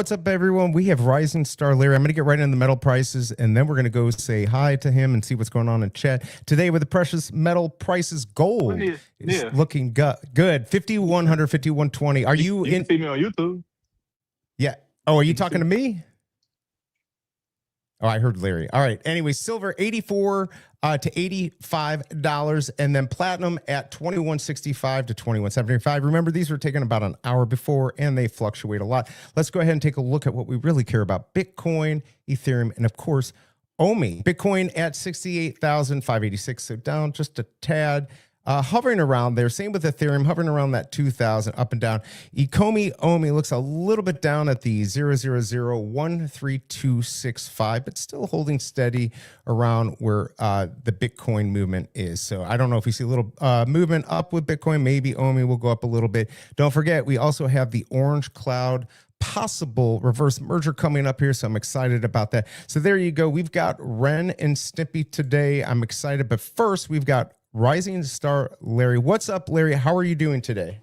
what's up, everyone? We have Rising Star Larry. I'm going to get right into the metal prices, and then we're going to go say hi to him and see what's going on in chat. Today, with the precious metal prices, gold is Yeah. looking good. 5,100, 5,120. Are you You in? can see me on YouTube. Yeah. Oh, are you You can talking see. to me? Oh, I heard Larry. All right. Anyway, silver 84 to $85, and then platinum at 2165 to 2175. Remember, these were taken about an hour before, and they fluctuate a lot. Let's go ahead and take a look at what we really care about: Bitcoin, Ethereum, and of course, OMI. Bitcoin at 68,586, so down just a tad. Hovering around there. Same with Ethereum, hovering around that 2,000, up and down. OMI looks a little bit down at the 0.0013265, but still holding steady around where the Bitcoin movement is. So I don't know if you see a little movement up with Bitcoin. Maybe OMI will go up a little bit. Don't forget, we also have the orange cloud possible reverse merger coming up here, so I'm excited about that. So there you go. We've got Ren and Stimpy today. I'm excited, but first we've got Rising Star Larry. What's up, Larry? How are you doing today?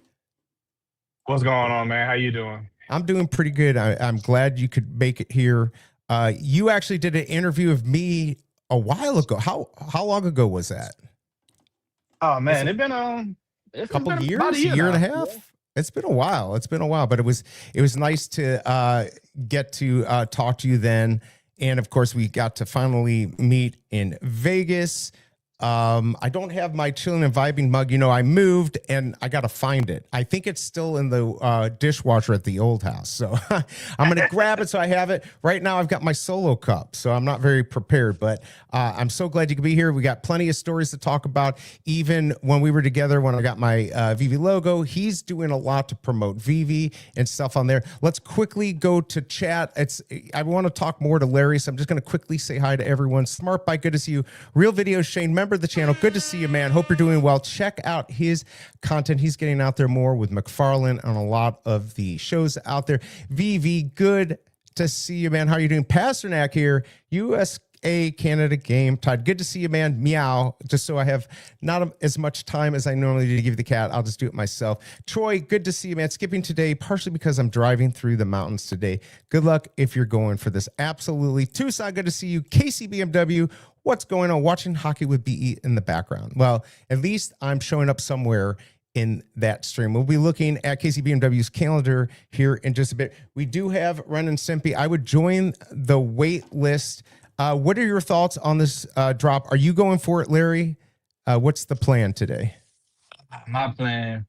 What's going on, man? How you doing? I'm doing pretty good. I'm glad you could make it here. You actually did an interview of me a while ago. How long ago was that? Oh man, It's it's a couple been years, about a a year year and a now. half. Yeah. It's been a while. But it was nice to get to talk to you then. And of course, we got to finally meet in Vegas. I don't have my chilling and vibing mug. You know, I moved and I got to find it. I think it's still in the dishwasher at the old house. So I'm going to grab it so I have it. Right now, I've got my solo cup, so I'm not very prepared, but I'm so glad you could be here. We got plenty of stories to talk about. Even when we were together, when I got my Veve logo, he's doing a lot to promote Veve and stuff on there. Let's quickly go to chat. I want to talk more to Larry, so I'm just going to quickly say hi to everyone. Smart Bike, good to see you. Real Videos, Shane, member of the channel, good to see you, man. Hope you're doing well. Check out his content. He's getting out there more with McFarlane on a lot of the shows out there. Veve, good to see you, man. How are you doing? Pasternak here, USA Canada game tied. Good to see you, man. Meow. Just so I have not as much time as I normally do to give the cat, I'll just do it myself. Troy, good to see you, man. Skipping today, partially because I'm driving through the mountains today. Good luck if you're going for this. Absolutely. Tucson, good to see you. KCBMW, what's going on? Watching hockey with BE in the background. Well, at least I'm showing up somewhere in that stream. We'll be looking at KCBMW's calendar here in just a bit. We do have Ren and Stimpy. I would join the wait list. What are your thoughts on this drop? Are you going for it, Larry? What's the plan today? My plan,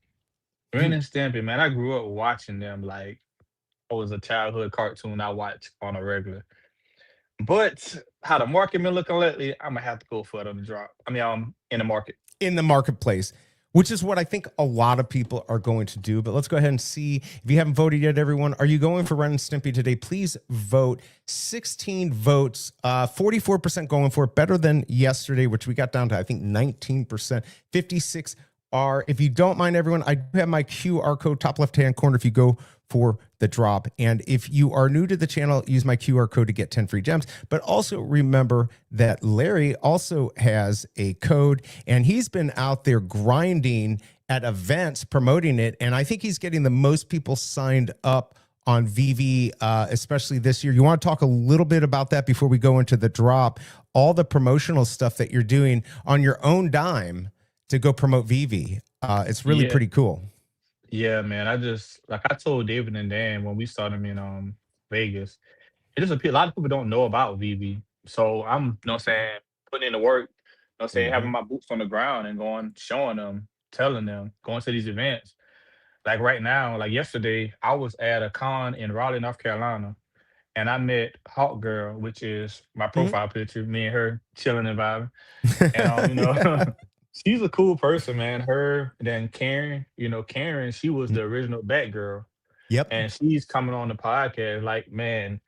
Ren and Stimpy, man. I grew up watching them like it was a childhood cartoon I watched on a regular. But how the market been looking lately, I'm gonna have to go for it on the drop. I mean, in the market. In the marketplace, which is what I think a lot of people are going to do. But let's go ahead and see. If you haven't voted yet, everyone, are you going for Ren and Stimpy today? Please vote. 16 votes, 44% going for it, better than yesterday, which we got down to, I think, 19%, 56 are. If you don't mind, everyone, I do have my QR code top left-hand corner if you go for the drop. And if you are new to the channel, use my QR code to get 10 free gems. But also remember that Larry also has a code, and he's been out there grinding at events promoting it. And I think he's getting the most people signed up on Veve, especially this year. You want to talk a little bit about that before we go into the drop? All the promotional stuff that you're doing on your own dime to go promote Veve. It's really pretty cool. Yeah, man. I told David and Dan when we started in Vegas, it just a lot of people don't know about Veve. So I'm, saying, putting in the work, saying, having my boots on the ground and going, showing them, telling them, going to these events. Like right now, like yesterday, I was at a con in Raleigh, North Carolina, and I met Hawk Girl, which is my profile picture, me and her chilling and vibing. And she's a cool person, man. Her, then Karen, Karen, she was the original Batgirl. Yep. And she's coming on the podcast. Like, man,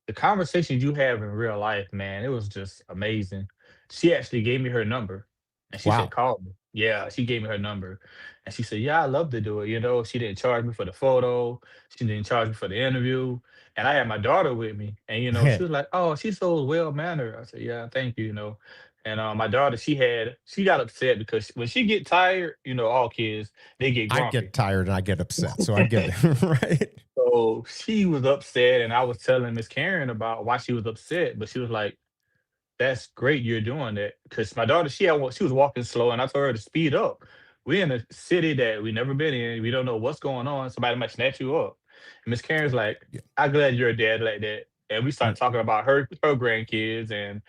the conversations you have in real life, man, it was just amazing. She actually gave me her number, and she said, call me. Yeah, she gave me her number. And she said, yeah, I love to do it. She didn't charge me for the photo. She didn't charge me for the interview. And I had my daughter with me. And, she was like, oh, she's so well-mannered. I said, yeah, thank you. And my daughter, she got upset because when she get tired, you know, all kids, they get I grumpy. get tired and I get upset, so I get it. Right. So she was upset, and I was telling Miss Karen about why she was upset, but she was like, "That's great you're doing that." Because my daughter, she was walking slow, and I told her to speed up. We're in a city that we never been in. We don't know what's going on. Somebody might snatch you up. And Miss Karen's like, Yeah. "I'm glad you're a dad like that." And we Mm. started talking about her grandkids, and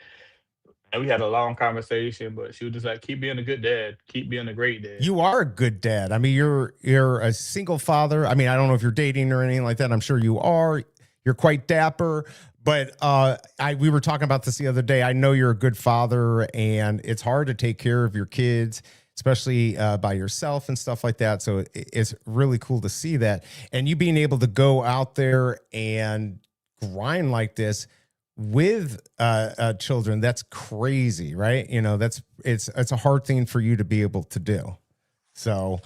we had a long conversation. But she was just like, "Keep being a good dad. Keep being a great dad." You are a good dad. I mean, you're a single father. I mean, I don't know if you're dating or anything like that. I'm sure you are. You're quite dapper. But we were talking about this the other day. I know you're a good father, and it's hard to take care of your kids, especially by yourself and stuff like that. So it's really cool to see that. And you being able to go out there and grind like this with children, that's crazy, right? You know, it's a hard thing for you to be able to do. So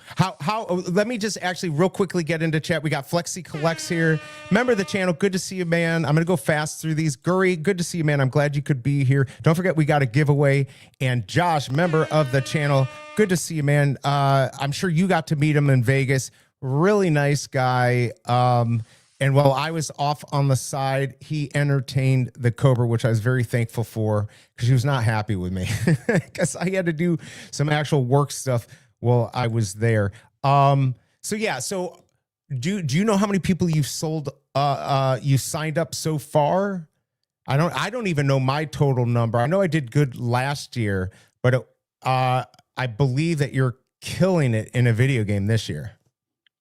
let me just actually real quickly get into chat. We got Flexi Collects here. Member of the channel. Good to see you, man. I'm going to go fast through these. Guri, good to see you, man. I'm glad you could be here. Don't forget, we got a giveaway. And Josh, member of the channel. Good to see you, man. I'm sure you got to meet him in Vegas. Really nice guy. And while I was off on the side, he entertained the Cobra, which I was very thankful for because he was not happy with me because I had to do some actual work stuff while I was there. So yeah, so do you know how many people you've sold you signed up so far? I don't even know my total number. I know I did good last year, but I believe that you're killing it in a video game this year.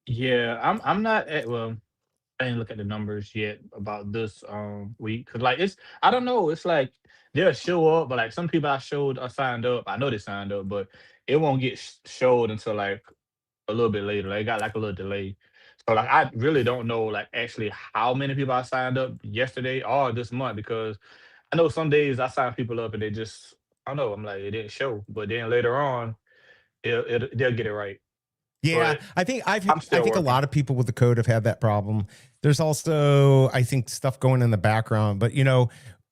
Yeah, I'm not at well. I didn't look at the numbers yet about this week because like I don't know, it's like they'll show up, but like some people I signed up, I know they signed up, but it won't get showed until like a little bit later. They got like a little delay. So like I really don't know like actually how many people I signed up yesterday or this month because I know some days I sign people up and they just I don't know, I'm like it didn't show. But then later on they'll get it right. Yeah, But I think I'm I still think a working. lot of people with the code have had that problem. There's also I think stuff going in the background, but you know,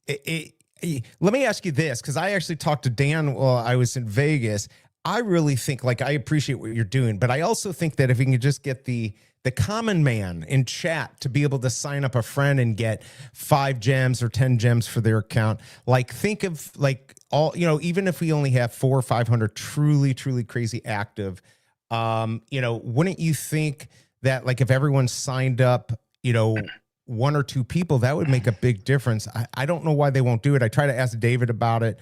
let me ask you this because I actually talked to Dan while I was in Vegas. I really think like I appreciate what you're doing, but I also think that if we can just get the common man in chat to be able to sign up a friend and get 5 gems or 10 gems for their account, like think of like all, you know, even if we only have 400 or 500 truly crazy active, you know, wouldn't you think that like if everyone signed up, you know, 1 or 2 people, that would make a big difference. I don't know why they won't do it. I try to ask David about it.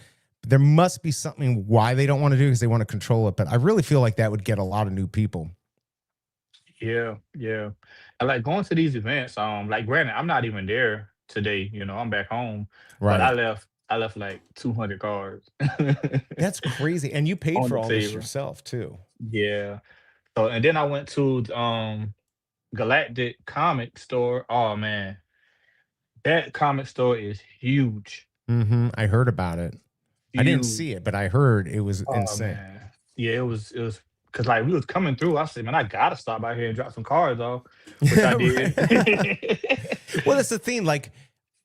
There must be something why they don't want to do it because they want to control it. But I really feel like that would get a lot of new people. Yeah, yeah. I like going to these events. Like granted, I'm not even there today, you know, I'm back home, but Right. I left like 200 cards That's crazy. And you paid on for the all this table. yourself too. Yeah. So and then I went to Galactic Comic Store. Oh man, that comic store is huge. I heard about it. I didn't Huge. see it, but I heard it was Oh insane. man. Yeah, it was because like we was coming through. I said, man, I gotta stop by here and drop some cards off, which I Yeah, did. right. Well, that's the thing. Like,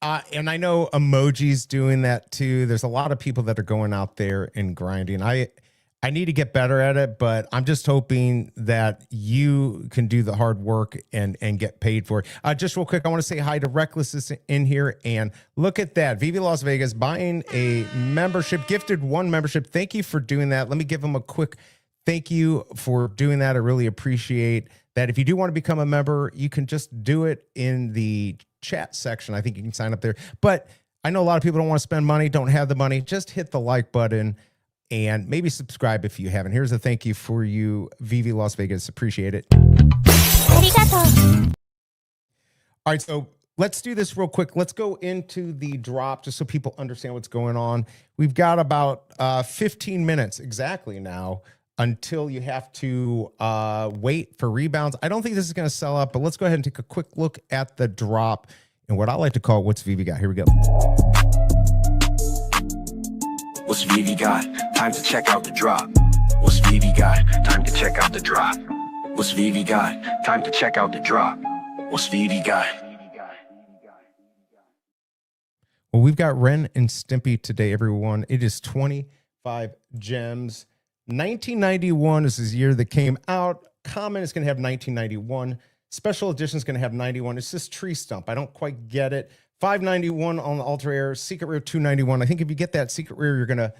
and I know Emoji's doing that too. There's a lot of people that are going out there and grinding. I need to get better at it, but I'm just hoping that you can do the hard work and get paid for it. Just real quick, I want to say hi to Reckless is in here, and look at that. Vive Las Vegas buying a membership, gifted 1 membership. Thank you for doing that. Let me give him a quick thank you for doing that. I really appreciate that. If you do want to become a member, you can just do it in the chat section. I think you can sign up there. But I know a lot of people don't want to spend money, don't have the money. Just hit the like button and maybe subscribe if you haven't. Here's a thank you for you, Vive Las Vegas. Appreciate it. All right, so let's do this real quick. Let's go into the drop just so people understand what's going on. We've got about 15 minutes exactly now until you have to wait for rebounds. I don't think this is going to sell out, but let's go ahead and take a quick look at the drop and what I like to call what's Veve got. Here we go. What's Veve got? Time to check out the drop. What's Veve got? Time to check out the drop. What's Veve got? Time to check out the drop. What's Veve got? Well, we've got Ren and Stimpy today, everyone. It is 20 gems. 1991 is his year that came out. Common is going to have 1991. Special edition is going to have 91. It's this tree stump. I don't quite get it. 591 on the ultra rare. Secret rare 291. I think if you get that secret rare, you're going to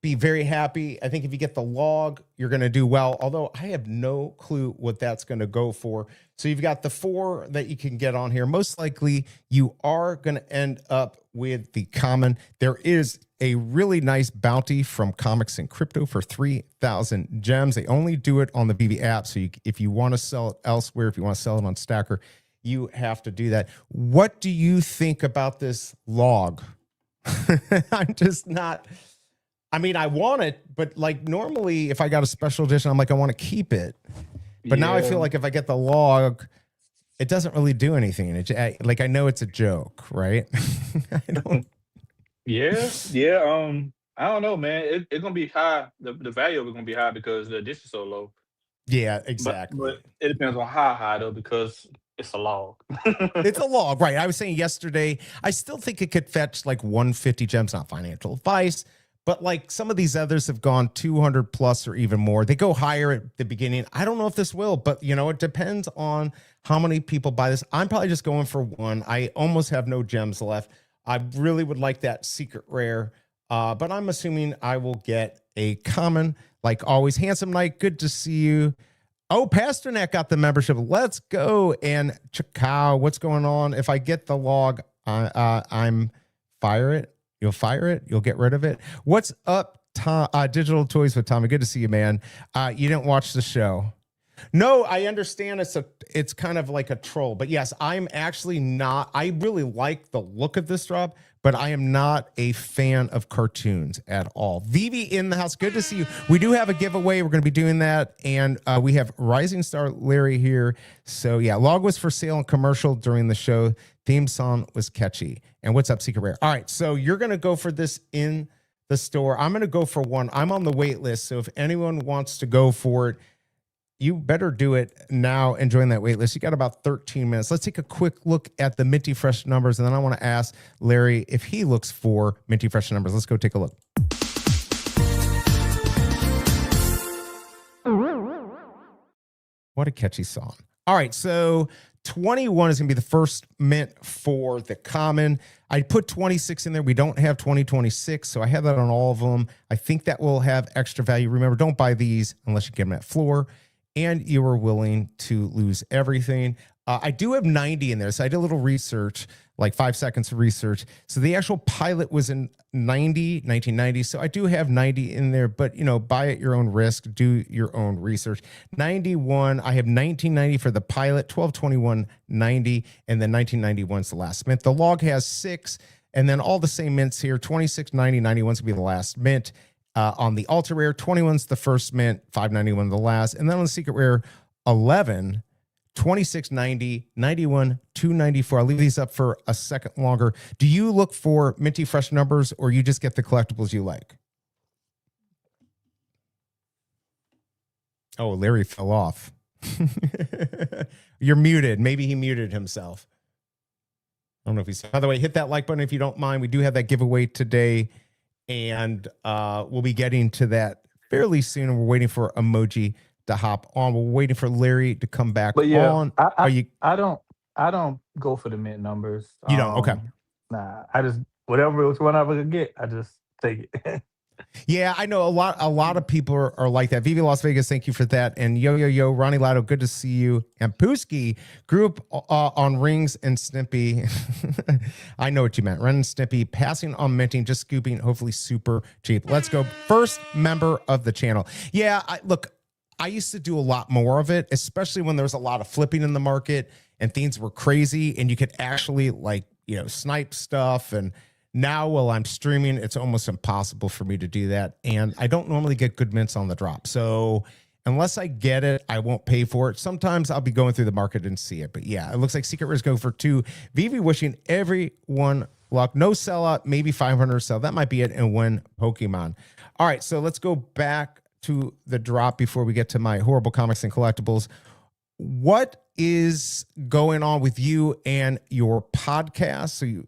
be very happy. I think if you get the log, you're going to do well. Although I have no clue what that's going to go for. So you've got the 4 that you can get on here. Most likely you are going to end up with the common. There is a really nice bounty from Comics and Crypto for 3,000 gems. They only do it on the Veve app. So if you want to sell it elsewhere, if you want to sell it on Stacker, you have to do that. What do you think about this log? I'm just not... I mean, I want it, but like normally if I got a special edition, I'm like, I want to keep it. But now I feel like if I get the log, it doesn't really do anything. Like, I know it's a joke, right? I don't. Yeah. I don't know, man. It's gonna be high. The value of it's gonna be high because the edition is so low. Yeah, exactly. But it depends on how high though, because it's a log. It's a log, right? I was saying yesterday, I still think it could fetch like 150 gems, not financial advice. But like some of these others have gone 200 plus or even more. They go higher at the beginning. I don't know if this will, but you know, it depends on how many people buy this. I'm probably just going for 1. I almost have no gems left. I really would like that secret rare, but I'm assuming I will get a common. Like always, Handsome Knight, good to see you. Oh, Pasternak got the membership. Let's go. And Chakao, what's going on? If I get the log, I'm fire it. You'll fire it. You'll get rid of it. What's up, Tom? Digital Toys with Tommy. Good to see you, man. You didn't watch the show. No, I understand it's kind of like a troll, but yes, I'm actually not. I really like the look of this drop, but I am not a fan of cartoons at all. Veve in the house. Good to see you. We do have a giveaway. We're going to be doing that. And we have Rising Star Larry here. So yeah, log was for sale and commercial during the show. Theme song was catchy. And what's up, Secret Rare? All right, so you're going to go for this in the store. I'm going to go for 1. I'm on the wait list. So if anyone wants to go for it, you better do it now and join that wait list. You got about 13 minutes. Let's take a quick look at the Minty Fresh numbers. And then I want to ask Larry if he looks for Minty Fresh numbers. Let's go take a look. What a catchy song. All right, so 21 is going to be the first mint for the common. I put 26 in there. We don't have 2026, so I have that on all of them. I think that will have extra value. Remember, don't buy these unless you get them at floor, and you are willing to lose everything. I do have 90 in there, so I did a little research, like 5 seconds of research. So the actual pilot was in 1990. So I do have 90 in there, but, you know, buy at your own risk, do your own research. 91, I have 1990 for the pilot, 1221.90, and then 1991 is the last mint. The log has 6, and then all the same mints here, 26.90, 91's gonna be the last mint. On the ultra rare, 21's the first mint, 591 the last, and then on the secret rare, 11. 26.90, 91, 294. I'll leave these up for a second longer. Do you look for Minty Fresh numbers, or you just get the collectibles you like? Oh, Larry fell off. You're muted. Maybe he muted himself. I don't know if he's... By the way, hit that like button if you don't mind. We do have that giveaway today, and we'll be getting to that fairly soon. And we're waiting for Emoji to hop on. We're waiting for Larry to come back on. I don't go for the mint numbers. You don't? Okay. Nah, I just which one I could get, I just take it. Yeah, I know a lot of people are like that. Veve Las Vegas, thank you for that. And yo, Ronnie Lotto, good to see you. And Pooski grew up on Rings and Stimpy. I know what you meant. Ren Stimpy, passing on minting, just scooping, hopefully super cheap. Let's go. First member of the channel. Yeah, look, I used to do a lot more of it, especially when there was a lot of flipping in the market and things were crazy and you could actually, like, you know, snipe stuff. And now while I'm streaming, it's almost impossible for me to do that. And I don't normally get good mints on the drop. So unless I get it, I won't pay for it. Sometimes I'll be going through the market and see it. But yeah, it looks like Secret Rare's going for 2. Veve wishing everyone luck. No sellout, maybe 500 sell. That might be it. And win Pokemon. All right, so let's go back to the drop before we get to my horrible comics and collectibles. What is going on with you and your podcast? So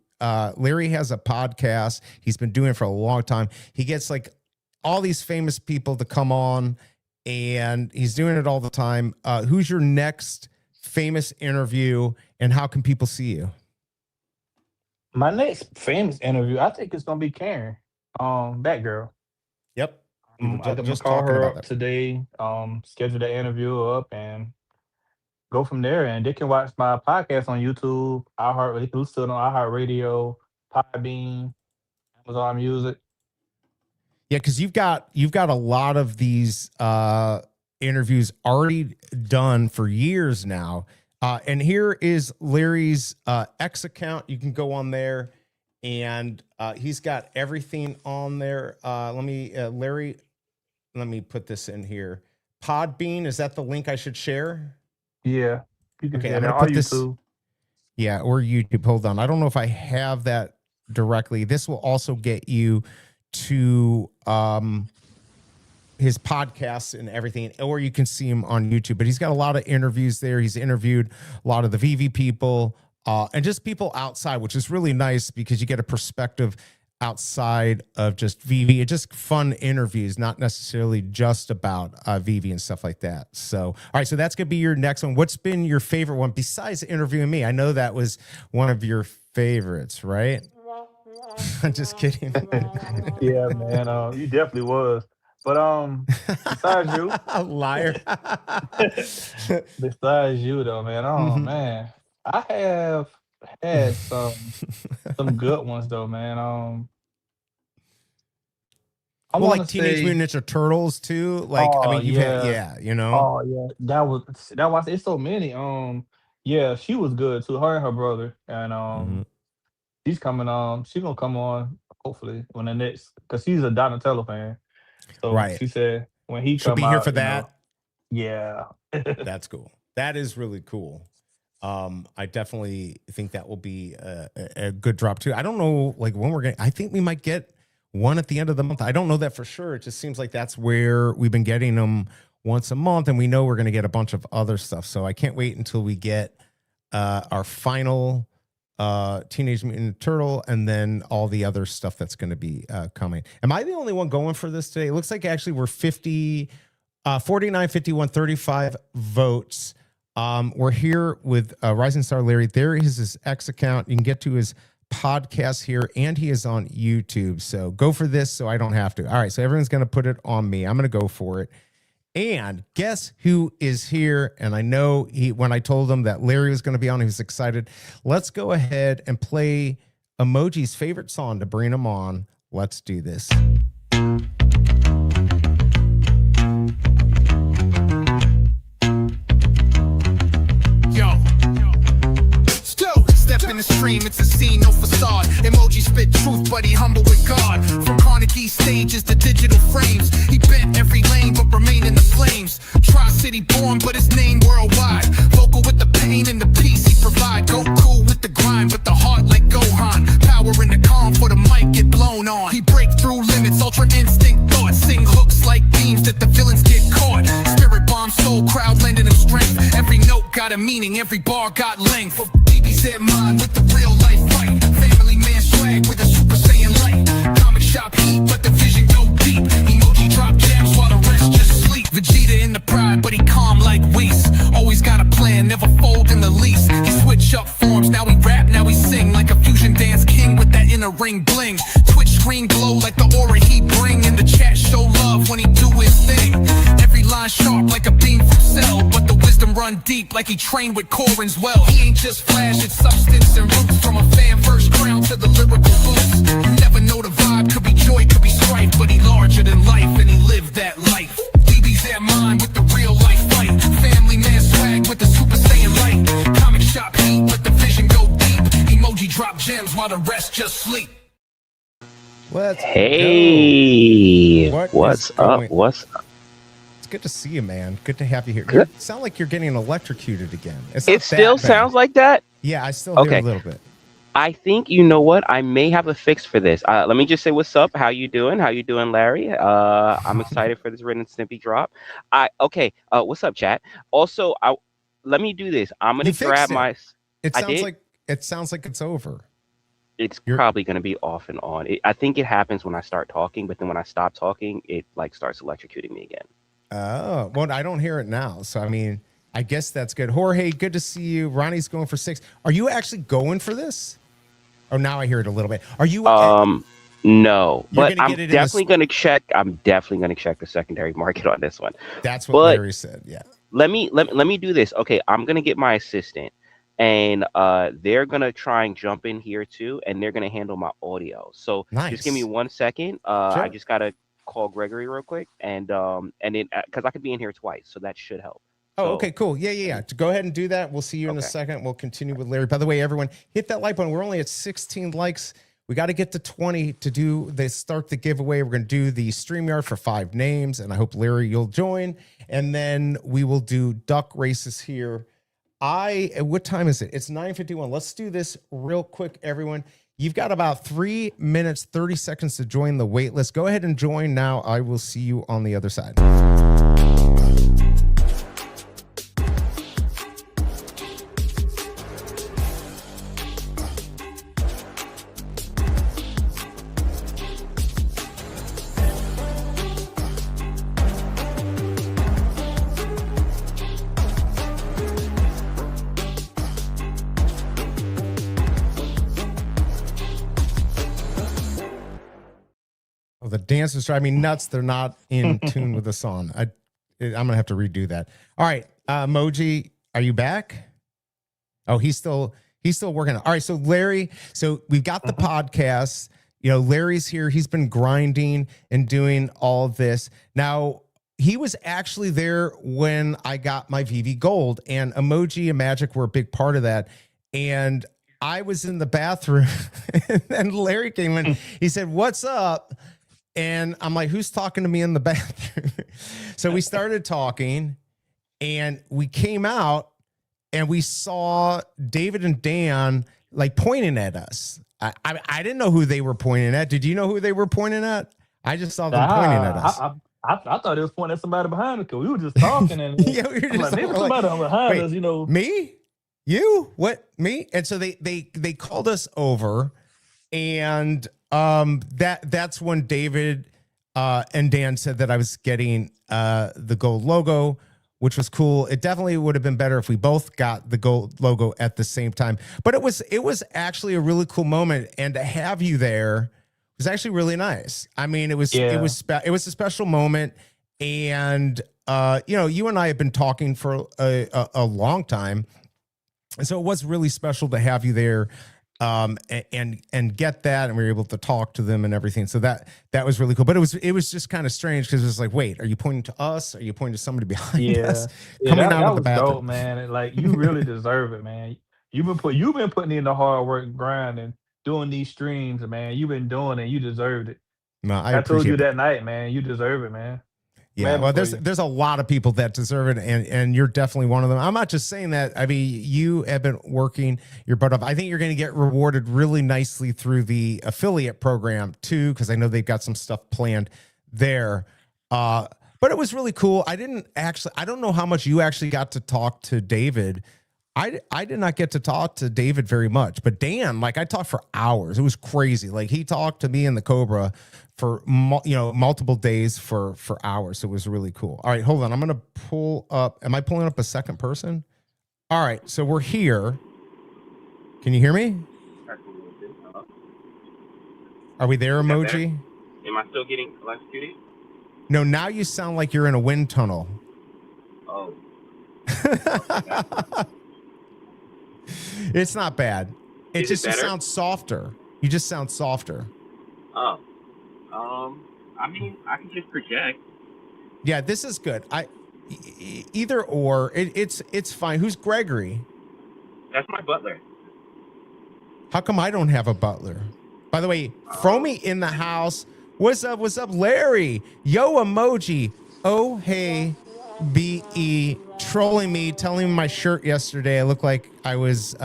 Larry has a podcast. He's been doing it for a long time. He gets like all these famous people to come on, and he's doing it all the time. Who's your next famous interview, and how can people see you? My next famous interview, I think it's gonna be Karen, that girl. Yep. I'm gonna call her up today, schedule the interview up, and go from there. And they can watch my podcast on YouTube, iHeart. They can listen to it on iHeartRadio, Podbean, Amazon Music. Yeah, because you've got a lot of these interviews already done for years now. And here is Larry's X account. You can go on there, and he's got everything on there. Larry, let me put this in here. Podbean, is that the link I should share? Yeah. You can Okay, share I'm that gonna on put this. YouTube. Yeah, or YouTube. Hold on. I don't know if I have that directly. This will also get you to his podcasts and everything, or you can see him on YouTube. But he's got a lot of interviews there. He's interviewed a lot of the Veve people and just people outside, which is really nice because you get a perspective outside of just Veve. It's just fun interviews, not necessarily just about Veve and stuff like that. So, all right, so that's gonna be your next one. What's been your favorite one besides interviewing me? I know that was one of your favorites, right? I'm just kidding. Yeah, man. You definitely was. But besides you, a liar. besides you though, man. Oh man, I have had some good ones though, man. I Well, want like to Teenage say, Mutant Ninja Turtles too. Like, I mean, you've had, yeah, you know. oh yeah, that was it's so many. Yeah, she was good too. Her and her brother, and she's coming on. She's gonna come on hopefully when the next, because she's a Donatello fan. So Right. she said when he She'll come be here out, for that. Yeah. That's cool. That is really cool. I definitely think that will be a good drop too. I don't know, like when we're getting. I think we might get one at the end of the month. I don't know that for sure. It just seems like that's where we've been getting them once a month, and we know we're going to get a bunch of other stuff. So I can't wait until we get our final Teenage Mutant Turtle, and then all the other stuff that's going to be coming. Am I the only one going for this today? It looks like actually we're 49, 51, 35 votes. We're here with Rising Star Larry. There is his X account. You can get to his podcast here, and he is on YouTube. So go for this so I don't have to. All right, so everyone's going to put it on me. I'm going to go for it. And guess who is here? And I know when I told him that Larry was going to be on, he was excited. Let's go ahead and play Emoji's favorite song to bring him on. Let's do this. Step in the stream, it's a scene, no facade. Emoji spit truth, but he humble with God. From Carnegie stages to digital frames, he bent every lane but remained in the flames. Tri-city born, but his name worldwide. Vocal with the pain and the peace he provide. Go cool with the grind, but the heart like Gohan. Power in the calm for the mic get blown on. He break through limits, ultra instinct thoughts. Sing hooks like beams that the villains get caught. Spirit bomb, soul crowd lending him strength. Every note got a meaning, every bar got length. Set mind with the real life fight. Family man swag with a super saiyan light. Comic shop heat, but the vision go deep. Emoji drop gems while the rest just sleep. Vegeta in the pride, but he calm like Whis. Always got a plan, never fold in the least. He switch up forms, now he rap, now he sing. Like a fusion dance king with that inner ring bling. Twitch screen glow like the aura he bring. In the chat show love when he do his thing. Every line sharp like a beam from Cell, but the wisdom run deep like he trained with Corin's well. He ain't just flash, it's substance and roots. From a fan first crown to the lyrical boost. You never know the vibe, could be joy, could be strife, but he larger than life and he lived that life. BB's that mind with the real life fight. Family man swag with the super saiyan light. Comic shop heat, let the vision go deep. Emoji drop gems while the rest just sleep. Let's Hey, go. what's up? What's up? It's good to see you, man. Good to have you here. Good. You sound like you're getting electrocuted again. It still sounds like that? Yeah, I still hear a little bit. I think, you know what? I may have a fix for this. Let me just say what's up. How you doing? How you doing, Larry? I'm excited for this Ren Stimpy drop. What's up, chat? Also, let me do this. I'm going to grab my... It sounds like it's over. It's You're probably going to be off and on. I think it happens when I start talking, but then when I stop talking, it like starts electrocuting me again. oh well, I don't hear it now. So I mean, I guess that's good. Jorge, good to see you. Ronnie's going for 6. Are you actually going for this? Oh, now I hear it a little bit. Are you? No, You're but gonna I'm get it in definitely going to check. I'm definitely going to check the secondary market on this one. That's what But Larry said. Yeah. let me do this. Okay, I'm going to get my assistant, and they're going to try and jump in here too, and they're going to handle my audio. So just give me Nice. 1 second. I Sure. just got to call Gregory real quick, and then because I could be in here twice, so that should help. Oh, So okay, cool. Yeah. To go ahead and do that. We'll see you in a Okay. second. We'll continue with Larry. By the way, everyone, hit that like button. We're only at 16 likes. We got to get to 20 to do the start the giveaway. We're going to do the StreamYard for 5 names, and I hope Larry you'll join. And then we will do duck races here. What time is it? It's 9:51. Let's do this real quick, everyone. You've got about 3 minutes, 30 seconds to join the wait list. Go ahead and join now. I will see you on the other side. Oh, the dancers drive me nuts. They're not in tune with the song. I'm gonna have to redo that. All right, Emoji, are you back? Oh, he's still working. All right, so Larry, so we've got the podcast. You know, Larry's here. He's been grinding and doing all of this. Now, he was actually there when I got my VV Gold, and Emoji and Magic were a big part of that. And I was in the bathroom, and Larry came in. He said, "What's up?" And I'm like, "Who's talking to me in the bathroom?" So we started talking, and we came out, and we saw David and Dan like pointing at us. I didn't know who they were pointing at. Did you know who they were pointing at? I just saw them pointing at us. I thought it was pointing at somebody behind us because we were just talking and Yeah, we were I'm just like, maybe like, somebody behind wait, us, you know. Me? You? What? Me? And so they called us over, and that's when David and Dan said that I was getting the gold logo, which was cool. It definitely would have been better if we both got the gold logo at the same time. But it was actually a really cool moment, and to have you there was actually really nice. I mean, it was a special moment, and you know, you and I have been talking for a long time, and so it was really special to have you there. And get that, and we were able to talk to them and everything. So that was really cool. But it was just kind of strange because it was like, wait, are you pointing to us? Are you pointing to somebody behind us? Coming out That of the was bathroom. dope, man. And, like, you really deserve it, man. You've been putting in the hard work, grind, and doing these streams, man. You've been doing it. You deserved it. No, I I told appreciate you that. that night, man. You deserve it, man. Yeah, Glad well, for you. there's a lot of people that deserve it, and you're definitely one of them. I'm not just saying that. I mean, you have been working your butt off. I think you're going to get rewarded really nicely through the affiliate program too, because I know they've got some stuff planned there. But it was really cool. I don't know how much you actually got to talk to David. I did not get to talk to David very much, but Dan, like, I talked for hours. It was crazy. Like, he talked to me and the Cobra for multiple days for hours. It was really cool. All right, hold on. I'm gonna pull up. Am I pulling up a second person? All right, so we're here. Can you hear me? Are we there, Emoji? Am I still getting electrocuted? No, now you sound like you're in a wind tunnel. Oh. It's not bad. It Is it just better? sounds softer. You just sound softer. Oh. I mean, I can just project. Yeah, this is good. Either or, it's fine. Who's Gregory? That's my butler. How come I don't have a butler? By the way, Fromy in the house. What's up? What's up, Larry? Yo, Emoji. Oh, hey, BE trolling me, telling me my shirt yesterday. I looked like I was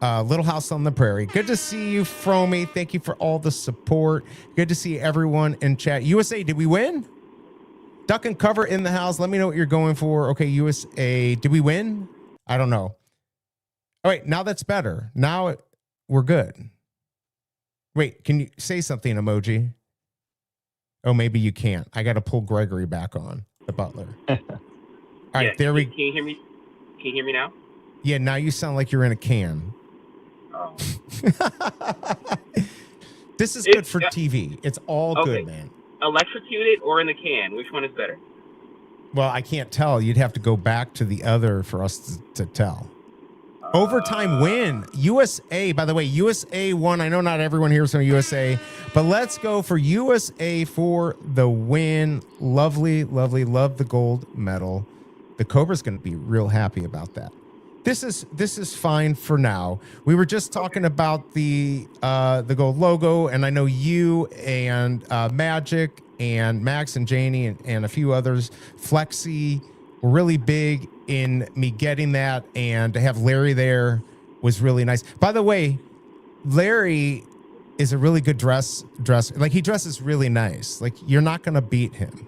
Little House on the Prairie. Good to see you, Fromy. Thank you for all the support. Good to see everyone in chat. USA, did we win? Duck and cover in the house. Let me know what you're going for. Okay, USA, did we win? I don't know. All right, now that's better. Now we're good. Wait, can you say something, emoji? Oh, maybe you can't. I got to pull Gregory back on, the butler. All right, Yeah, there we. Can you hear me? Can you hear me now? Yeah, now you sound like you're in a can. Oh. This is good for TV. It's all Okay. good, man. Electrocuted or in the can? Which one is better? Well, I can't tell. You'd have to go back to the other for us to tell. Overtime win. USA, by the way, USA won. I know not everyone here is from USA, but let's go for USA for the win. Lovely, lovely. Love the gold medal. The Cobra's going to be real happy about that. This is fine for now. We were just talking about the gold logo, and I know you and Magic and Max and Janie and a few others, Flexi, were really big in me getting that, and to have Larry there was really nice. By the way, Larry is a really good dresser. Like, he dresses really nice. Like, you're not gonna beat him.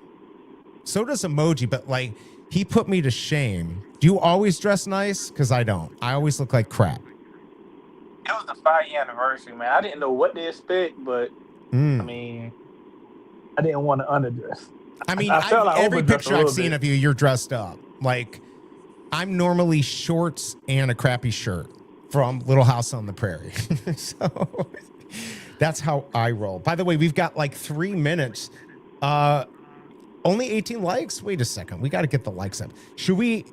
So does Emoji, but like, he put me to shame. Do you always dress nice? Because I don't. I always look like crap. It was the 5-year anniversary, man. I didn't know what to expect, but I mean, I didn't want to underdress. I mean, I felt like every overdressed a picture I've little seen bit. of you, you're dressed up. Like, I'm normally shorts and a crappy shirt from Little House on the Prairie. So that's how I roll. By the way, we've got like 3 minutes. Only 18 likes? Wait a second. We got to get the likes up. Should we?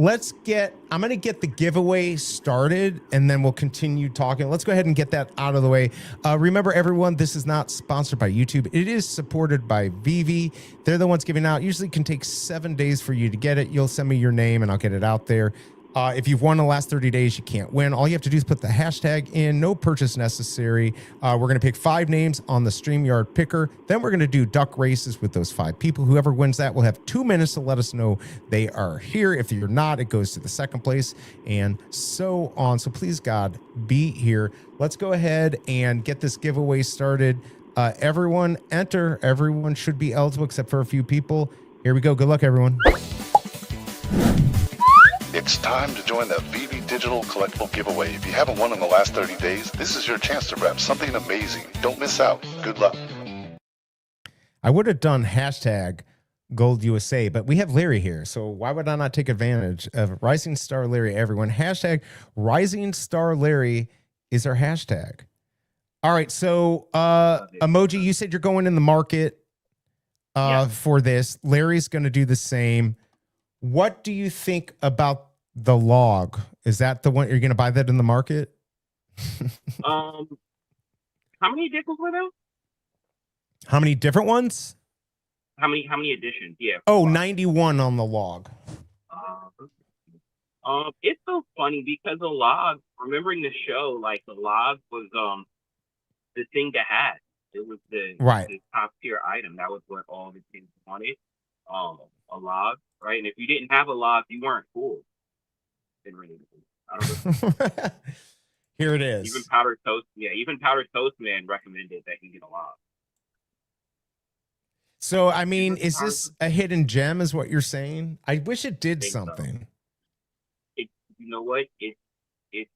I'm going to get the giveaway started, and then we'll continue talking. Let's go ahead and get that out of the way. Remember, everyone, this is not sponsored by YouTube. It is supported by Veve. They're the ones giving out. Usually can take 7 days for you to get it. You'll send me your name, and I'll get it out there. If you've won the last 30 days, you can't win. All you have to do is put the hashtag in. No purchase necessary. We're going to pick 5 names on the StreamYard picker. Then we're going to do duck races with those 5 people. Whoever wins that will have 2 minutes to let us know they are here. If you're not, it goes to the second place, and so on. So please, God, be here. Let's go ahead and get this giveaway started. Everyone enter. Everyone should be eligible except for a few people. Here we go. Good luck, everyone. It's time to join the Veve Digital Collectible Giveaway. If you haven't won in the last 30 days, this is your chance to wrap something amazing. Don't miss out. Good luck. I would have done hashtag Gold USA, but we have Larry here, so why would I not take advantage of Rising Star Larry, everyone? Hashtag Rising Star Larry is our hashtag. All right, so Emoji, you said you're going in the market for this. Larry's going to do the same. What do you think about the log? Is that the one you're going to buy that in the market? How many editions were there? How many different ones? How many editions? Yeah. Oh, 91 on the log. It's so funny because the log, remembering the show, like the log was the thing to have. It was the top tier item. That was what all the kids wanted. A log, right? And if you didn't have a log, you weren't cool. I don't know. Here it is. Even Powdered Toast Man recommended that you get a log. So, I mean, is this a hidden gem is what you're saying? I wish it did something. So. You know what? It's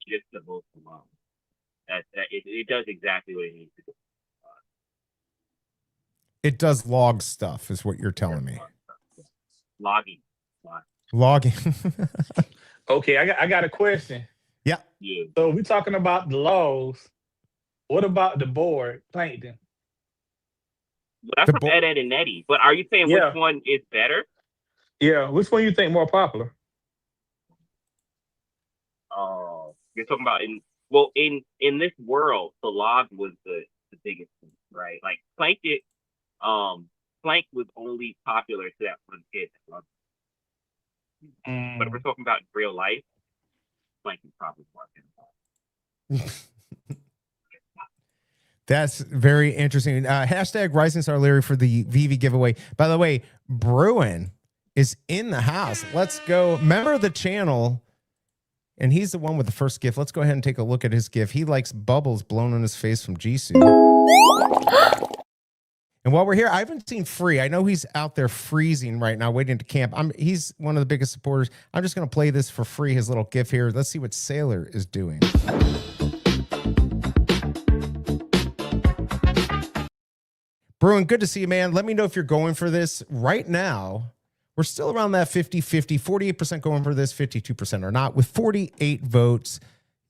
just the most log. It does exactly what it needs to do. It does log stuff, is what you're telling me. Logging. Okay, I got a question. Yeah. So we're talking about the logs. What about the board plankton? Well, that's from Ed and Eddie. But are you saying which one is better? Yeah, which one you think more popular? You're talking about in this world, the log was the biggest one, right? Like plankton, plank was only popular to that one kid. But if we're talking about real life, plank is probably more than That's very interesting. Hashtag Rising Star Larry for the Veve giveaway. By the way, Bruin is in the house. Let's go. Member of the channel, and he's the one with the first gift. Let's go ahead and take a look at his gift. He likes bubbles blown on his face from Jisoo. And while we're here, I haven't seen Free. I know he's out there freezing right now, waiting to camp. He's one of the biggest supporters. I'm just going to play this for free, his little gift here. Let's see what Sailor is doing. Bruin, good to see you, man. Let me know if you're going for this right now. We're still around that 50-50, 48% going for this, 52% are not, with 48 votes.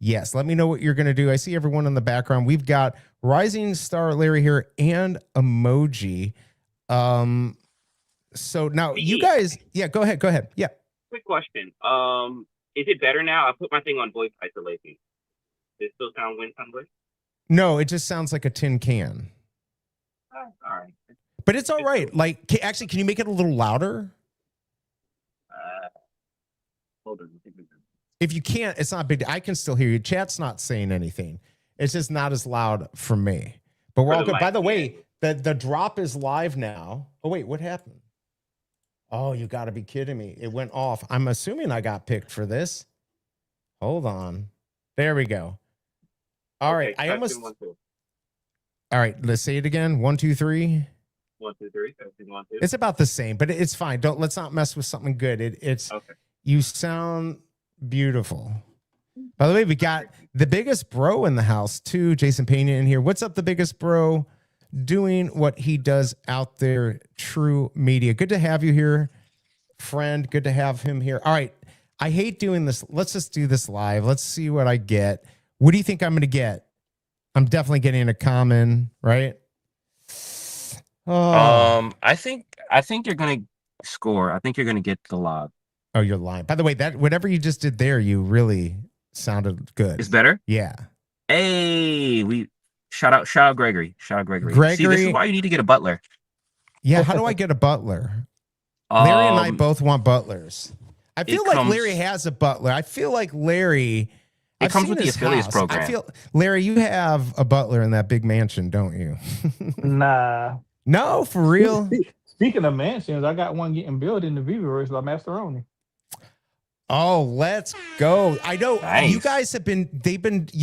Yes, let me know what you're going to do. I see everyone in the background. We've got Rising Star Larry here and Emoji. So now you guys, yeah, go ahead. Yeah. Quick question. Is it better now? I put my thing on voice isolation. Does it still sound wind tumbler? No, it just sounds like a tin can. All right. But it's all right. Like, actually, can you make it a little louder? Hold on. If you can't, it's not big. I can still hear you. Chat's not saying anything. It's just not as loud for me. But we're all good. By the way, the drop is live now. Oh, wait, what happened? Oh, you got to be kidding me. It went off. I'm assuming I got picked for this. Hold on. There we go. All right. I almost. All right. Let's say it again. 1, 2, 3. 1, 2, 3. 1, 2. It's about the same, but it's fine. Let's not mess with something good. It's okay. You sound beautiful. By the way, we got the biggest bro in the house too. Jason Pena in here. What's up, the biggest bro? Doing what he does out there. True media. Good to have you here, friend. Good to have him here. All right. I hate doing this. Let's just do this live. Let's see what I get. What do you think I'm going to get? I'm definitely getting a common, right? Oh. I think you're gonna score. I think you're gonna get the lob. Oh, you're lying. By the way, that whatever you just did there, you really sounded good. It's better? Yeah. Hey, shout out Gregory. See, this is why you need to get a butler. Yeah, how do I get a butler? Larry and I both want butlers. I feel like Larry has a butler. I feel like Larry. It comes with the affiliates program. I feel, Larry, you have a butler in that big mansion, don't you? Nah. No, for real. Speaking of mansions, I got one getting built in the Viververse by Masteroni. Oh, let's go. I know nice. You guys you've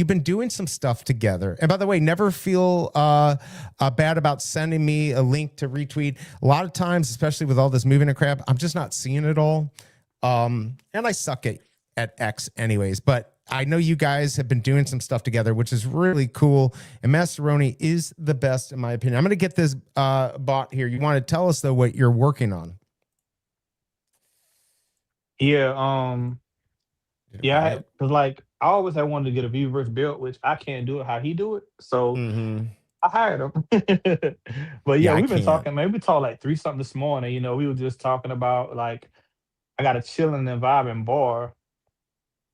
been doing some stuff together. And by the way, never feel bad about sending me a link to retweet. A lot of times, especially with all this moving and crap, I'm just not seeing it all. And I suck at X anyways, but I know you guys have been doing some stuff together, which is really cool. And Masteroni is the best, in my opinion. I'm going to get this bot here. You want to tell us, though, what you're working on? Yeah, because like I always had wanted to get a Viververse built, which I can't do it how he do it. So I hired him. But yeah, we've been talking. Maybe we talked like 3 something this morning. You know, we were just talking about like I got a chilling and vibing bar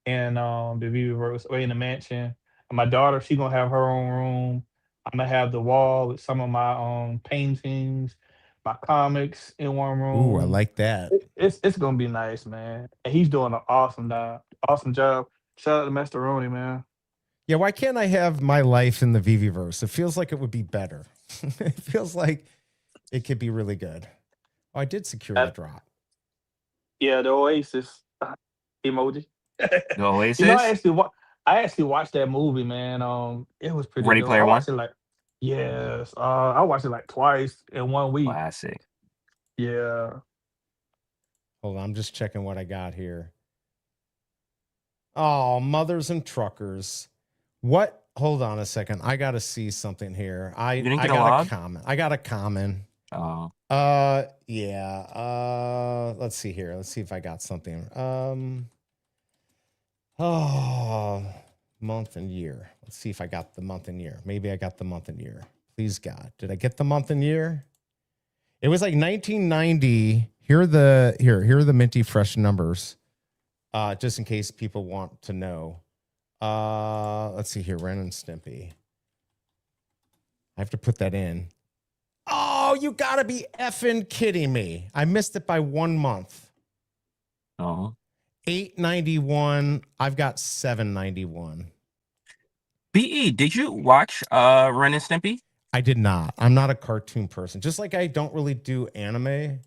in the Viververse or in the mansion. And my daughter, she gonna have her own room. I'm gonna have the wall with some of my paintings, my comics in one room. Ooh, I like that. It's gonna be nice, man. And he's doing an awesome job. Shout out to Masteroni, man. Yeah, why can't I have my life in the Viververse? It feels like it would be better. It feels like it could be really good. Oh, I did secure the drop. Yeah, the Oasis emoji. The Oasis. You know, I actually watched that movie, man. It was pretty. Ready good. Player One. Yes. I watched it like twice in 1 week. Classic. Yeah. Hold on, I'm just checking what I got here. Oh, mothers and truckers. What? Hold on a second. I gotta see something here. I got a comment. I got a comment. Oh. Yeah. Let's see here. Let's see if I got something. Oh, month and year. Let's see if I got the month and year. Maybe I got the month and year. Please God. Did I get the month and year? It was like 1990. Here are the minty fresh numbers. Just in case people want to know. Let's see here. Ren and Stimpy. I have to put that in. Oh, you gotta be effing kidding me. I missed it by 1 month. Oh. 891. I've got 791. BE, did you watch Ren and Stimpy? I did not. I'm not a cartoon person. Just like I don't really do anime.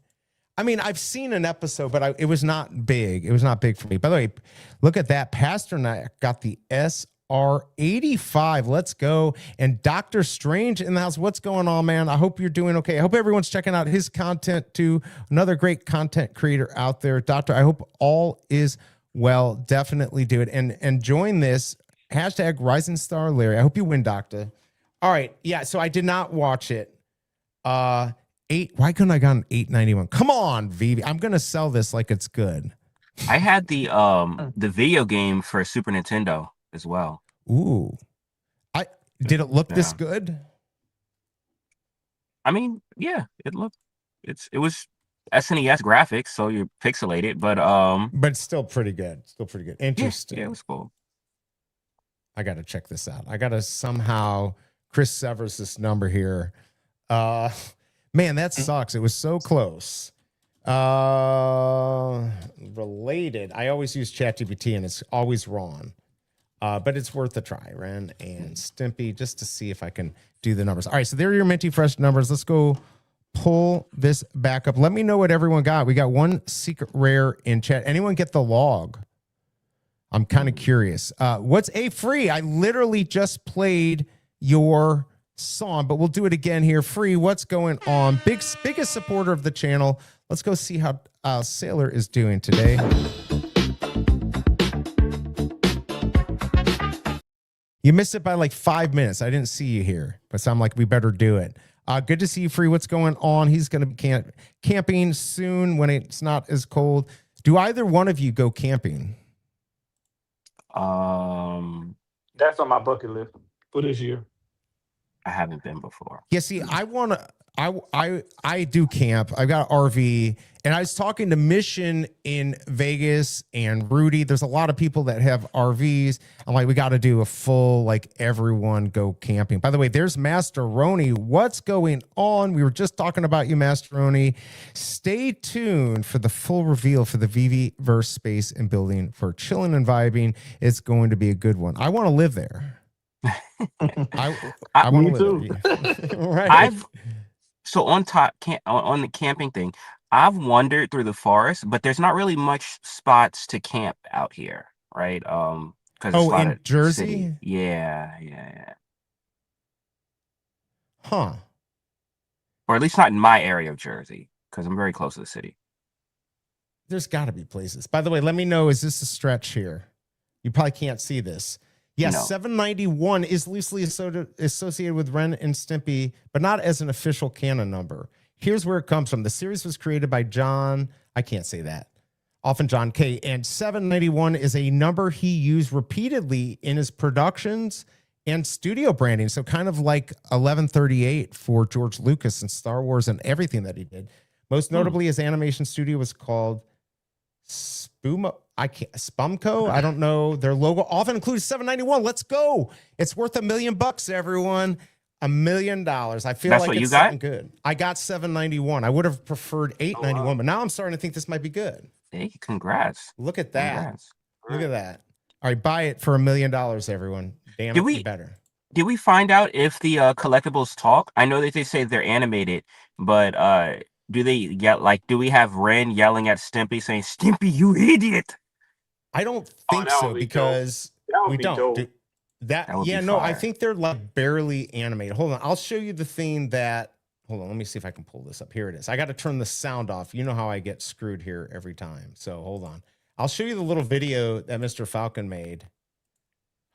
I mean, I've seen an episode, but it was not big. It was not big for me. By the way, look at that. Pasternak got the SR85. Let's go. And Dr. Strange in the house. What's going on, man? I hope you're doing okay. I hope everyone's checking out his content too. Another great content creator out there. Doctor, I hope all is well. Definitely do it. And join this. Hashtag Rising Star Larry. I hope you win, Doctor. All right. Yeah, so I did not watch it. Why couldn't I got an 891? Come on, Veve. I'm gonna sell this like it's good. I had the video game for Super Nintendo as well. Ooh. Did it look this good? I mean, yeah, it was SNES graphics, so you're pixelated, but still pretty good. Still pretty good. Interesting. Yeah, it was cool. I gotta check this out. I gotta somehow Chris Severs this number here. Man, that sucks. It was so close. Related. I always use ChatGPT and it's always wrong. But it's worth a try, Ren and Stimpy, just to see if I can do the numbers. All right, so there are your Minty Fresh numbers. Let's go pull this back up. Let me know what everyone got. We got one secret rare in chat. Anyone get the log? I'm kind of curious. What's a free? I literally just played your song, but we'll do it again here. Free, what's going on? Biggest supporter of the channel. Let's go see how Sailor is doing today. You missed it by like 5 minutes. I didn't see you here, but so I'm like, we better do it. Good to see you, Free. What's going on? He's going to be camping soon when it's not as cold. Do either one of you go camping? That's on my bucket list for this year. I haven't been before. Yeah, see, I do camp. I've got an RV, and I was talking to Mission in Vegas and Rudy. There's a lot of people that have RVs. I'm like, we got to do a full, like, everyone go camping. By the way, there's Master Roni. What's going on? We were just talking about you, Master Roni. Stay tuned for the full reveal for the Veve-verse space and building for chilling and vibing. It's going to be a good one. I want to live there. I want to live there. Right. So on the camping thing, I've wandered through the forest, but there's not really much spots to camp out here, right? Because in Jersey, city. Yeah. Huh? Or at least not in my area of Jersey, because I'm very close to the city. There's got to be places. By the way, let me know. Is this a stretch here? You probably can't see this. Yes, no. 791 is loosely associated with Ren and Stimpy, but not as an official canon number. Here's where it comes from. The series was created by John, I can't say that, often John K. And 791 is a number he used repeatedly in his productions and studio branding. So kind of like 1138 for George Lucas and Star Wars and everything that he did. Most notably, his animation studio was called Spumco. I don't know. Their logo often includes 791. Let's go. It's worth $1 million, everyone. $1 million. I feel That's like what it's you got? something good. I got 791. I would have preferred 891, but now I'm starting to think this might be good. Hey, congrats. Look at that. Congrats. Look at that. All right, buy it for $1 million, everyone. Damn it, be better. Did we find out if the collectibles talk? I know that they say they're animated, but do they get do we have Ren yelling at Stimpy saying, "Stimpy, you idiot"? I don't think so because we don't. I think they're like barely animated. Hold on. I'll show you the thing that, hold on. Let me see if I can pull this up. Here it is. I got to turn the sound off. You know how I get screwed here every time. So hold on. I'll show you the little video that Mr. Falcon made.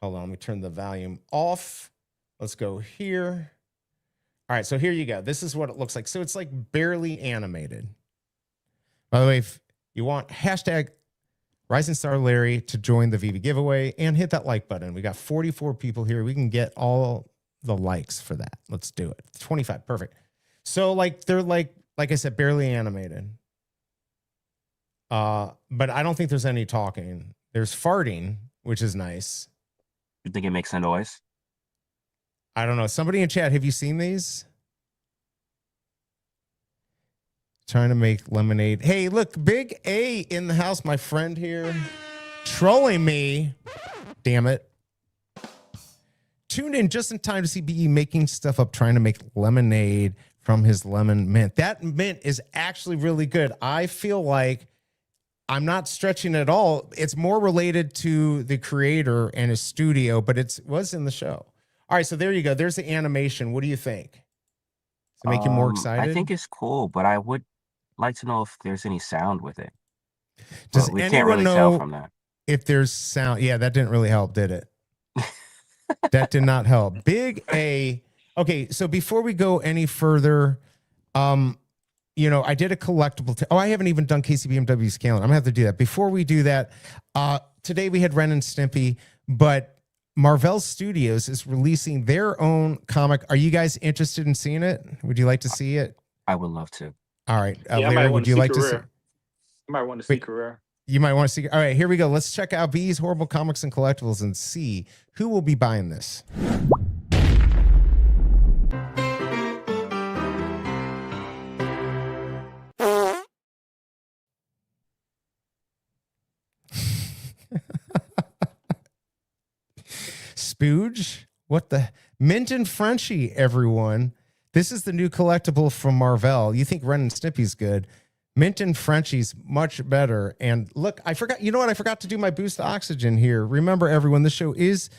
Hold on. Let me turn the volume off. Let's go here. All right. So here you go. This is what it looks like. So it's like barely animated. By the way, if you want hashtag Rising Star Larry to join the Veve giveaway and hit that like button. We got 44 people here. We can get all the likes for that. Let's do it. 25. Perfect. So like they're like I said, barely animated. But I don't think there's any talking. There's farting, which is nice. You think it makes a noise? I don't know. Somebody in chat, have you seen these? Trying to make lemonade. Hey, look, Big A in the house, my friend here. Trolling me. Damn it. Tuned in just in time to see BE making stuff up, trying to make lemonade from his lemon mint. That mint is actually really good. I feel like I'm not stretching at all. It's more related to the creator and his studio, but it was in the show. All right, so there you go. There's the animation. What do you think? Does it make you more excited? I think it's cool, but I would like to know if there's any sound with it. Does we anyone can't really know tell from that. If there's sound? Yeah, that didn't really help, did it? That did not help. Big A. Okay, so before we go any further, You know, I did a collectible. I haven't even done KCBMW's calendar. I'm gonna have to do that. Before we do that, today we had Ren and Stimpy, but Marvel Studios is releasing their own comic. Are you guys interested in seeing it? Would you like to see it? I would love to. All right, Larry, would you like to see? I might want to see Career. You might want to see. All right, here we go. Let's check out V's Horrible Comics and Collectibles and see who will be buying this. Spooge? What the? Mint and Frenchie, everyone. This is the new collectible from Marvel. You think Ren and Stimpy's good. Mint and Frenchie's much better. And look, I forgot. You know what? I forgot to do my Boost Oxygen here. Remember, everyone, this show is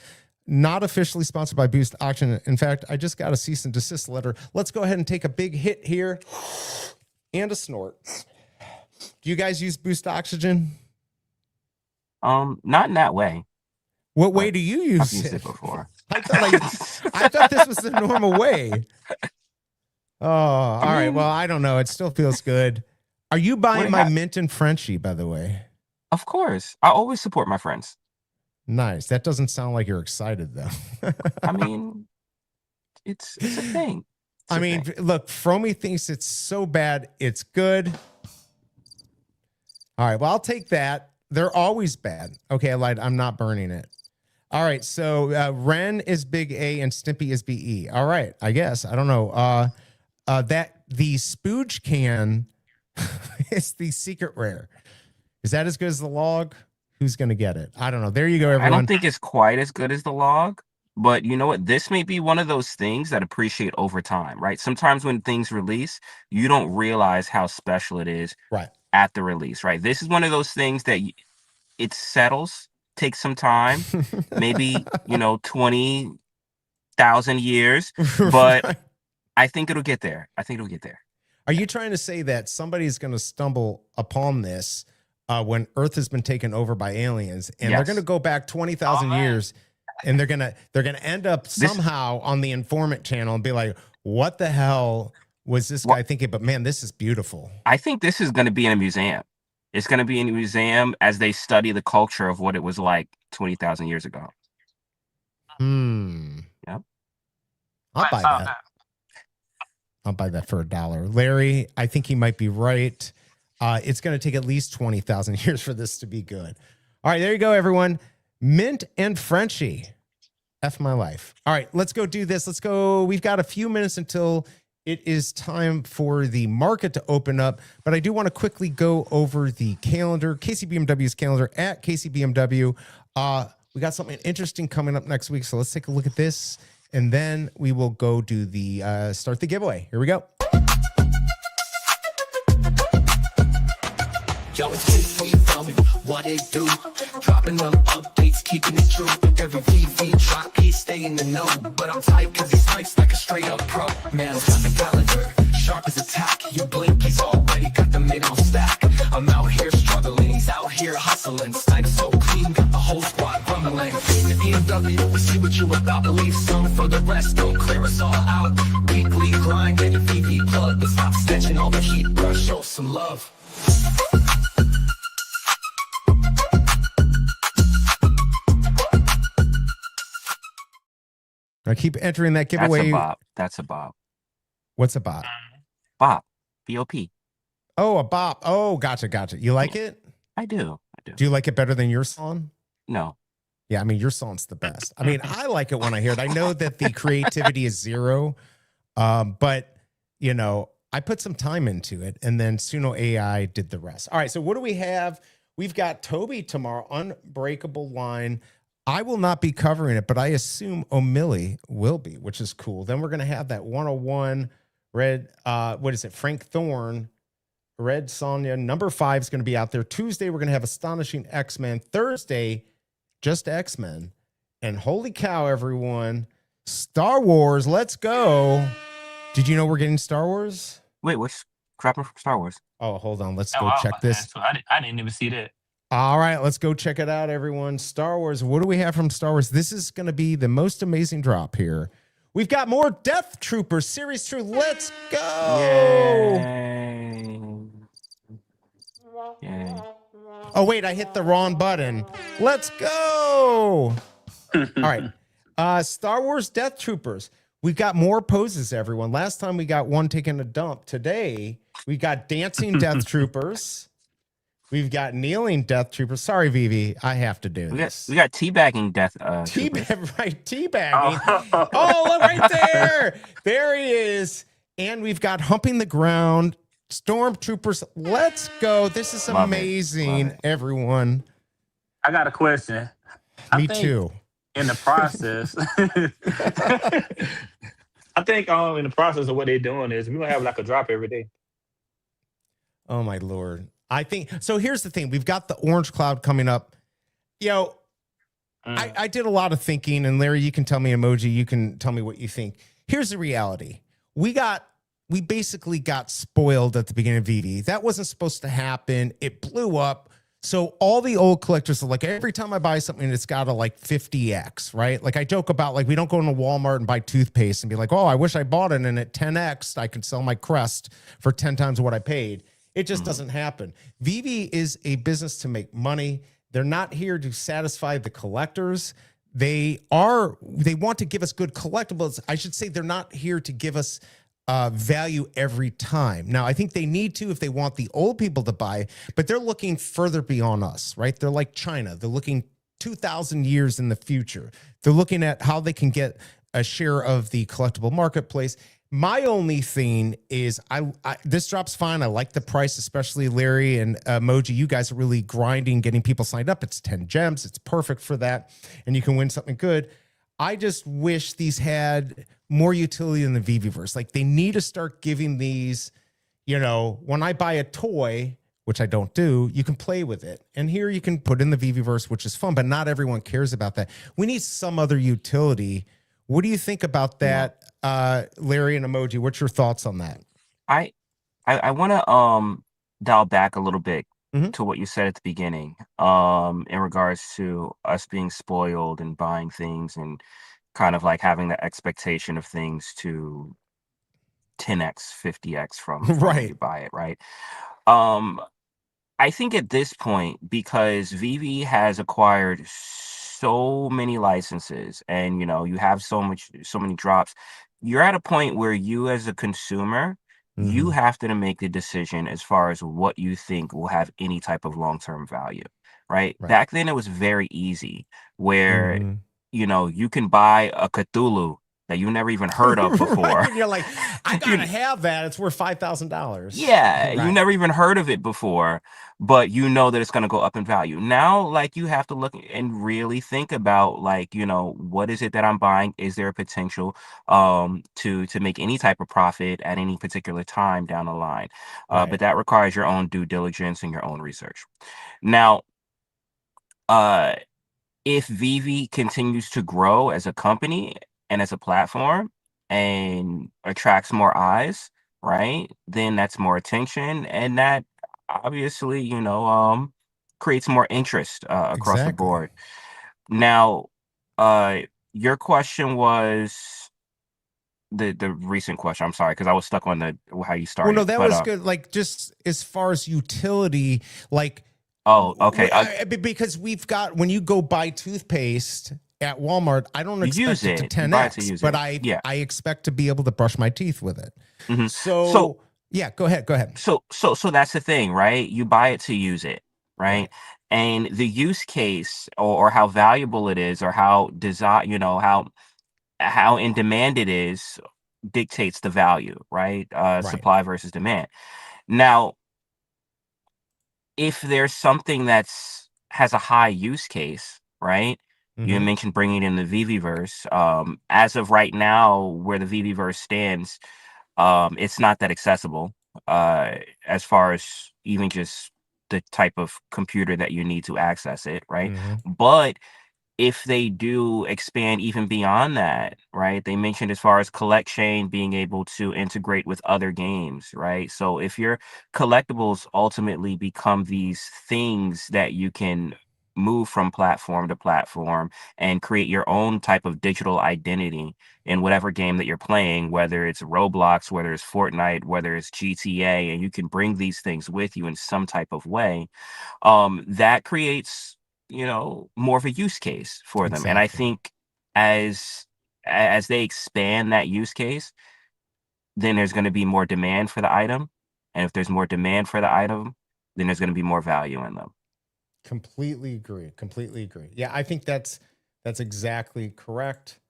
not officially sponsored by Boost Oxygen. In fact, I just got a cease and desist letter. Let's go ahead and take a big hit here and a snort. Do you guys use Boost Oxygen? Not in that way. What way do you use I've used it? it before. I thought this was the normal way. Oh, all right. Well, I don't know. It still feels good. Are you buying my Mint and Frenchie, by the way? Of course. I always support my friends. Nice. That doesn't sound like you're excited, though. I mean, it's a thing. Look, Fromy thinks it's so bad, it's good. All right. Well, I'll take that. They're always bad. Okay, I lied. I'm not burning it. All right. So Ren is big A and Stimpy is BE. All right. I guess. I don't know. That the Spooge can is the secret rare. Is that as good as the log? Who's going to get it? I don't know. There you go, everyone. I don't think it's quite as good as the log, but you know what? This may be one of those things that appreciate over time, right? Sometimes when things release, you don't realize how special it is at the release, right? This is one of those things that it settles, takes some time, maybe, 20,000 years, but I think it'll get there. Are you trying to say that somebody's going to stumble upon this when Earth has been taken over by aliens, and they're going to go back 20,000 years, and they're gonna end up somehow on the InformMint channel and be like, "What the hell was this guy thinking?" But man, this is beautiful. I think this is going to be in a museum. It's going to be in a museum as they study the culture of what it was like 20,000 years ago. Yep. I'll buy that. I'll buy that for $1. Larry, I think he might be right. It's going to take at least 20,000 years for this to be good. All right, there you go, everyone. Mint and Frenchie. F my life. All right, let's go do this. Let's go. We've got a few minutes until it is time for the market to open up, but I do want to quickly go over the calendar, KCBMW's calendar at KCBMW. We got something interesting coming up next week, so let's take a look at this, and then we will go do the start the giveaway. Here we go. Yo, it's good for you, tell me what it do. Dropping them updates, keeping it true. Every VV drop, he stay in the know. But I'm tight cause he snipes like a straight up pro. Man's got the calendar, sharp as a tack. You blink, he's already got the middle stack. I'm out here struggling, he's out here hustling. Snipes so clean, got the whole squad rumbling. The BMW, we see what you about. Leave some for the rest, don't clear us all out. Weekly grind, get a VV plug. But stop snatching all the heat, bruh, show some love. I keep entering that giveaway. That's a bop. What's a bop? Bop. B-O-P. Oh, a bop. Oh, gotcha. You like it? I do. Do you like it better than your song? No. Yeah, I mean, your song's the best. I mean, I like it when I hear it. I know that the creativity is zero, but, I put some time into it, and then Suno AI did the rest. All right, so what do we have? We've got Toby tomorrow, Unbreakable Line. I will not be covering it, but I assume O'Milly will be, which is cool. Then we're going to have that 101 Red, Frank Thorne, Red Sonja. Number 5 is going to be out there. Tuesday, we're going to have Astonishing X-Men. Thursday, just X-Men. And holy cow, everyone, Star Wars, let's go. Did you know we're getting Star Wars? Wait, what's crapping from Star Wars? Oh, hold on. Let's go check this. So I didn't even see that. All right, let's go check it out, everyone. Star Wars. What do we have from Star Wars? This is going to be the most amazing drop here. We've got more Death Troopers Series 2. Let's go. Yay. Yay. Oh, wait, I hit the wrong button. Let's go. All right. Star Wars Death Troopers. We've got more poses, everyone. Last time we got one taking a dump. Today, we got dancing Death Troopers. We've got kneeling Death Troopers. Sorry, Vivi, I have to do this. We got teabagging Death teabagging. Oh, look right there. There he is. And we've got humping the ground. Stormtroopers. Let's go. This is amazing, everyone. I got a question. Me too. In the process, I think in the process of what they're doing is we're gonna have like a drop every day. Oh my Lord. I think so. Here's the thing. We've got the orange cloud coming up. I did a lot of thinking, and Larry, you can tell me emoji, you can tell me what you think. Here's the reality. We basically got spoiled at the beginning of Veve. That wasn't supposed to happen. It blew up. So all the old collectors are like, every time I buy something, it's got to like 50x, right? Like I joke about, like, we don't go into Walmart and buy toothpaste and be like, oh, I wish I bought it, and at 10x, I could sell my Crest for 10 times what I paid. It just doesn't happen. Veve is a business to make money. They're not here to satisfy the collectors. They want to give us good collectibles. I should say they're not here to give us value every time. Now, I think they need to if they want the old people to buy, but they're looking further beyond us, right? They're like China. They're looking 2,000 years in the future. They're looking at how they can get a share of the collectible marketplace. My only thing is this drop's fine. I like the price, especially Larry and Emoji. You guys are really grinding, getting people signed up. It's 10 gems. It's perfect for that. And you can win something good. I just wish these had more utility in the Veveverse. Like, they need to start giving these, when I buy a toy, which I don't do, you can play with it. And here you can put in the Veveverse, which is fun, but not everyone cares about that. We need some other utility. What do you think about that, Larry and Emoji? What's your thoughts on that? I want to dial back a little bit to what you said at the beginning in regards to us being spoiled and buying things and kind of like having the expectation of things to 10x, 50x from when you buy it, right? I think at this point, because Veve has acquired so many licenses and you have so many drops, you're at a point where you as a consumer, you have to make the decision as far as what you think will have any type of long-term value, right? Back then it was very easy where you can buy a Cthulhu that you never even heard of before. And you're like, I gotta have that. It's worth $5,000. Yeah, you never even heard of it before, but you know that it's going to go up in value. Now, like, you have to look and really think about, like, what is it that I'm buying? Is there a potential to make any type of profit at any particular time down the line? But that requires your own due diligence and your own research. Now, if Veve continues to grow as a company and as a platform and attracts more eyes, right, then that's more attention, and that obviously creates more interest across the board. Now, your question was the recent question. I'm sorry, because I was stuck on how you started. Well, no, that was good. Like, just as far as utility, like, oh, okay, because we've got, when you go buy toothpaste at Walmart, I don't expect it to 10x, but I expect to be able to brush my teeth with it. So yeah, go ahead. So that's the thing, right? You buy it to use it, right? And the use case or how valuable it is, or how how in demand it is, dictates the value, right? Supply versus demand. Now, if there's something has a high use case, right? You mentioned bringing in the Veveverse. As of right now, where the Veveverse stands, it's not that accessible as far as even just the type of computer that you need to access it, right? But if they do expand even beyond that, right? They mentioned as far as collect chain being able to integrate with other games, right? So if your collectibles ultimately become these things that you can move from platform to platform and create your own type of digital identity in whatever game that you're playing, whether it's Roblox, whether it's Fortnite, whether it's GTA, and you can bring these things with you in some type of way, that creates, more of a use case for them. And I think as they expand that use case, then there's going to be more demand for the item. And if there's more demand for the item, then there's going to be more value in them. Completely agree. Yeah, I think that's exactly correct.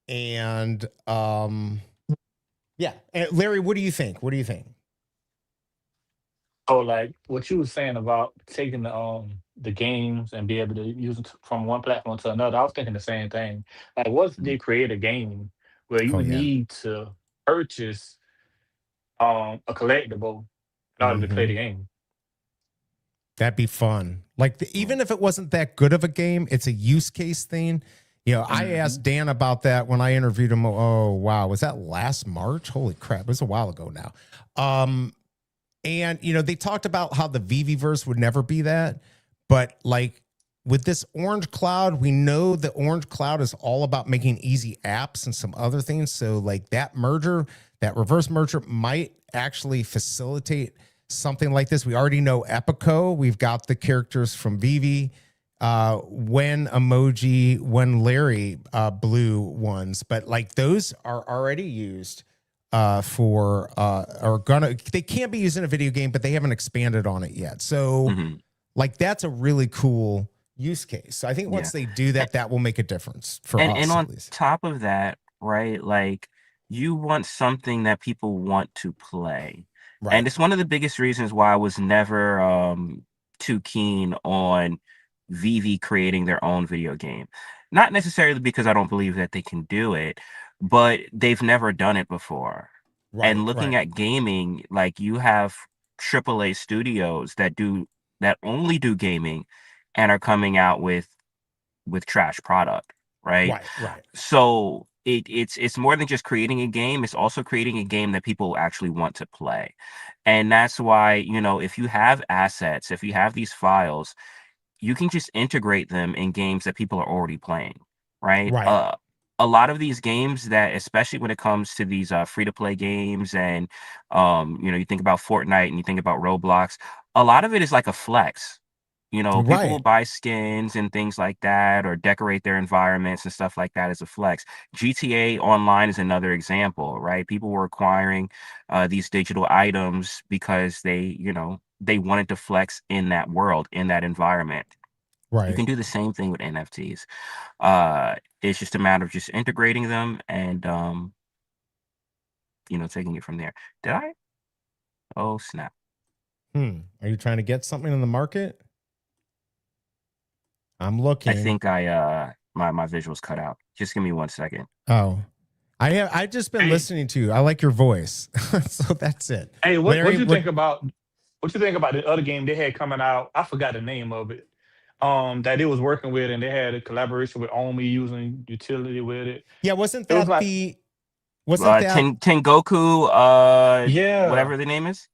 And yeah. And Larry, what do you think? So like what you were saying about taking the games and be able to use it from one platform to another, I was thinking the same thing. Like, what if they create a game where you Oh would yeah. need to purchase a collectible in order to play the game? That'd be fun. Like even if it wasn't that good of a game, it's a use case thing. I asked Dan about that when I interviewed him. Oh wow, was that last March? Holy crap, it was a while ago now. And they talked about how the Veveverse would never be that, but like with this orange cloud, we know the orange cloud is all about making easy apps and some other things. So like that reverse merger might actually facilitate something like this. We already know Epico. We've got the characters from Veve, when emoji, when Larry, blue ones, but like those are already used they can't be used in a video game, but they haven't expanded on it yet. So like that's a really cool use case. So I think once they do that, that will make a difference for us. And on top of that, right, like you want something that people want to play. Right. And it's one of the biggest reasons why I was never too keen on Veve creating their own video game. Not necessarily because I don't believe that they can do it, but they've never done it before. Right, and looking at gaming, like you have AAA studios that only do gaming and are coming out with trash product, right? Right. So it's more than just creating a game. It's also creating a game that people actually want to play. And that's why, if you have assets, if you have these files, you can just integrate them in games that people are already playing, right? A lot of these games that, especially when it comes to these free-to-play games and, you think about Fortnite and you think about Roblox, a lot of it is like a flex. People will buy skins and things like that or decorate their environments and stuff like that as a flex. GTA Online is another example, right? People were acquiring these digital items because they wanted to flex in that world, in that environment. Right. You can do the same thing with NFTs. It's just a matter of just integrating them and, taking it from there. Did I? Oh, snap. Are you trying to get something in the market? I'm looking. I think my visuals cut out. Just give me 1 second. Oh, I've just been listening to you. I like your voice. So that's it. Hey, what you think about the other game they had coming out? I forgot the name of it. That it was working with, and they had a collaboration with Omi using utility with it. Yeah, wasn't that Tengoku? Whatever the name is.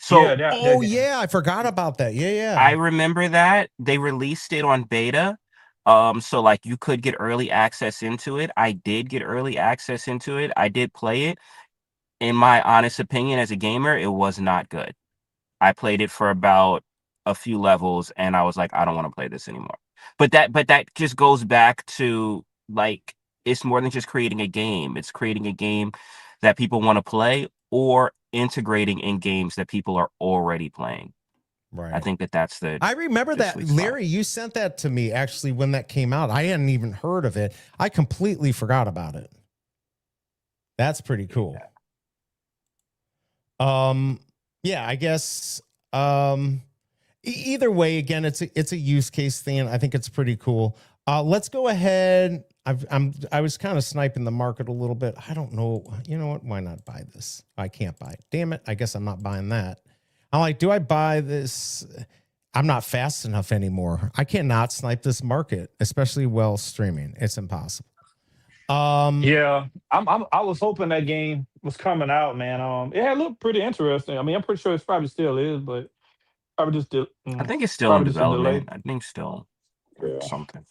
So I forgot about that. Yeah. I remember that they released it on beta. So like you could get early access into it. I did get early access into it. I did play it. In my honest opinion, as a gamer, it was not good. I played it for about a few levels and I was like, I don't want to play this anymore. But that just goes back to like, it's more than just creating a game. It's creating a game that people want to play or integrating in games that people are already playing. Right. I think that's the. I remember that, Larry. You sent that to me actually when that came out. I hadn't even heard of it. I completely forgot about it. That's pretty cool. Yeah, I guess. Either way, again, it's a use case thing. I think it's pretty cool. Let's go ahead. I was kind of sniping the market a little bit. I don't know. You know what? Why not buy this? I can't buy it. Damn it. I guess I'm not buying that. I'm like, do I buy this? I'm not fast enough anymore. I cannot snipe this market, especially while streaming. It's impossible. Yeah, I was hoping that game was coming out, man. It had looked pretty interesting. I mean, I'm pretty sure it probably still is, but probably just. I think it's still in development. I think still. something.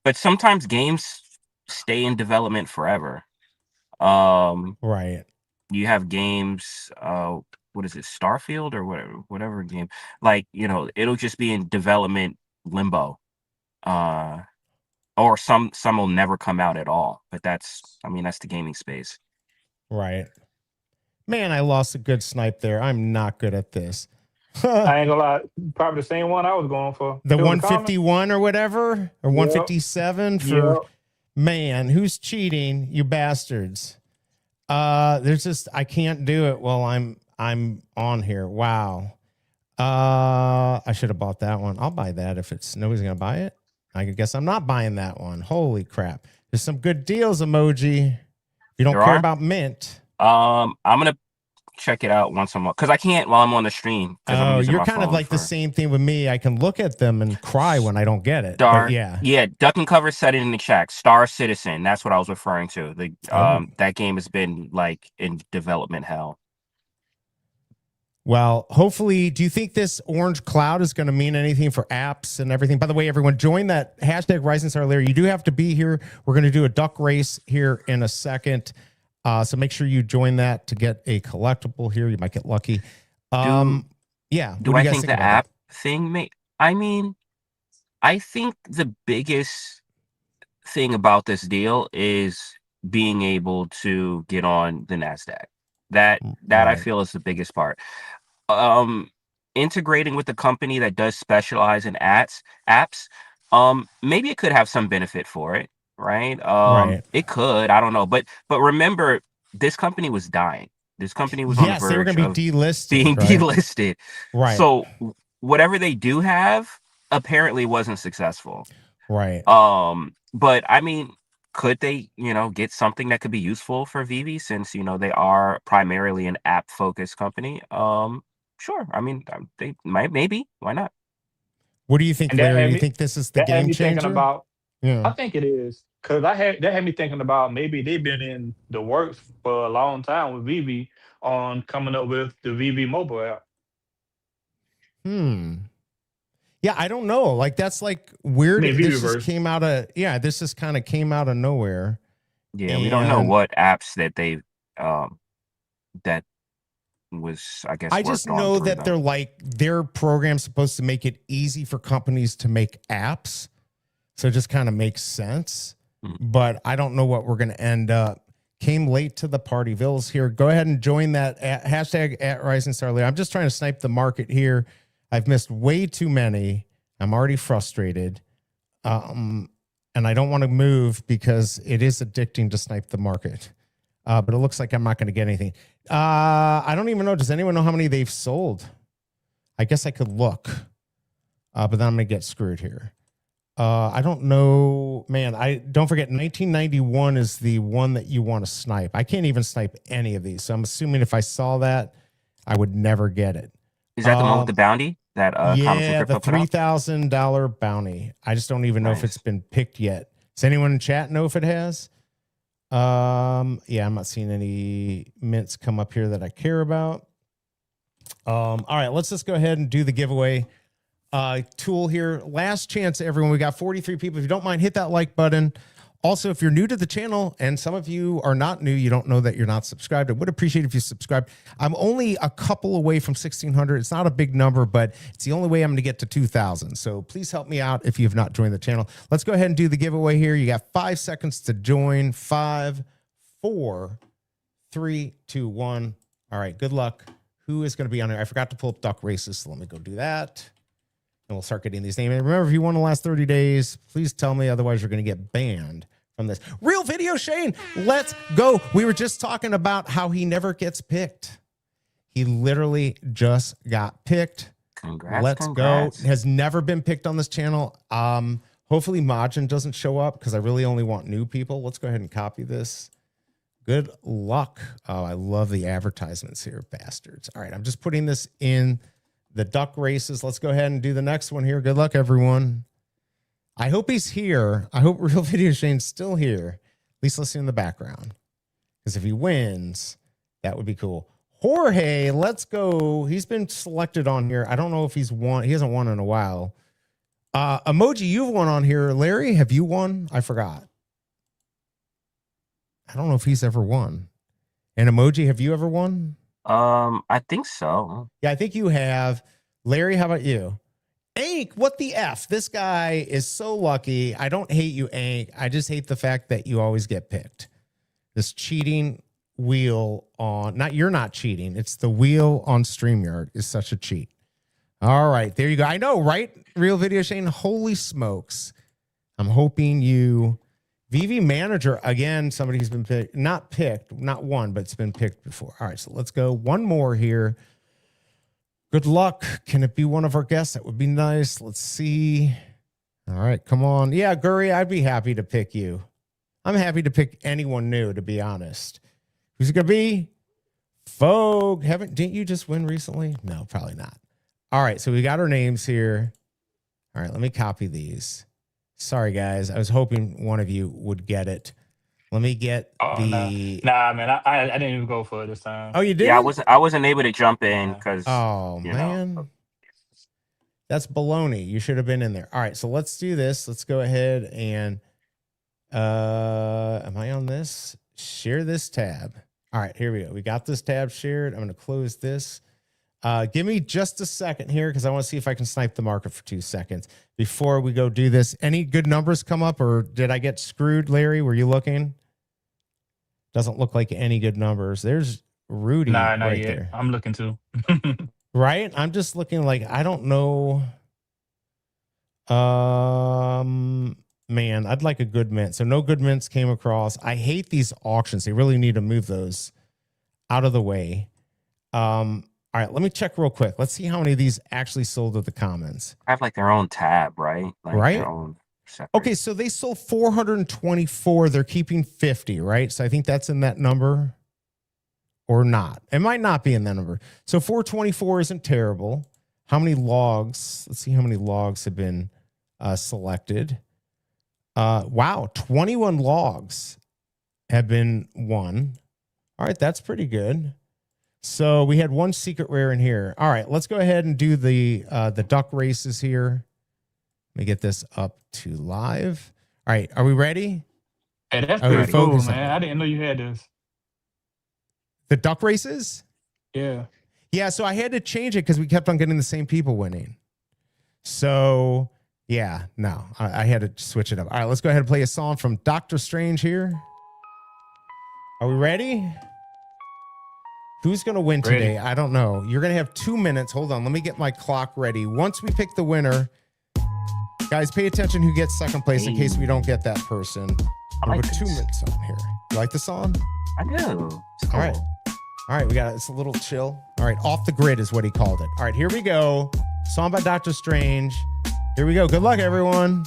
But sometimes games stay in development forever. Right. You have games, what is it, Starfield or whatever game, like, you know, it'll just be in development limbo, or some will never come out at all. But that's the gaming space. Right. Man, I lost a good snipe there. I'm not good at this. I ain't gonna lie, probably the same one I was going for. The 151 or whatever, or 157 for man, who's cheating, you bastards. There's just, I can't do it while I'm on here. Wow. I should have bought that one. I'll buy that if nobody's gonna buy it. I guess I'm not buying that one. Holy crap. There's some good deals, emoji. You don't care about mint. I'm gonna check it out once I'm on, because I can't while I'm on the stream. Oh, you're kind of like the same thing with me. I can look at them and cry when I don't get it. Yeah, Duck and Cover said it in the chat. Star Citizen, that's what I was referring to. That game has been like in development hell. Well, hopefully, do you think this orange cloud is going to mean anything for apps and everything? By the way, everyone, join that hashtag Rising Star Layer. You do have to be here. We're going to do a duck race here in a second. So make sure you join that to get a collectible here. You might get lucky. Yeah. Do I think the app thing I think the biggest thing about this deal is being able to get on the NASDAQ. That I feel is the biggest part. Integrating with a company that does specialize in apps, maybe it could have some benefit for it. Right. It could, I don't know. But remember, this company was dying. This company was on the verge they were going to be delisted. Being delisted. Right. So whatever they do have apparently wasn't successful. Right. But I mean, could they, get something that could be useful for Veve, since, they are primarily an app focused company? Sure. I mean, they might, maybe, why not? What do you think, Larry? You think this is the game changer? I think it is, because that had me thinking about maybe they've been in the works for a long time with Veve on coming up with the Veve mobile app. Yeah, I don't know. Like, that's like weird. This just came out of this just kind of came out of nowhere. Yeah, we don't know what apps that they that was, I guess. I just know that they're like their program's supposed to make it easy for companies to make apps. So it just kind of makes sense, but I don't know what we're going to end up. Came late to the party. Ville's here. Go ahead and join that hashtag at Rising Star Layer. I'm just trying to snipe the market here. I've missed way too many. I'm already frustrated. And I don't want to move because it is addicting to snipe the market. But it looks like I'm not going to get anything. I don't even know. Does anyone know how many they've sold? I guess I could look, but then I'm going to get screwed here. I don't know, man. Don't forget 1991 is the one that you want to snipe. I can't even snipe any of these. So I'm assuming if I saw that, I would never get it. Is that the one with the bounty? That yeah, the $3,000 bounty. I just don't even know if it's been picked yet. Does anyone in chat know if it has? Yeah, I'm not seeing any mints come up here that I care about. All right, let's just go ahead and do the giveaway. Tool here. Last chance, everyone. We got 43 people. If you don't mind, hit that like button. Also, if you're new to the channel, and some of you are not new, you don't know that you're not subscribed, I would appreciate if you subscribe. I'm only a couple away from 1,600. It's not a big number, but it's the only way I'm going to get to 2,000. So please help me out if you have not joined the channel. Let's go ahead and do the giveaway here. You got 5 seconds to join. 5, 4, 3, 2, 1. All right, good luck. Who is going to be on here? I forgot to pull up duck races, so let me go do that. And we'll start getting these names. And remember, if you won the last 30 days, please tell me. Otherwise, you're going to get banned from this. Real video, Shane. Let's go. We were just talking about how he never gets picked. He literally just got picked. Let's go. Has never been picked on this channel. Hopefully, Majin doesn't show up because I really only want new people. Let's go ahead and copy this. Good luck. Oh, I love the advertisements here, bastards. All right, I'm just putting this in the duck races. Let's go ahead and do the next one here. Good luck, everyone. I hope he's here. I hope Real Video Shane's still here. At least listen in the background. Because if he wins, that would be cool. Jorge, let's go. He's been selected on here. I don't know if he's won. He hasn't won in a while. Emoji, you've won on here. Larry, have you won? I forgot. I don't know if he's ever won. And Emoji, have you ever won? I think so. Yeah, I think you have. Larry, how about you? Ank, what the F? This guy is so lucky. I don't hate you, Ank. I just hate the fact that you always get picked. This cheating wheel on, you're not cheating. It's the wheel on StreamYard is such a cheat. All right, there you go. I know, right? Real Video Shane, holy smokes. I'm hoping you, Veve Manager, again, somebody who's been picked, not one, but it's been picked before. All right, so let's go one more here. Good luck. Can it be one of our guests? That would be nice. Let's see. All right, come on. Yeah, Guri, I'd be happy to pick you. I'm happy to pick anyone new, to be honest. Who's it going to be? Fogue. Didn't you just win recently? No, probably not. All right, so we got our names here. All right, let me copy these. Sorry, guys. I was hoping one of you would get it. Let me get Nah, man. I didn't even go for it this time. Oh, you did? Yeah, I wasn't able to jump in because. Oh, man. That's baloney. You should have been in there. All right, so let's do this. Let's go ahead and am I on this? Share this tab. All right, here we go. We got this tab shared. I'm going to close this. Give me just a second here because I want to see if I can snipe the market for 2 seconds before we go do this. Any good numbers come up, or did I get screwed, Larry? Were you looking? Doesn't look like any good numbers. There's Rudy not right yet. there. I'm looking too. Right? I'm just looking like, I don't know. Man, I'd like a good mint. So no good mints came across. I hate these auctions. They really need to move those out of the way. All right, let me check real quick. Let's see how many of these actually sold at the Commons. Have like their own tab, right? Like right. Their own separate. Okay, so they sold 424. They're keeping 50, right? So I think that's in that number or not. It might not be in that number. So 424 isn't terrible. How many logs? Let's see how many logs have been selected. Wow, 21 logs have been won. All right, that's pretty good. So we had one secret rare in here. All right, let's go ahead and do the duck races here. Let me get this up to live. All right, are we ready? Hey, that's pretty cool, man. I didn't know you had this. The duck races? Yeah. Yeah, so I had to change it because we kept on getting the same people winning. So, yeah, no, I had to switch it up. All right, let's go ahead and play a song from Dr. Strange here. Are we ready? Who's going to win today? I don't know. You're going to have 2 minutes. Hold on. Let me get my clock ready. Once we pick the winner, guys, pay attention who gets second place in case we don't get that person. I like 2 minutes on here. You like the song? I do. Cool. All right. All right. We got it. It's a little chill. All right. Off the grid is what he called it. All right. Here we go. Song by Dr. Strange. Here we go. Good luck, everyone.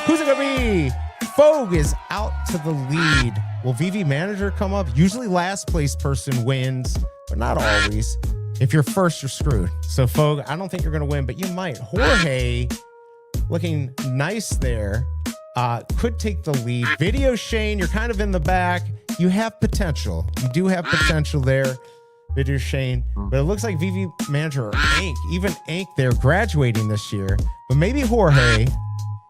Who's it going to be? Fogue is out to the lead. Will Veve Manager come up? Usually last place person wins, but not always. If you're first, you're screwed. So Fogue, I don't think you're going to win, but you might. Jorge, looking nice there, could take the lead. Video Shane, you're kind of in the back. You have potential. You do have potential there, Video Shane. But it looks like Veve Manager or Ank, even Ank, they're graduating this year. But maybe Jorge.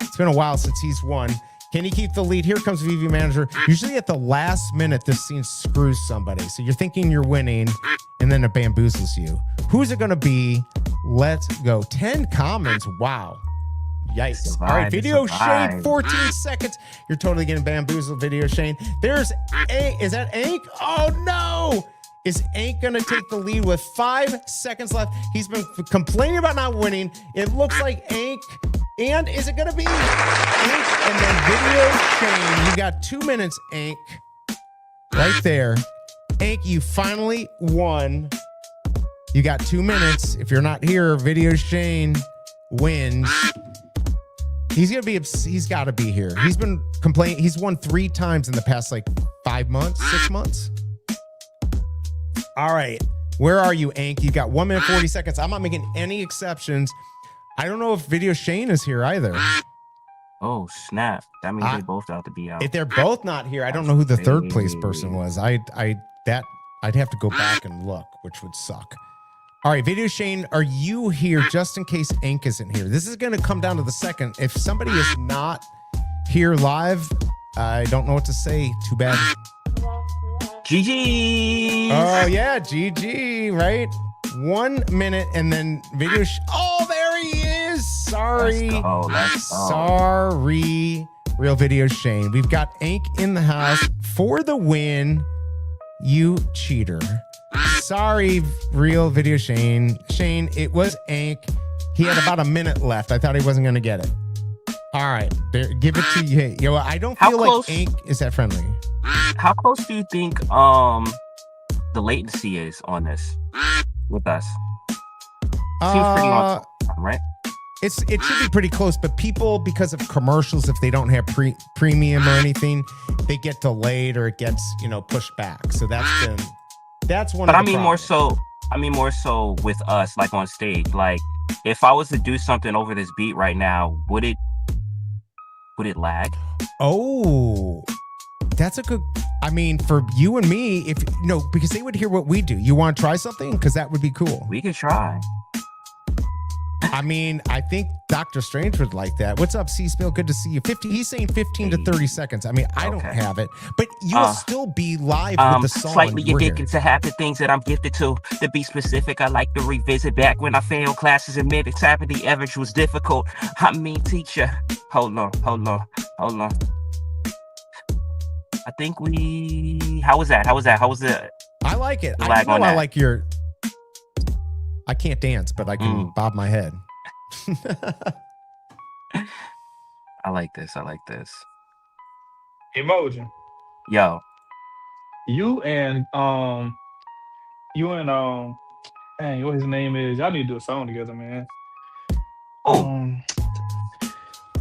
It's been a while since he's won. Can he keep the lead? Here comes Veve Manager. Usually at the last minute, this scene screws somebody. So you're thinking you're winning, and then it bamboozles you. Who's it going to be? Let's go. 10 commons. Wow. Yikes. All right, Video Shane, 14 seconds. You're totally getting bamboozled, Video Shane. There's Ank. Is that Ank? Oh, no. Is Ank going to take the lead with 5 seconds left? He's been complaining about not winning. It looks like Ank. And is it going to be Ank and then Video Shane? You got 2 minutes, Ank. Right there. Ank, you finally won. You got 2 minutes. If you're not here, Video Shane wins. He's got to be here. He's been complaining. He's won 3 times in the past 5 months, 6 months. All right. Where are you, Ank? You got 1 minute, 40 seconds. I'm not making any exceptions. I don't know if Video Shane is here either. Oh, snap. That means they both have to be out. If they're both not here, I don't know who the third place person was. I'd have to go back and look, which would suck. All right, Video Shane, are you here just in case Ink isn't here? This is going to come down to the second. If somebody is not here live, I don't know what to say. Too bad. GG. Oh, yeah, GG, right? 1 minute and then Video Oh, there he is. Sorry. Let's go. Sorry, Real Video Shane. We've got Ink in the house for the win. You cheater. Sorry, Real Video Shane. Shane, it was Ink. He had about a minute left. I thought he wasn't going to get it. All right, there, give it to you. Yo, I don't feel like Ink is that friendly. How close do you think the latency is on this with us? Seems pretty on time, right? It should be pretty close, but people, because of commercials, if they don't have premium or anything, they get delayed or it gets, pushed back. So that's one. But of I mean, more so with us, like on stage. Like, if I was to do something over this beat right now, would it lag? Oh, that's a good. I mean, for you and me, if because they would hear what we do. You want to try something? Because that would be cool. We could try. I mean, I think Dr. Strange would like that. What's up, C-Spill? Good to see you. He's saying 15 to 30 seconds. I mean, I don't have it, but you'll still be live with the song. Slightly addicted to half the things that I'm gifted to. To be specific, I like to revisit back when I failed classes and mid exam. The average was difficult. I mean, teacher. Hold on. I think How was that? How was it? I like it. I like your. I can't dance, but I can bob my head. I like this. Emoji. Yo. You and dang, what his name is? Y'all need to do a song together, man.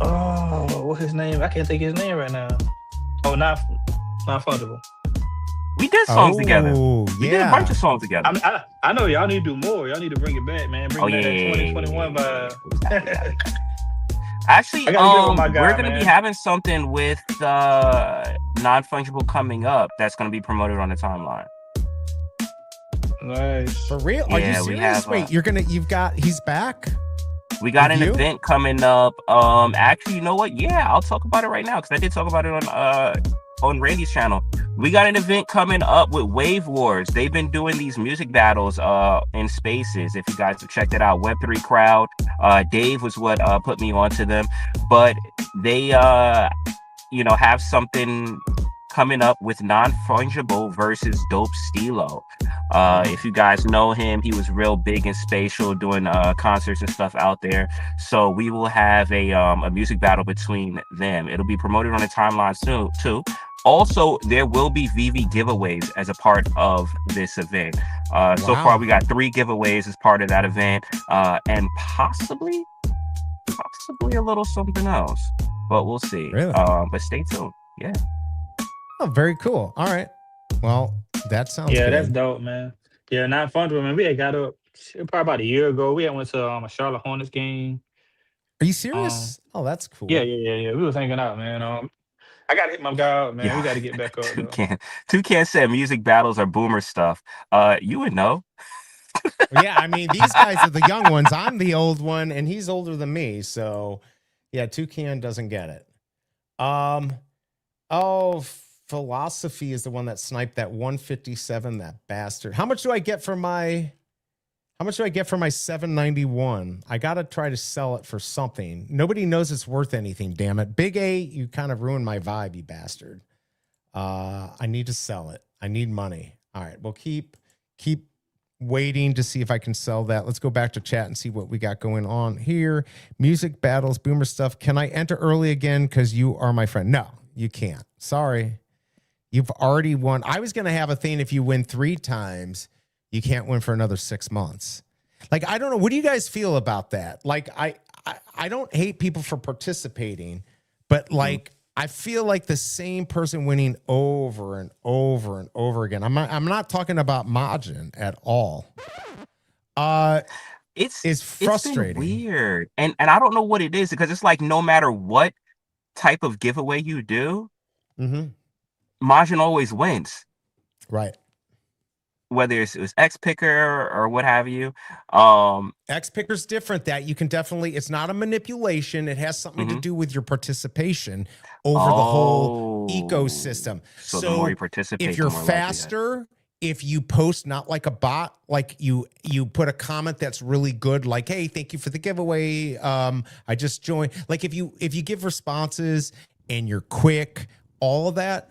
What's his name? I can't think of his name right now. Oh, not fungible. We did songs together. We did a bunch of songs together. I know y'all need to do more. Y'all need to bring it back, man. Bring back that 2021 vibe. Actually, we're going to be having something with non-fungible coming up that's going to be promoted on the timeline. Nice. For real? Are you serious? Wait, he's back? We got an event coming up. Actually, you know what? Yeah, I'll talk about it right now because I did talk about it on Randy's channel. We got an event coming up with Wave Wars. They've been doing these music battles in spaces. If you guys have checked it out, Web3 crowd. Dave was what put me onto them. But they, have something coming up with non-fungible versus Dope Stilo. If you guys know him, he was real big in spatial, doing concerts and stuff out there. So we will have a music battle between them. It'll be promoted on the timeline soon too. Also, there will be Veve giveaways as a part of this event. So far, we got 3 giveaways as part of that event, and possibly a little something else. But we'll see. Really? But stay tuned. Yeah. Oh, very cool. All right. Well, that sounds good. That's dope, man. Yeah, not fungible, man. We had got up probably about a year ago. We had went to a Charlotte Hornets game. Are you serious? Oh, that's cool. Yeah. We was hanging out, man. I gotta hit my guy out, man. Yeah. We gotta get back up. Toucan said music battles are boomer stuff. You would know. Yeah, I mean, these guys are the young ones. I'm the old one, and he's older than me. So, yeah, Toucan doesn't get it. Philosophy is the one that sniped that 157. That bastard. How much do I get for my 791? I gotta try to sell it for something. Nobody knows it's worth anything, damn it. Big A, you kind of ruined my vibe, you bastard. I need to sell it. I need money. All right, we'll keep waiting to see if I can sell that. Let's go back to chat and see what we got going on here. Music battles, boomer stuff. Can I enter early again because you are my friend? No, you can't. Sorry. You've already won. I was gonna have a thing if you win 3 times. You can't win for another 6 months. Like, I don't know. What do you guys feel about that? Like, I don't hate people for participating, but like, I feel like the same person winning over and over and over again. I'm not talking about Majin at all. It's frustrating. It's been weird. And I don't know what it is because it's like no matter what type of giveaway you do, Majin always wins. Right. whether it was X Picker or what have you. X Picker's different. That you can definitely, it's not a manipulation. It has something to do with your participation over the whole ecosystem. So the more you participate, if you're the more likely faster, if you post not like a bot, like you put a comment that's really good, like, hey, thank you for the giveaway. I just joined. Like if you give responses and you're quick, all of that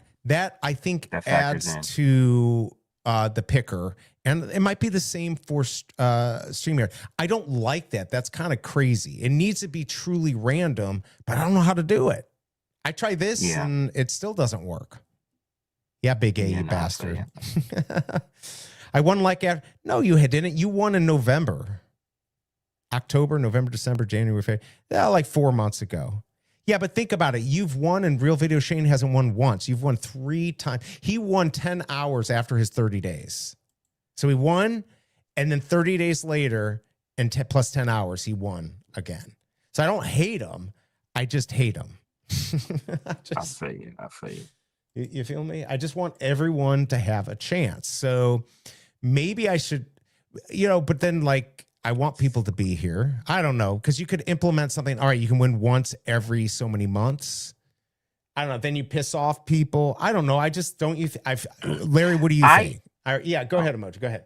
I think adds to the picker. And it might be the same for StreamYard. I don't like that. That's kind of crazy. It needs to be truly random, but I don't know how to do it. I try this and it still doesn't work. Yeah, Big A, you bastard. I won like after. No, you didn't. You won in November. October, November, December, January, February. Yeah, like 4 months ago. Yeah, but think about it. You've won, and Real Video Shane hasn't won once. You've won 3 times. He won 10 hours after his 30 days. So he won, and then 30 days later, and plus 10 hours, he won again. So I don't hate him. I just hate him. I feel you. You feel me? I just want everyone to have a chance. So maybe I should, but then like, I want people to be here. I don't know, because you could implement something. All right, you can win once every so many months. I don't know. Then you piss off people. I don't know. I just don't. Larry, what do you think? Yeah, go ahead, Emoji. Go ahead.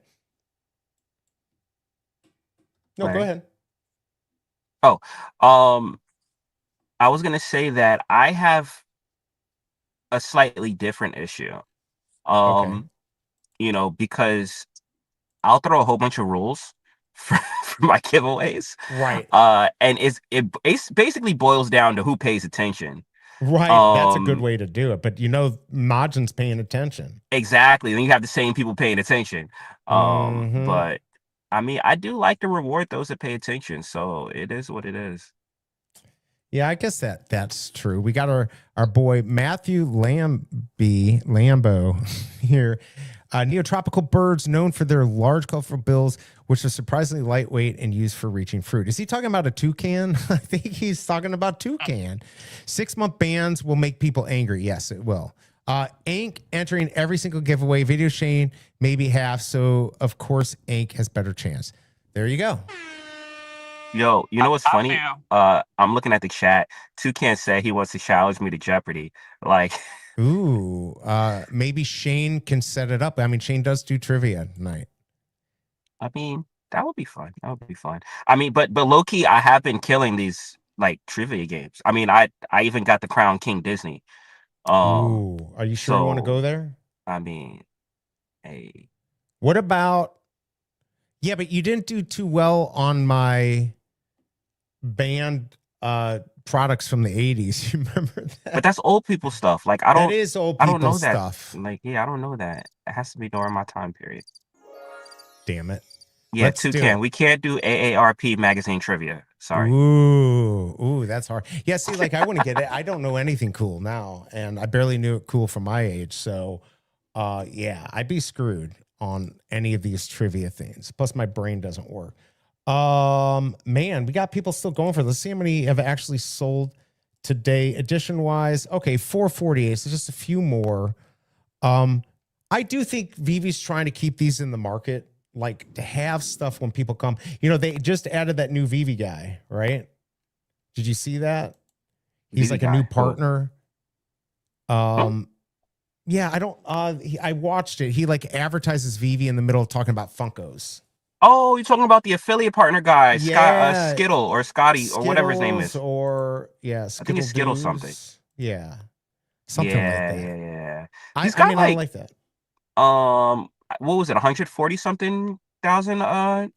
No, right. Go ahead. I was gonna say that I have a slightly different issue. Because I'll throw a whole bunch of rules for my giveaways, right? And it basically boils down to who pays attention, right? That's a good way to do it, but Majin's paying attention. Exactly. Then you have the same people paying attention. But I mean, I do like to reward those that pay attention, so it is what it is. Yeah, I guess that's true. We got our boy Matthew Lambo here. Neotropical birds known for their large, colorful bills, which are surprisingly lightweight and used for reaching fruit. Is he talking about a toucan? I think he's talking about toucan. 6-month bans will make people angry. Yes, it will. Ink entering every single giveaway. Video Shane maybe half. So of course Ink has better chance. There you go. Yo, you know what's funny? I'm looking at the chat. Toucan said he wants to challenge me to Jeopardy. Like, ooh, maybe Shane can set it up. I mean, Shane does do trivia night. I mean, that would be fun. I mean, but low key, I have been killing these like trivia games. I mean, I even got the Crown King Disney. Ooh, are you sure you want to go there? I mean, hey, what about? Yeah, but you didn't do too well on my banned products from the 80s. You remember that? But that's old people stuff. Like I don't. That is old people stuff. Like, yeah, I don't know that. It has to be during my time period. Damn it. Yeah, Toucan. We can't do AARP magazine trivia. Sorry. Ooh, that's hard. Yeah, see, like I wouldn't get it. I don't know anything cool now, and I barely knew it cool from my age. So, yeah, I'd be screwed on any of these trivia things. Plus, my brain doesn't work. Man, we got people still going for this. Let's see how many have actually sold today, edition wise. Okay, 448. So just a few more. I do think Veve's trying to keep these in the market, like to have stuff when people come. They just added that new Veve guy, right? Did you see that? He's like a new partner. Yeah, I watched it. He like advertises Veve in the middle of talking about Funkos. Oh, you're talking about the affiliate partner guy, yeah. Skittle or Scotty or whatever his name is. Or yeah, I think it's Skittle something. Yeah, something like that. Yeah. I like that. What was it? 140 something thousand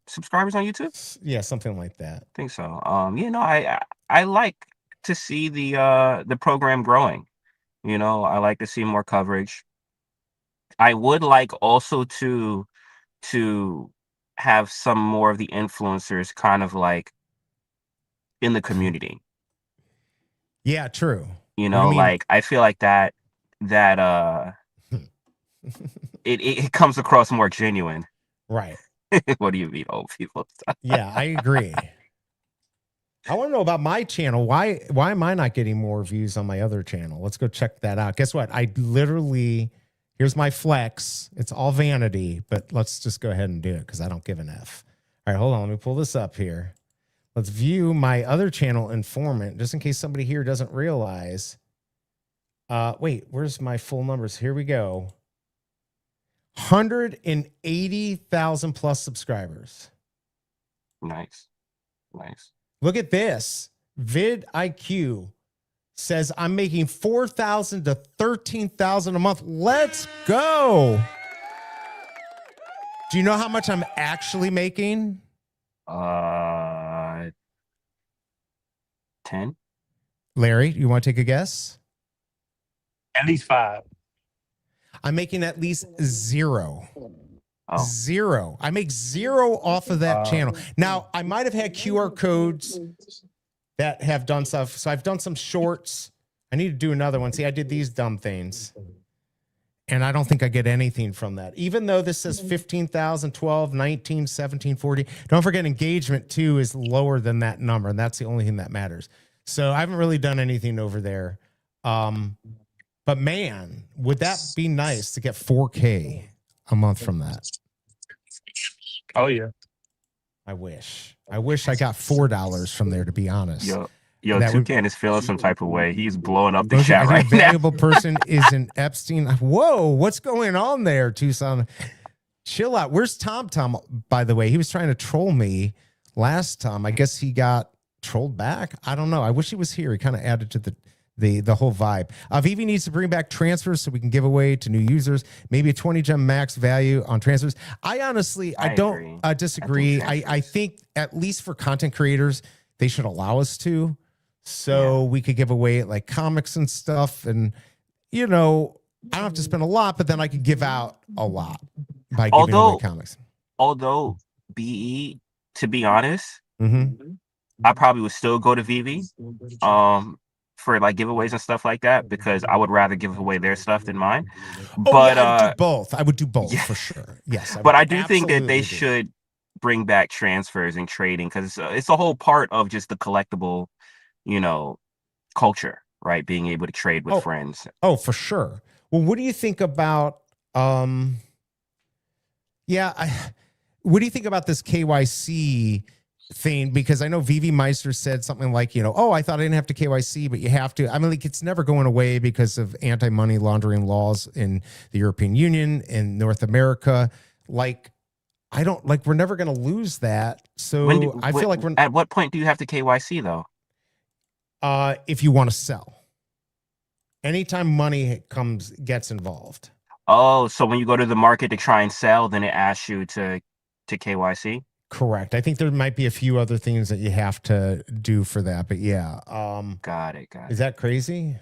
subscribers on YouTube? Yeah, something like that. I think so. I like to see the program growing. I like to see more coverage. I would like also to have some more of the influencers kind of like in the community. Yeah, true. Like I feel like that it comes across more genuine. Right. What do you mean, old people? Yeah, I agree. I want to know about my channel. Why am I not getting more views on my other channel? Let's go check that out. Guess what? Here Here's my flex. It's all vanity, but let's just go ahead and do it because I don't give an F. All right, hold on. Let me pull this up here. Let's view my other channel, InformMint, just in case somebody here doesn't realize. Wait, where's my full numbers? Here we go. 180,000 plus subscribers. Nice. Nice. Look at this. VidIQ says I'm making 4,000 to 13,000 a month. Let's go. Do you know how much I'm actually making? 10. Larry, you want to take a guess? At least 5. I'm making at least 0. Oh. 0. I make 0 off of that channel. Now, I might have had QR codes that have done stuff. So I've done some shorts. I need to do another one. See, I did these dumb things. And I don't think I get anything from that. Even though this says 15,000, 12, 19, 17, 40. Don't forget engagement too is lower than that number. And that's the only thing that matters. So I haven't really done anything over there. But man, would that be nice to get 4K a month from that? Oh yeah. I wish I got $4 from there, to be honest. Yo, That Toucan is feeling some type of way. He's blowing up the chat I right think a now. valuable person is an Epstein. Whoa, what's going on there, Tucson? Chill out. Where's Tom? By the way, he was trying to troll me last time. I guess he got trolled back. I don't know. I wish he was here. He kind of added to the whole vibe. Veve needs to bring back transfers so we can give away to new users. Maybe a 20 gem max value on transfers. I honestly, I don't disagree. I think at least for content creators, they should allow us to. So we could give away like comics and stuff. And, you know, I don't have to spend a lot, but then I could give out a lot by giving away comics. Although, BE, to be honest, I probably would still go to Veve for like giveaways and stuff like that, because I would rather give away their stuff than mine. But I would do both. I would do both for sure. Yes. But I do think that they should bring back transfers and trading, because it's a whole part of just the collectible, you know, culture, right? Being able to trade with friends. Oh, for sure. Well, what do you think about what do you think about this KYC thing? Because I know Veve Meister said something like, you know, I thought I didn't have to KYC, but you have to. I mean, like, it's never going away because of anti-money laundering laws in the European Union and North America. Like, we're never going to lose that. So I feel like at what point do you have to KYC though? If you want to sell, anytime money gets involved. Oh, so when you go to the market to try and sell, then it asks you to KYC? Correct. I think there might be a few other things that you have to do for that, but yeah. Got it. Is that crazy?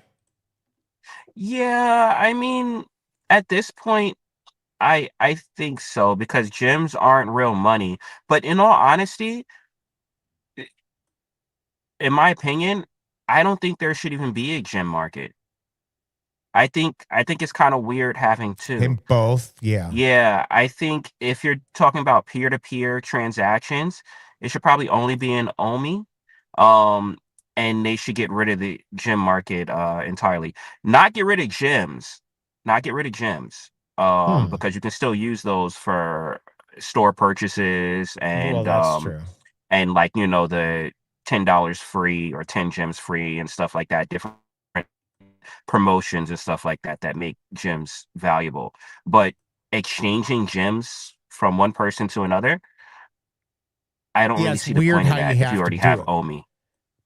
Yeah, I mean, at this point, I think so, because gems aren't real money. But in all honesty, in my opinion, I don't think there should even be a gem market. I think it's kind of weird having two. In both, yeah. Yeah, I think if you're talking about peer-to-peer transactions, it should probably only be in OMI. And they should get rid of the gem market entirely. Not get rid of gems. Because you can still use those for store purchases and that's true. And like, you know, the $10 free or 10 gems free and stuff like that, different promotions and stuff like that make gems valuable. But exchanging gems from one person to another, I don't really see the point of that if you already have OMI.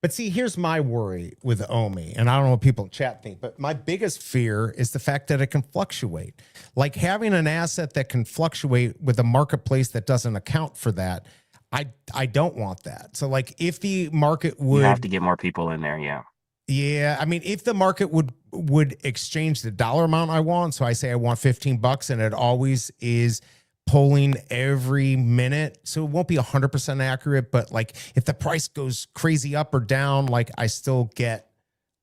But see, here's my worry with OMI, and I don't know what people in chat think, but my biggest fear is the fact that it can fluctuate. Like having an asset that can fluctuate with a marketplace that doesn't account for that, I don't want that. So like if the market would... You have to get more people in there, yeah. Yeah, I mean, if the market would exchange the dollar amount I want, so I say I want $15 and it always is polling every minute, so it won't be 100% accurate, but like if the price goes crazy up or down, like I still get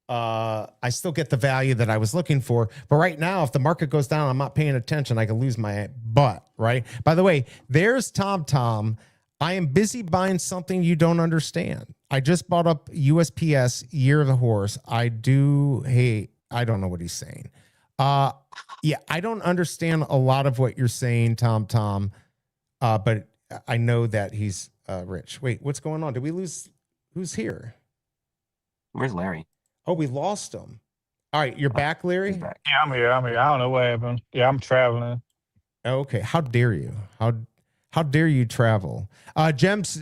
the value that I was looking for. But right now, if the market goes down, I'm not paying attention, I can lose my butt, right? By the way, there's Tom. I am busy buying something you don't understand. I just bought up USPS Year of the Horse. I don't know what he's saying. Yeah, I don't understand a lot of what you're saying, Tom. But I know that he's rich. Wait, what's going on? Did we lose? Who's here? Where's Larry? Oh, we lost him. All right, you're back, Larry? Back. Yeah, I'm here. I don't know what happened. Yeah, I'm traveling. Okay, how dare you? How dare you travel? Gems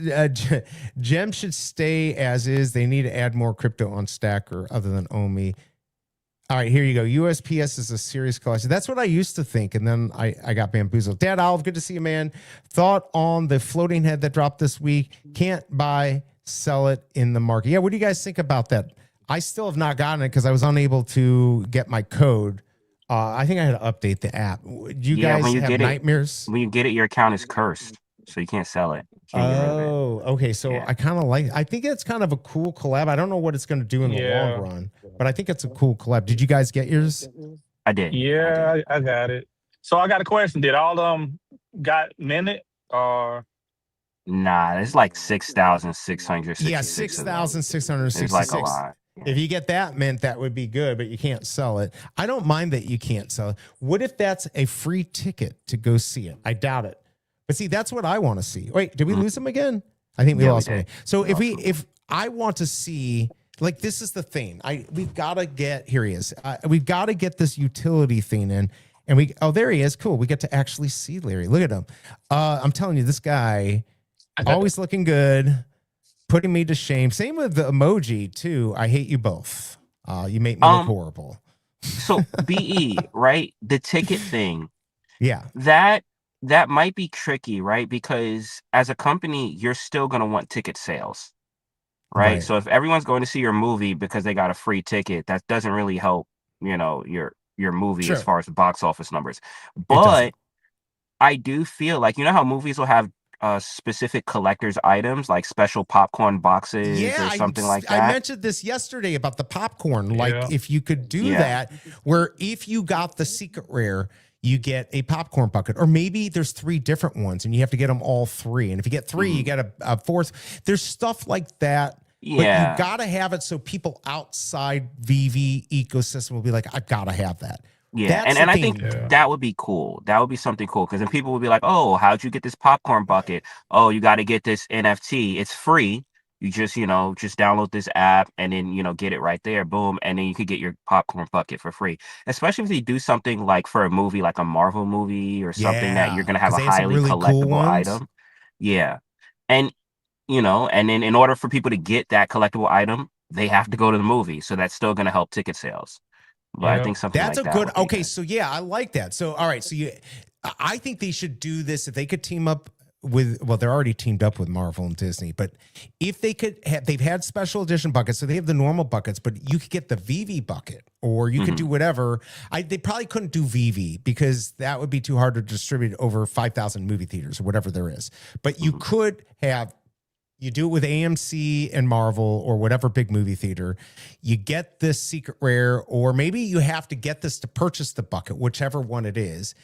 should stay as is. They need to add more crypto on Stacker other than Omi. All right, here you go. USPS is a serious collection. That's what I used to think, and then I got bamboozled. Dad Olive, good to see you, man. Thought on the floating head that dropped this week. Can't buy, sell it in the market. Yeah, what do you guys think about that? I still have not gotten it because I was unable to get my code. I think I had to update the app. Do you guys have nightmares? When you get it, your account is cursed, so you can't sell it. Oh, okay. So I kind of like. I think it's kind of a cool collab. I don't know what it's going to do in the long run, but I think it's a cool collab. Did you guys get yours? I did. Yeah, I got it. So I got a question. Did all of them got minute or? Nah, it's like 6,666. Yeah, 6,666. It's like a lot. If you get that mint, that would be good, but you can't sell it. I don't mind that you can't sell it. What if that's a free ticket to go see it? I doubt it. But see, that's what I want to see. Wait, did we lose him again? I think we lost him. So if I want to see, like, this is the thing. We've got to get, here he is. We've got to get this utility thing in. And there he is. Cool. We get to actually see Larry. Look at him. I'm telling you, this guy, always looking good, putting me to shame. Same with the emoji too. I hate you both. You make me look horrible. So BE, right? The ticket thing. Yeah. That might be tricky, right? Because as a company, you're still going to want ticket sales, right? So if everyone's going to see your movie because they got a free ticket, that doesn't really help, your movie as far as the box office numbers. But I do feel like, how movies will have specific collector's items like special popcorn boxes or something like that. I mentioned this yesterday about the popcorn. Like if you could do that, where if you got the secret rare, you get a popcorn bucket, or maybe there's 3 different ones and you have to get them all 3. And if you get 3, you get a 4th. There's stuff like that. Yeah. But you got to have it so people outside VV ecosystem will be like, I've got to have that. Yeah, and I think that would be cool. That would be something cool, because then people would be like, oh, how'd you get this popcorn bucket? Oh, you got to get this NFT. It's free. You just, just download this app and then, get it right there. Boom. And then you could get your popcorn bucket for free. Especially if you do something like for a movie, like a Marvel movie or something that you're going to have a highly really collectible item. Yeah. And, and then in order for people to get that collectible item, they have to go to the movie. So that's still going to help ticket sales. But I think something that's like a good. Okay, so yeah, I like that. So all right, so I think they should do this if they could team up with. Well, they're already teamed up with Marvel and Disney, but if they could, they've had special edition buckets, so they have the normal buckets, but you could get the VV bucket, or you could do whatever. They probably couldn't do VV because that would be too hard to distribute over 5,000 movie theaters or whatever there is. But you could have. You do it with AMC and Marvel or whatever big movie theater. You get this secret rare, or maybe you have to get this to purchase the bucket, whichever one it is.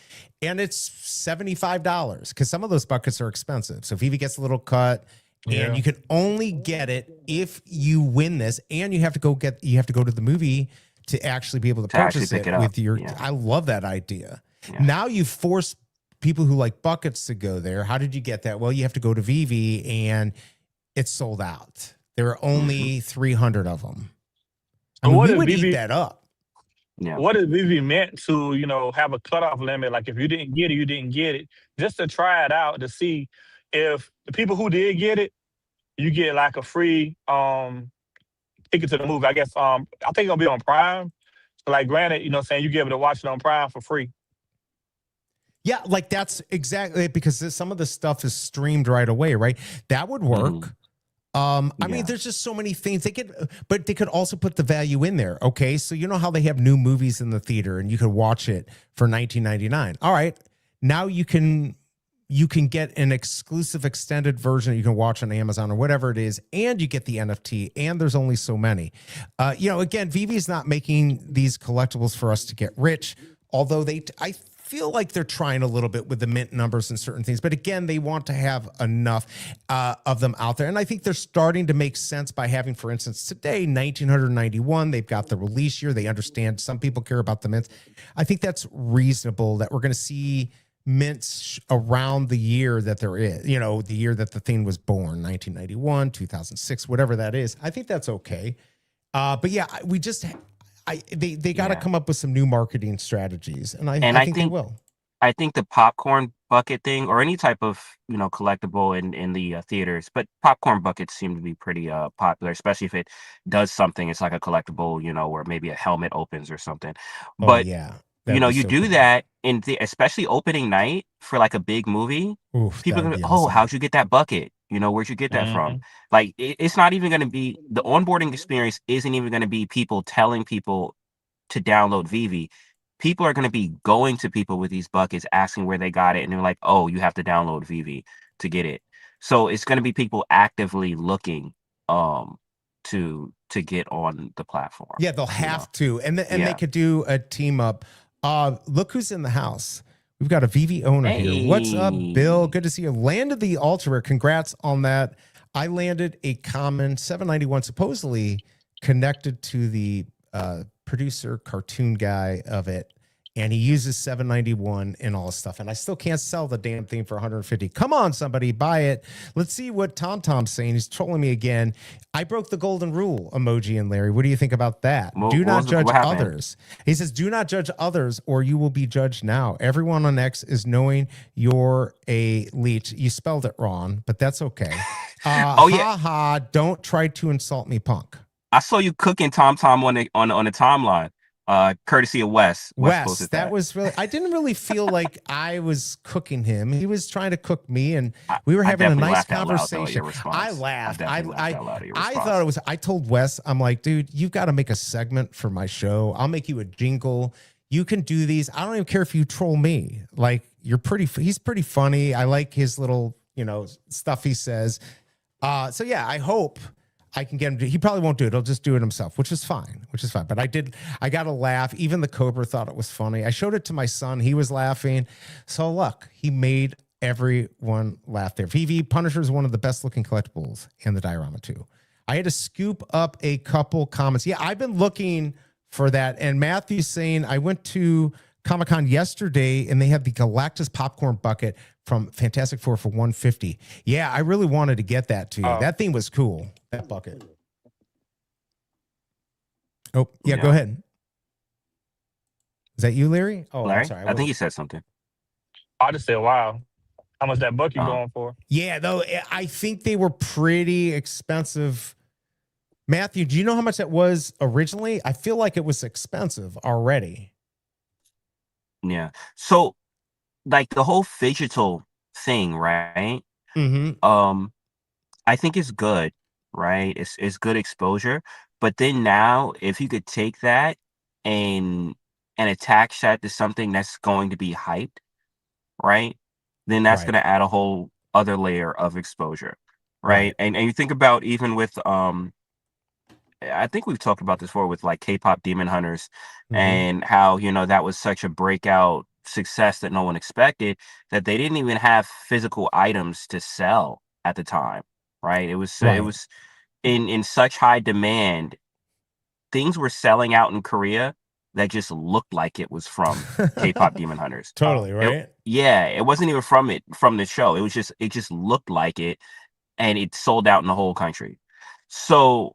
And it's $75 because some of those buckets are expensive. So Vivi gets a little cut, and you can only get it if you win this. And you have to go to the movie to actually be able to purchase it with your. I love that idea. Yeah. Now you force people who like buckets to go there. How did you get that? Well, you have to go to Vivi, and it's sold out. There are only 300 of them. I mean, we would eat that up. Yeah. What is Veve meant to, have a cutoff limit? Like if you didn't get it, you didn't get it. Just to try it out to see if the people who did get it, you get like a free ticket to the movie. I guess I think it'll be on Prime. So like granted, you be able to watch it on Prime for free. Yeah, like that's exactly because some of the stuff is streamed right away, right? That would work. I mean, there's just so many things but they could also put the value in there. Okay, so you know how they have new movies in the theater and you could watch it for $19.99. All right, now you can get an exclusive extended version that you can watch on Amazon or whatever it is, and you get the NFT. And there's only so many. Again, Vivi is not making these collectibles for us to get rich, although I feel like they're trying a little bit with the mint numbers and certain things, but again, they want to have enough of them out there. And I think they're starting to make sense by having, for instance, today, 1991, they've got the release year. They understand some people care about the mints. I think that's reasonable that we're going to see mints around the year that there is, you know, the year that the thing was born, 1991, 2006, whatever that is. I think that's okay. But yeah, we just, they got to come up with some new marketing strategies. And I think they will. I think the popcorn bucket thing, or any type of, you know, collectible in the theaters, but popcorn buckets seem to be pretty popular, especially if it does something. It's like a collectible, you know, where maybe a helmet opens or something. But you know, you do that in especially opening night for like a big movie. Oof, people are gonna, awesome. how'd you get that bucket? You know, where'd you get that from? Like, it's not even going to be, the onboarding experience isn't even going to be people telling people to download Veve. People are going to be going to people with these buckets, asking where they got it, and they're like, oh, you have to download Veve to get it. So it's going to be people actively looking to get on the platform. Yeah, they'll have to. And they could do a team up. Look who's in the house. We've got a Veve owner here. What's up, Bill? Good to see you. Landed the Ultra. Congrats on that. I landed a common 791, supposedly connected to the producer, cartoon guy of it. And he uses 791 and all this stuff. And I still can't sell the damn thing for 150. Come on, somebody, buy it. Let's see what Tom's saying. He's trolling me again. I broke the golden rule, Emoji and Larry. What do you think about that? Do not judge others. He says, do not judge others or you will be judged now. Everyone on X is knowing you're a leech. You spelled it wrong, but that's okay. Ha, don't try to insult me, punk. I saw you cooking Tom on the timeline. Courtesy of Wes. Wes, that was really, I didn't really feel like I was cooking him. He was trying to cook me, and we were having a nice conversation. I laughed. I thought it was, I told Wes, I'm like, dude, you've got to make a segment for my show. I'll make you a jingle. You can do these. I don't even care if you troll me. Like, he's pretty funny. I like his little, you know, stuff he says. So yeah, I hope I can get him to, he probably won't do it. He'll just do it himself, which is fine. But I got a laugh. Even the Cobra thought it was funny. I showed it to my son. He was laughing. So look, he made everyone laugh there. Veve Punisher is one of the best looking collectibles in the diorama too. I had to scoop up a couple comments. Yeah, I've been looking for that. And Matthew's saying, I went to Comic-Con yesterday and they have the Galactus popcorn bucket from Fantastic Four for 150. Yeah, I really wanted to get that too. That thing was cool. That bucket. Oh, yeah, go ahead. Is that you, Larry? Oh, Larry? I'm sorry. I think you said something. I just said, wow. How much that bucket going for? Yeah, though, I think they were pretty expensive. Matthew, do you know how much that was originally? I feel like it was expensive already. Yeah. So, like, the whole phygital thing, right? I think it's good, right? It's good exposure. But then now, if you could take that and attach that to something that's going to be hyped, right? Then that's going to add a whole other layer of exposure, right? And you think about even with I think we've talked about this before with like K-pop Demon Hunters and how, you know, that was such a breakout success that no one expected, that they didn't even have physical items to sell at the time, right? It was in such high demand. Things were selling out in Korea that just looked like it was from K-pop Demon Hunters. Totally, right? It wasn't even from the show. It just looked like it, and it sold out in the whole country. So,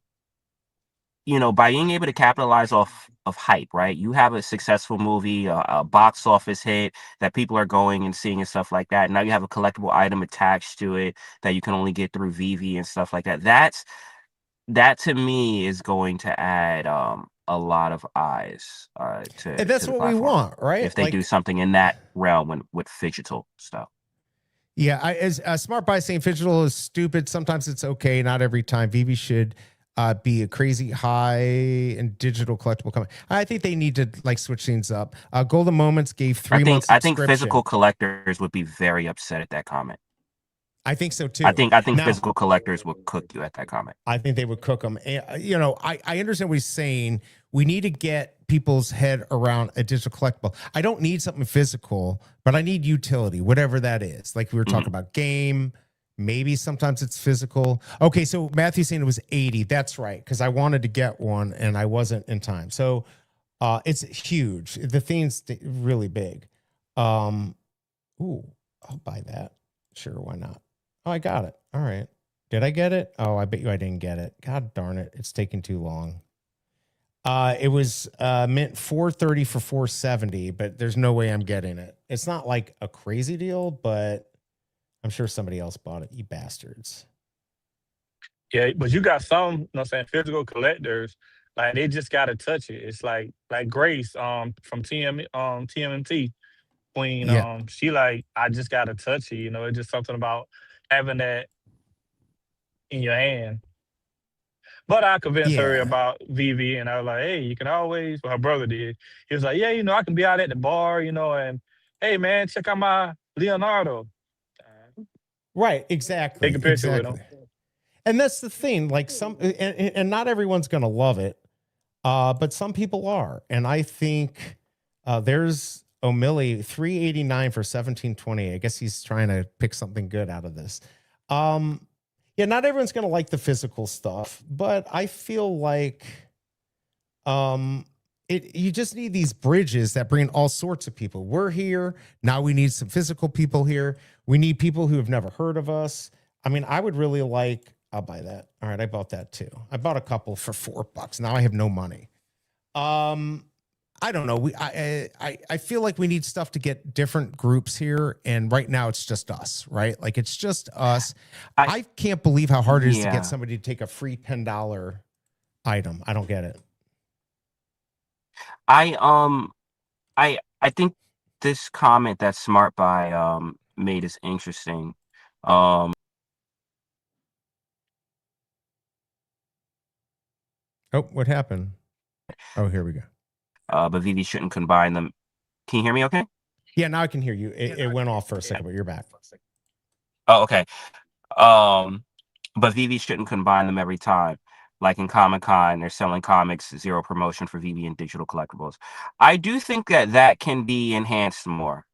you know, by being able to capitalize off of hype, right? You have a successful movie, a box office hit that people are going and seeing and stuff like that. Now you have a collectible item attached to it that you can only get through Veve and stuff like that. That to me is going to add a lot of eyes to. And that's what we want, right? If they do something in that realm with phygital stuff. Yeah, as Smart By saying phygital is stupid. Sometimes it's okay, not every time. Veve should be a crazy high and digital collectible company. I think they need to like switch things up. Golden Moments gave 3 months. I think physical collectors would be very upset at that comment. I think so too. I think Now, physical collectors will cook you at that comment. I think they would cook them. And, you know, I understand what he's saying. We need to get people's head around a digital collectible. I don't need something physical, but I need utility, whatever that is. Like we were talking about game, maybe sometimes it's physical. Okay, so Matthew's saying it was 80. That's right, because I wanted to get one and I wasn't in time. So it's huge. The theme's really big. Ooh, I'll buy that. Sure, why not? Oh, I got it. All right. Did I get it? Oh, I bet you I didn't get it. God darn it. It's taking too long. It was mint 430 for 470, but there's no way I'm getting it. It's not like a crazy deal, but I'm sure somebody else bought it. You bastards. Yeah, but you got some, you know what I'm saying, physical collectors, like they just gotta touch it. It's like Grace from TMNT Queen, Yeah. she like, I just gotta touch it, you know, it's just something about having that in your hand. But I convinced her Yeah. about Veve, and I was like, hey, you can always, well, her brother did. He was like, yeah, you know, I can be out at the bar, you know, and hey, man, check out my Leonardo. Right. Exactly. Take a picture with him. And that's the thing. Like and not everyone's going to love it, but some people are. And I think there's O'Milly 389 for 1720. I guess he's trying to pick something good out of this. Yeah, not everyone's going to like the physical stuff, but I feel like you just need these bridges that bring all sorts of people. We're here. Now we need some physical people here. We need people who have never heard of us. I mean, I would really like, I'll buy that. All right, I bought that too. I bought a couple for $4. Now I have no money. I don't know. I feel like we need stuff to get different groups here, and right now it's just us, right? Like it's just us. I can't believe how hard it is to get somebody to take a free $10 item. I don't get it. I think this comment that Smart Buy made is interesting. Oh, what happened? Oh, here we go. But Veve shouldn't combine them. Can you hear me okay? Yeah, now I can hear you. It went off for a second, but you're back. Oh, okay. But Veve shouldn't combine them every time. Like in Comic-Con, they're selling comics, zero promotion for Veve and digital collectibles. I do think that can be enhanced more.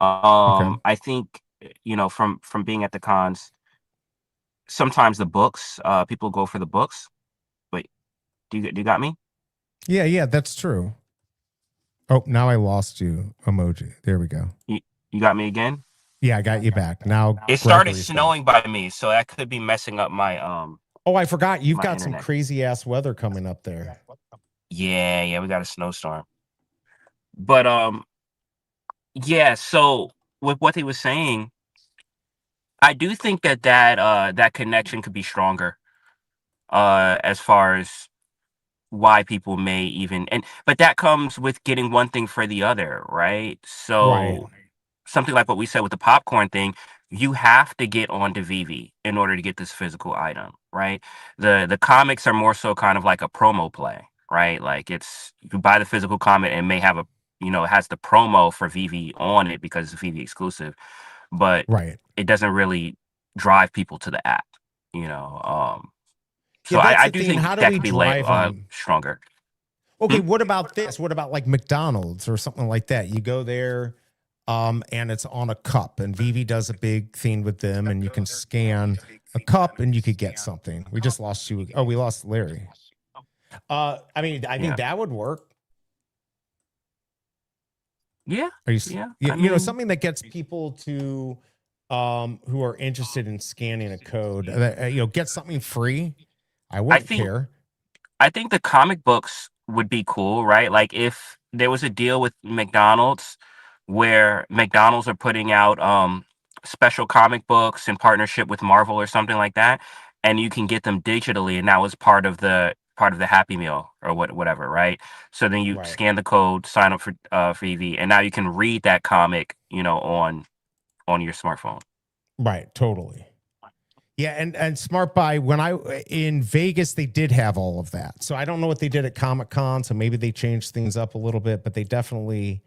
Okay. I think, you know, from being at the cons, sometimes the books, people go for the books. Wait, do you got me? Yeah, that's true. Oh, now I lost you, emoji. There we go. You got me again? Yeah, I got you back. Now it started snowing by me, so that could be messing up my Oh, I forgot. You've got internet. some crazy ass weather coming up there. Yeah, we got a snowstorm. But yeah, so with what he was saying, I do think that connection could be stronger as far as why people may even but that comes with getting one thing for the other, right? So something like what we said with the popcorn thing, you have to get onto Veve in order to get this physical item, right? The comics are more so kind of like a promo play, right? Like you buy the physical comic and may have it has the promo for Veve on it because it's Veve exclusive, but it doesn't really drive people to the app, so I do think that could be stronger. Okay, what about this? What about like McDonald's or something like that? You go there, and it's on a cup, and Veve does a big thing with them, and you can scan a cup and you could get something. We just lost you. Oh, we lost Larry. I mean, I think that would work. Yeah. You know, something that gets people to who are interested in scanning a code, get something free. I wouldn't care. I think the comic books would be cool, right? Like if there was a deal with McDonald's where McDonald's are putting out special comic books in partnership with Marvel or something like that, and you can get them digitally, and that was part of the Happy Meal or whatever, right? So then you scan the code, sign up for Veve, and now you can read that comic, on your smartphone. Right, totally. Yeah, and Smart Buy, when in Vegas, they did have all of that. So I don't know what they did at Comic-Con, so maybe they changed things up a little bit, but they definitely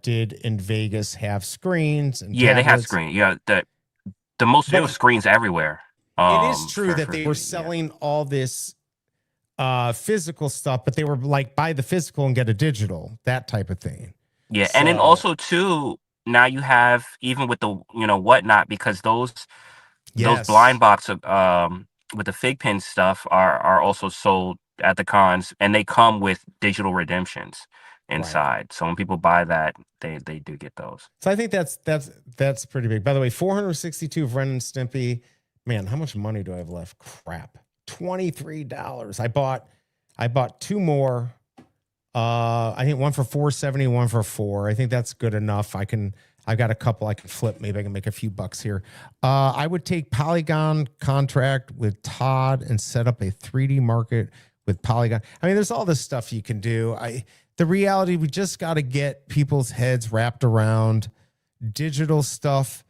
did in Vegas have screens and Yeah, they had tablets. screen. Yeah, the most there was screens everywhere. It is true that they were selling all this physical stuff, but they were like buy the physical and get a digital, that type of thing. Yeah, and then also too, now you have even with the whatnot, because those blind box with the fig pen stuff are also sold at the cons, and they come with digital redemptions inside. Right. So when people buy that, they do get those. So I think that's pretty big. By the way, 462 of Ren Stimpy. Man, how much money do I have left? Crap. $23. I bought two more. I think one for $4.70, one for $4. I think that's good enough. I've got a couple I can flip. Maybe I can make a few bucks here. I would take Polygon contract with Todd and set up a 3D market with Polygon. I mean, there's all this stuff you can do. The reality, we just got to get people's heads wrapped around digital stuff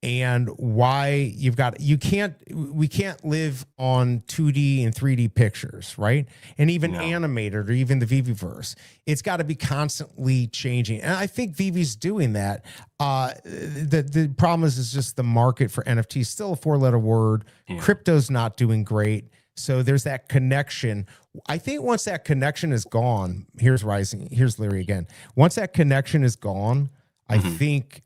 and why we can't live on 2D and 3D pictures, right? And even animated or even the Viveverse. It's got to be constantly changing. And I think Vive's doing that. The problem is just the market for NFTs, still a 4-letter word. Yeah. Crypto's not doing great. So there's that connection. I think once that connection is gone, here's Larry again. Once that connection is gone, I think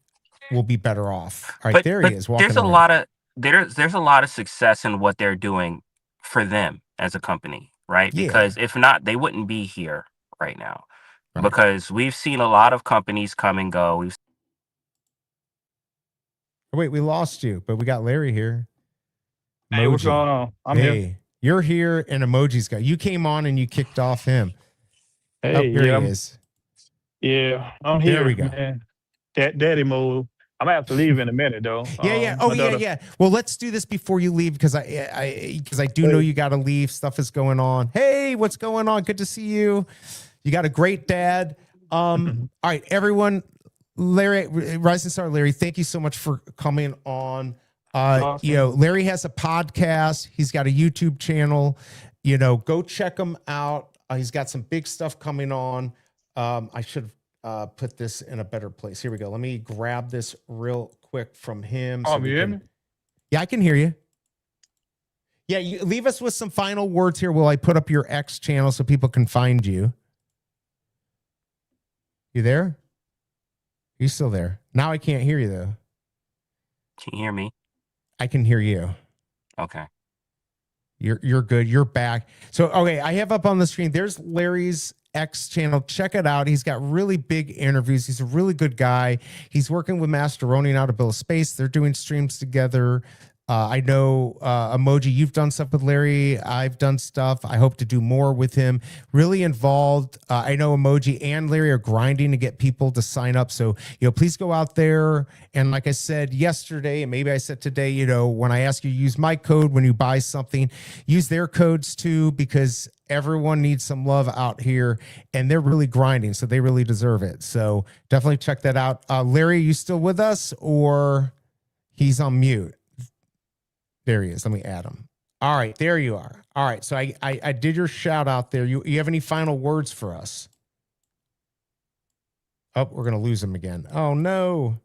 we'll be better off. All right, there he is. There's a lot of success in what they're doing for them as a company, right? Because if not, they wouldn't be here right now. Right. Because we've seen a lot of companies come and go. Wait, we lost you, but we got Larry here. Hey, what's going on? I'm here. You're here, and Emoji's got you. Came on and you kicked off him. Hey, here he is. Yeah, I'm here. There we go. Man. Daddy mode. I'm gonna have to leave in a minute though. Yeah. Yeah. Well, let's do this before you leave because I do know you got to leave. Stuff is going on. Hey, what's going on? Good to see you. You got a great dad. All right, everyone. Larry, Rising Star Larry, thank you so much for coming on. Awesome. Larry has a podcast. He's got a YouTube channel. Go check him out. He's got some big stuff coming on. I should put this in a better place. Here we go. Let me grab this real quick from him. You hear me? Yeah, I can hear you. Yeah, you leave us with some final words here while I put up your X channel so people can find you. You there? You still there? Now I can't hear you though. Can you hear me? I can hear you. Okay. You're good. You're back. So, okay, I have up on the screen. There's Larry's X channel. Check it out. He's got really big interviews. He's a really good guy. He's working with Masteroni now to build a space. They're doing streams together. I know Emoji, you've done stuff with Larry. I've done stuff. I hope to do more with him. Really involved. I know Emoji and Larry are grinding to get people to sign up. So, please go out there. And like I said yesterday, and maybe I said today, when I ask you to use my code when you buy something, use their codes too, because everyone needs some love out here and they're really grinding. So they really deserve it. So definitely check that out. Larry, are you still with us or he's on mute? There he is. Let me add him. All right, there you are. All right, so I did your shout out there. You have any final words for us? Oh, we're gonna lose him again. Oh no.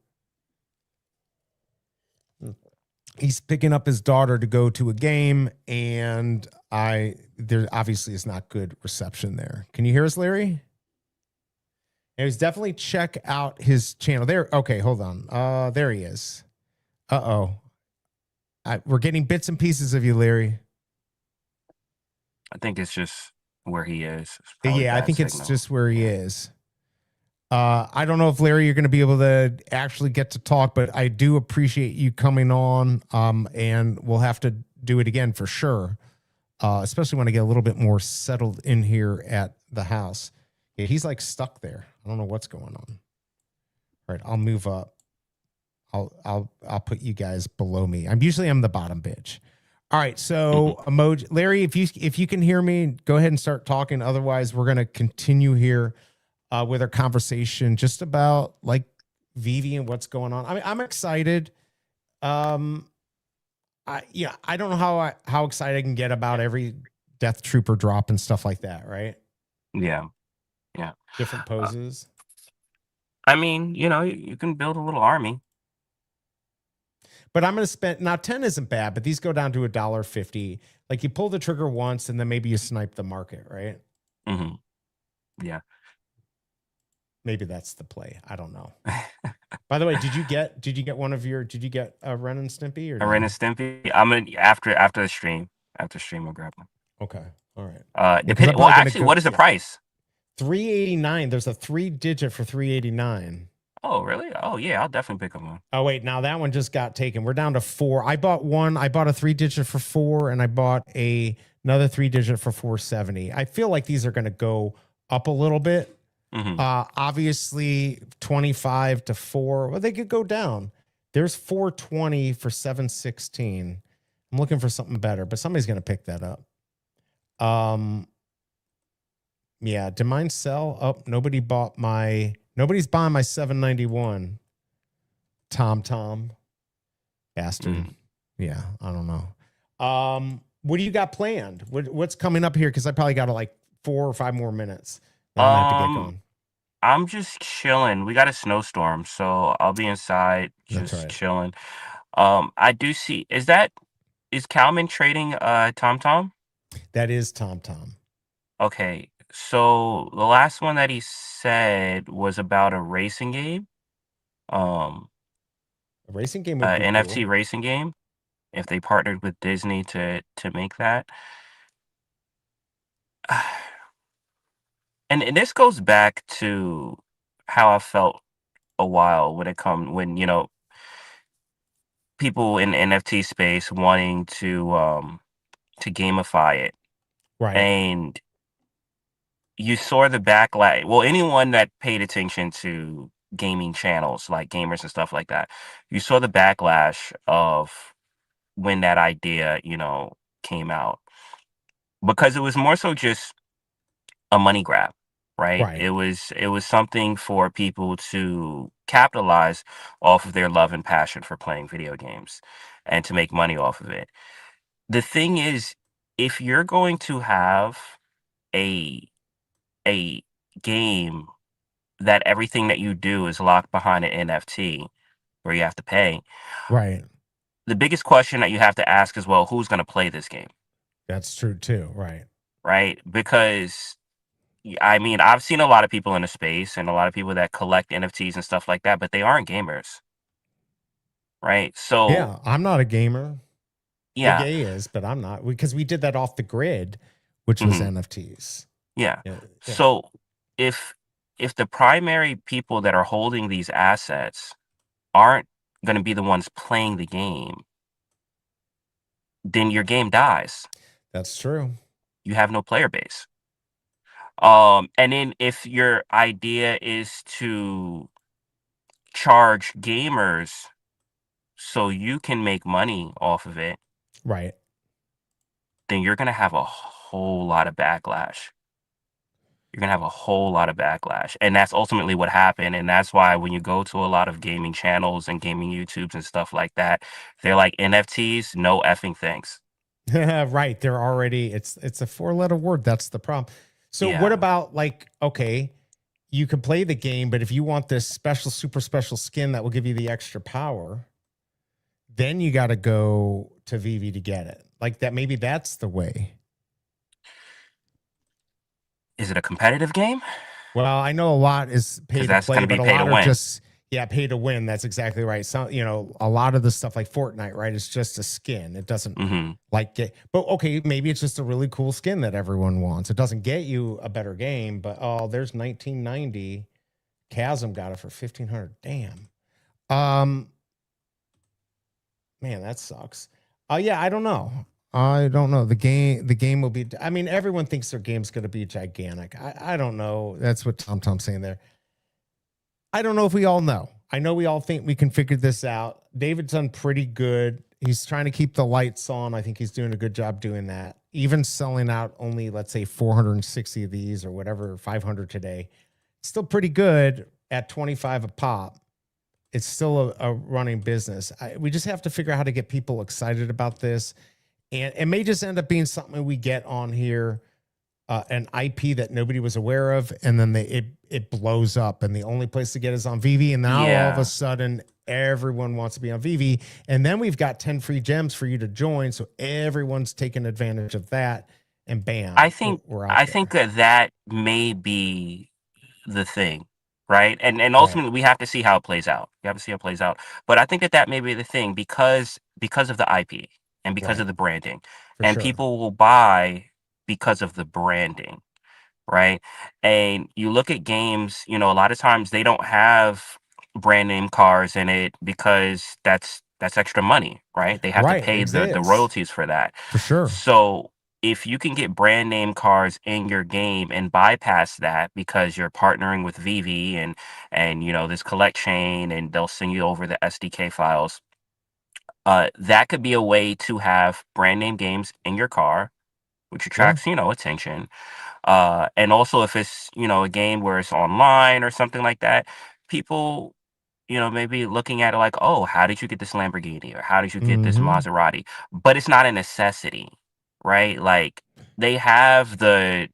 He's picking up his daughter to go to a game, and there obviously is not good reception there. Can you hear us, Larry? And he's definitely check out his channel there. Okay, hold on. There he is. We're getting bits and pieces of you, Larry. I think it's just where he is. Yeah, I think it's just where he is. I don't know if, Larry, you're going to be able to actually get to talk, but I do appreciate you coming on, and we'll have to do it again for sure, especially when I get a little bit more settled in here at the house. Yeah, he's like stuck there. I don't know what's going on. All right, I'll move up. I'll put you guys below me. I'm the bottom bitch. All right, so Emoji, Larry, if you can hear me, go ahead and start talking. Otherwise, we're gonna continue here with our conversation just about like Veve and what's going on. I mean, I'm excited. I don't know how excited I can get about every Death Trooper drop and stuff like that, right? Yeah. Different poses. I mean, you can build a little army. But I'm going to spend now 10 isn't bad, but these go down to $1.50. Like you pull the trigger once and then maybe you snipe the market, right? Mm-hmm. Yeah. Maybe that's the play. I don't know. By the way, did you get a Ren and Stimpy or a Ren and Stimpy? I'm gonna after the stream. After stream, I'll grab one. Okay. All right. Well, actually, what is the price? $3.89. There's a 3-digit for $3.89. Oh, really? Oh, yeah. I'll definitely pick up one. Oh, wait. Now that one just got taken. We're down to 4. I bought one. I bought a 3-digit for 4, and I bought another 3-digit for $4.70. I feel like these are going to go up a little bit. Mm-hmm. Obviously, 25 to 4. Well, they could go down. There's 420 for $7.16. I'm looking for something better, but somebody's going to pick that up. Yeah. Did mine sell? Oh, nobody's buying my $7.91. Tom. Bastard. Yeah. I don't know. What do you got planned? What's coming up here? Because I probably got like 4 or 5 more minutes. I have to get going. I'm just chilling. We got a snowstorm, so I'll be inside just chilling. I do see. Is Calman trading TomTom? That is TomTom. Okay. So the last one that he said was about a racing game. A racing game would be NFT cool. racing game. If they partnered with Disney to make that. And this goes back to how I felt a while when people in the NFT space wanting to gamify it. Right. And you saw the backlash. Well, anyone that paid attention to gaming channels like gamers and stuff like that, you saw the backlash of when that idea, came out. Because it was more so just a money grab. Right? It was something for people to capitalize off of their love and passion for playing video games and to make money off of it. The thing is, if you're going to have a game that everything that you do is locked behind an NFT where you have to pay, right? The biggest question that you have to ask is, well, who's going to play this game? That's true too, right? Right? Because I mean, I've seen a lot of people in the space and a lot of people that collect NFTs and stuff like that, but they aren't gamers. Right? So yeah, I'm not a gamer. Yeah. The gay is, but I'm not, because we did that off the grid, which was NFTs. Yeah. So if the primary people that are holding these assets aren't going to be the ones playing the game, then your game dies. That's true. You have no player base. And then if your idea is to charge gamers so you can make money off of it, right, then you're going to have a whole lot of backlash. You're going to have a whole lot of backlash. And that's ultimately what happened. And that's why when you go to a lot of gaming channels and gaming YouTubes and stuff like that, they're like, NFTs, no effing thanks. Right. They're already, it's a 4-letter word. That's the problem. So what about, like, okay, you can play the game, but if you want this super special skin that will give you the extra power, then you got to go to Veve to get it. Like that, maybe that's the way. Is it a competitive game? Well, I know a lot is pay to play, but a lot are just, pay to win. That's exactly right. So, a lot of the stuff like Fortnite, right? It's just a skin. It doesn't get, but okay, maybe it's just a really cool skin that everyone wants. It doesn't get you a better game, but there's 1990. Chasm got it for $1,500. Damn. Man, that sucks. Yeah, I don't know. The game will be, I mean, everyone thinks their game's going to be gigantic. I don't know. That's what TomTom's saying there. I don't know if we all know. I know we all think we can figure this out. David's done pretty good. He's trying to keep the lights on. I think he's doing a good job doing that. Even selling out only, let's say, 460 of these or whatever, 500 today. Still pretty good at 25 a pop. It's still a running business. We just have to figure out how to get people excited about this. And it may just end up being something we get on here an IP that nobody was aware of, and then it blows up, and the only place to get is on Veve, and now all of a sudden everyone wants to be on Veve, and then we've got 10 free gems for you to join, so everyone's taking advantage of that, and bam, I think we're out there. that may be the thing, right? And ultimately we have to see how it plays out. We have to see how it plays out. But I think that may be the thing because of the IP and because of the branding, and people will buy because of the branding, right? And you look at games, a lot of times they don't have brand name cars in it because that's extra money, right? They have to pay the royalties for that. For sure. So if you can get brand name cars in your game and bypass that because you're partnering with Veve and this collect chain, and they'll send you over the SDK files, that could be a way to have brand name games in your car, which attracts, attention. And also if it's, a game where it's online or something like that, people, maybe looking at it like, oh, how did you get this Lamborghini, or how did you get this Maserati? But it's not a necessity, right? Like they have the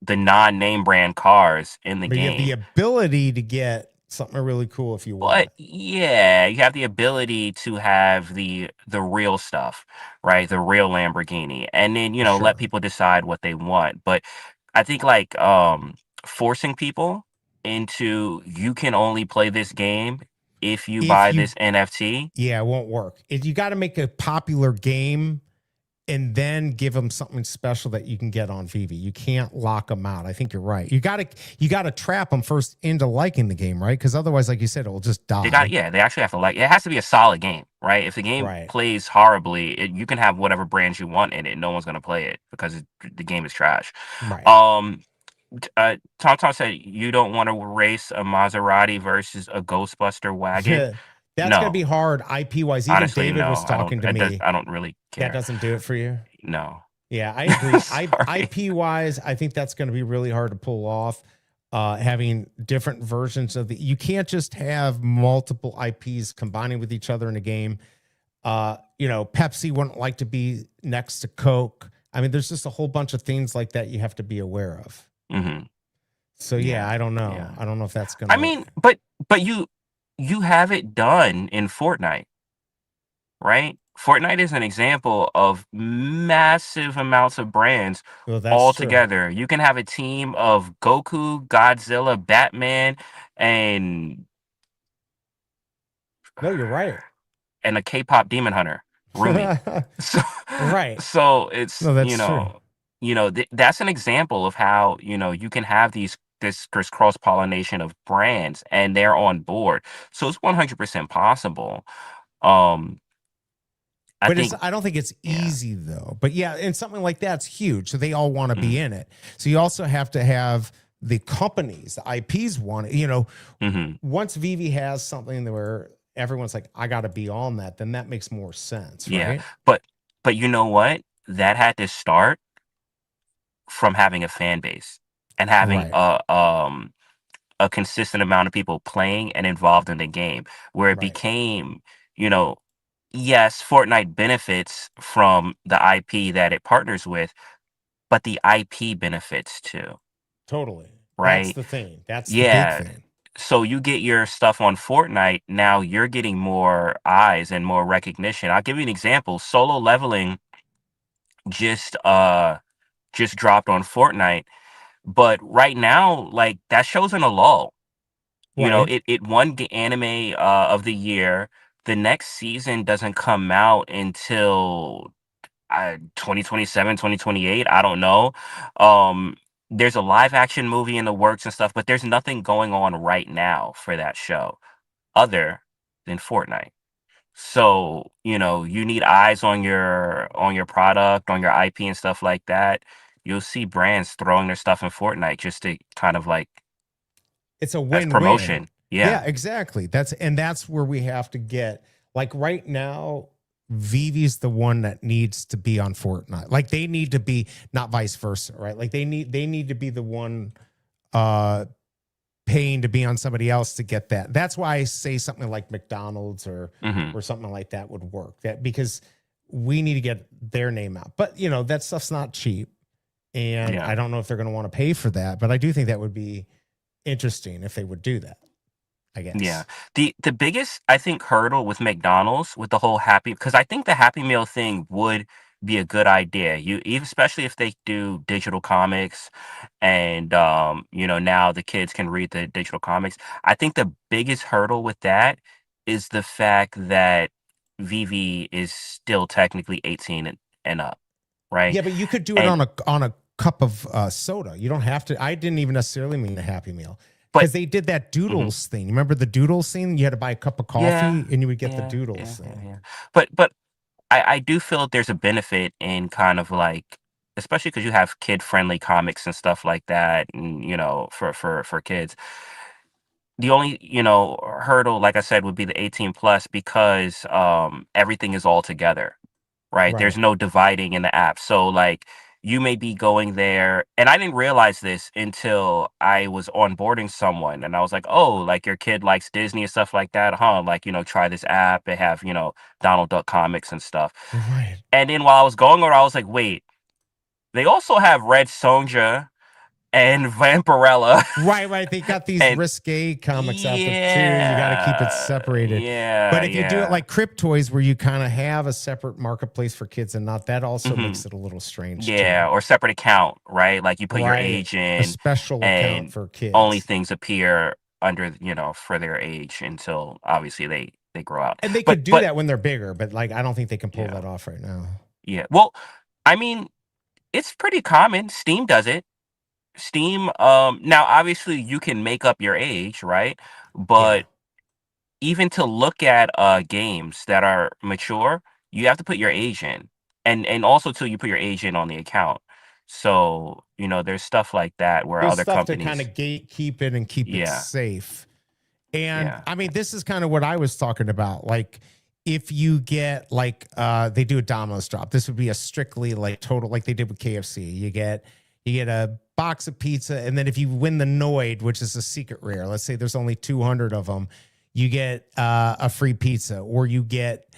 non-name brand cars in the game. You have the ability to get something really cool if you want. But yeah, you have the ability to have the real stuff, right? The real Lamborghini, and then let people decide what they want. But I think like forcing people into, you can only play this game if you buy this NFT. Yeah, it won't work. You got to make a popular game and then give them something special that you can get on Veve. You can't lock them out. I think you're right. You got to trap them first into liking the game, right? Because otherwise, like you said, it will just die. They actually have to like it. Has to be a solid game, right? If the game plays horribly, you can have whatever brands you want in it. No one's going to play it because the game is trash. Right. Tom said you don't want to race a Maserati versus a Ghostbuster wagon. That's going to be hard IP wise. Even honestly, David was talking to me. I don't really care. That doesn't do it for you? No. Yeah, I agree. IP wise, I think that's going to be really hard to pull off. Having different versions of you can't just have multiple IPs combining with each other in a game. Pepsi wouldn't like to be next to Coke. I mean, there's just a whole bunch of things like that you have to be aware of. Mm-hmm. So yeah, I don't know. Yeah. I don't know if that's going to. I mean, but you have it done in Fortnite, right? Fortnite is an example of massive amounts of brands all together. You can have a team of Goku, Godzilla, Batman, and no, you're right. And a K-pop demon hunter, Rumi. So it's that's an example of how you can have this cross pollination of brands and they're on board. So it's 100% possible. I don't think it's easy though. But yeah, and something like that's huge. So they all want to be in it. So you also have to have the companies, the IPs want it. Once Veve has something where everyone's like, I got to be on that, then that makes more sense, right? Yeah, but you know what? That had to start from having a fan base and having a consistent amount of people playing and involved in the game, where it became, yes, Fortnite benefits from the IP that it partners with, but the IP benefits too. Totally. Right? That's the thing. That's the big thing. So you get your stuff on Fortnite, now you're getting more eyes and more recognition. I'll give you an example. Solo leveling just dropped on Fortnite, but right now, like, that show's in a lull. It won the anime of the year. The next season doesn't come out until 2027, 2028. I don't know. There's a live action movie in the works and stuff, but there's nothing going on right now for that show other than Fortnite. So, you need eyes on your product, on your IP and stuff like that. You'll see brands throwing their stuff in Fortnite just to kind of like, it's a win-win promotion. Yeah, exactly. That's where we have to get, like, right now, Veve's the one that needs to be on Fortnite. Like, they need to be, not vice versa, right? Like, they need to be the one paying to be on somebody else to get that. That's why I say something like McDonald's or something like that would work. That because we need to get their name out. But that stuff's not cheap. And I don't know if they're going to want to pay for that, but I do think that would be interesting if they would do that, I guess. Yeah. The biggest, I think, hurdle with McDonald's with the whole Happy, because I think the Happy Meal thing would be a good idea. Especially if they do digital comics and now the kids can read the digital comics. I think the biggest hurdle with that is the fact that Veve is still technically 18 and up, right? Yeah, but you could do it on a cup of soda. You don't have to. I didn't even necessarily mean a Happy Meal. Because they did that Doodles thing. Remember the Doodles thing? You had to buy a cup of coffee and you would get the Doodles thing. Yeah. But I do feel that there's a benefit in kind of like, especially because you have kid-friendly comics and stuff like that, and for kids. The only hurdle, like I said, would be the 18 plus because everything is all together, right? There's no dividing in the app. So like you may be going there, and I didn't realize this until I was onboarding someone, and I was like, oh, like your kid likes Disney and stuff like that, huh? Like, try this app. They have, Donald Duck comics and stuff. Right. And then while I was going over, I was like, wait, they also have Red Sonja and Vampirella. Right. They got these risque comics out there too. You got to keep it separated. Yeah. But if you do it like Crypt Toys, where you kind of have a separate marketplace for kids and not, that also makes it a little strange. Yeah, or separate account, right? Like you put your age in, a special account for kids. Only things appear under, for their age until obviously they grow out. And they could do that when they're bigger, but like I don't think they can pull that off right now. Yeah. Well, I mean, it's pretty common. Steam does it. Steam, now obviously you can make up your age, right? But even to look at games that are mature, you have to put your age in. And also till you put your age in on the account. So, there's stuff like that where there's other stuff companies to kind of gatekeep it and keep it safe. And I mean, this is kind of what I was talking about. Like if you get like they do a Domino's drop, this would be a strictly like total, like they did with KFC. You get a box of pizza, and then if you win the Noid, which is a secret rare, let's say there's only 200 of them, you get a free pizza, or you get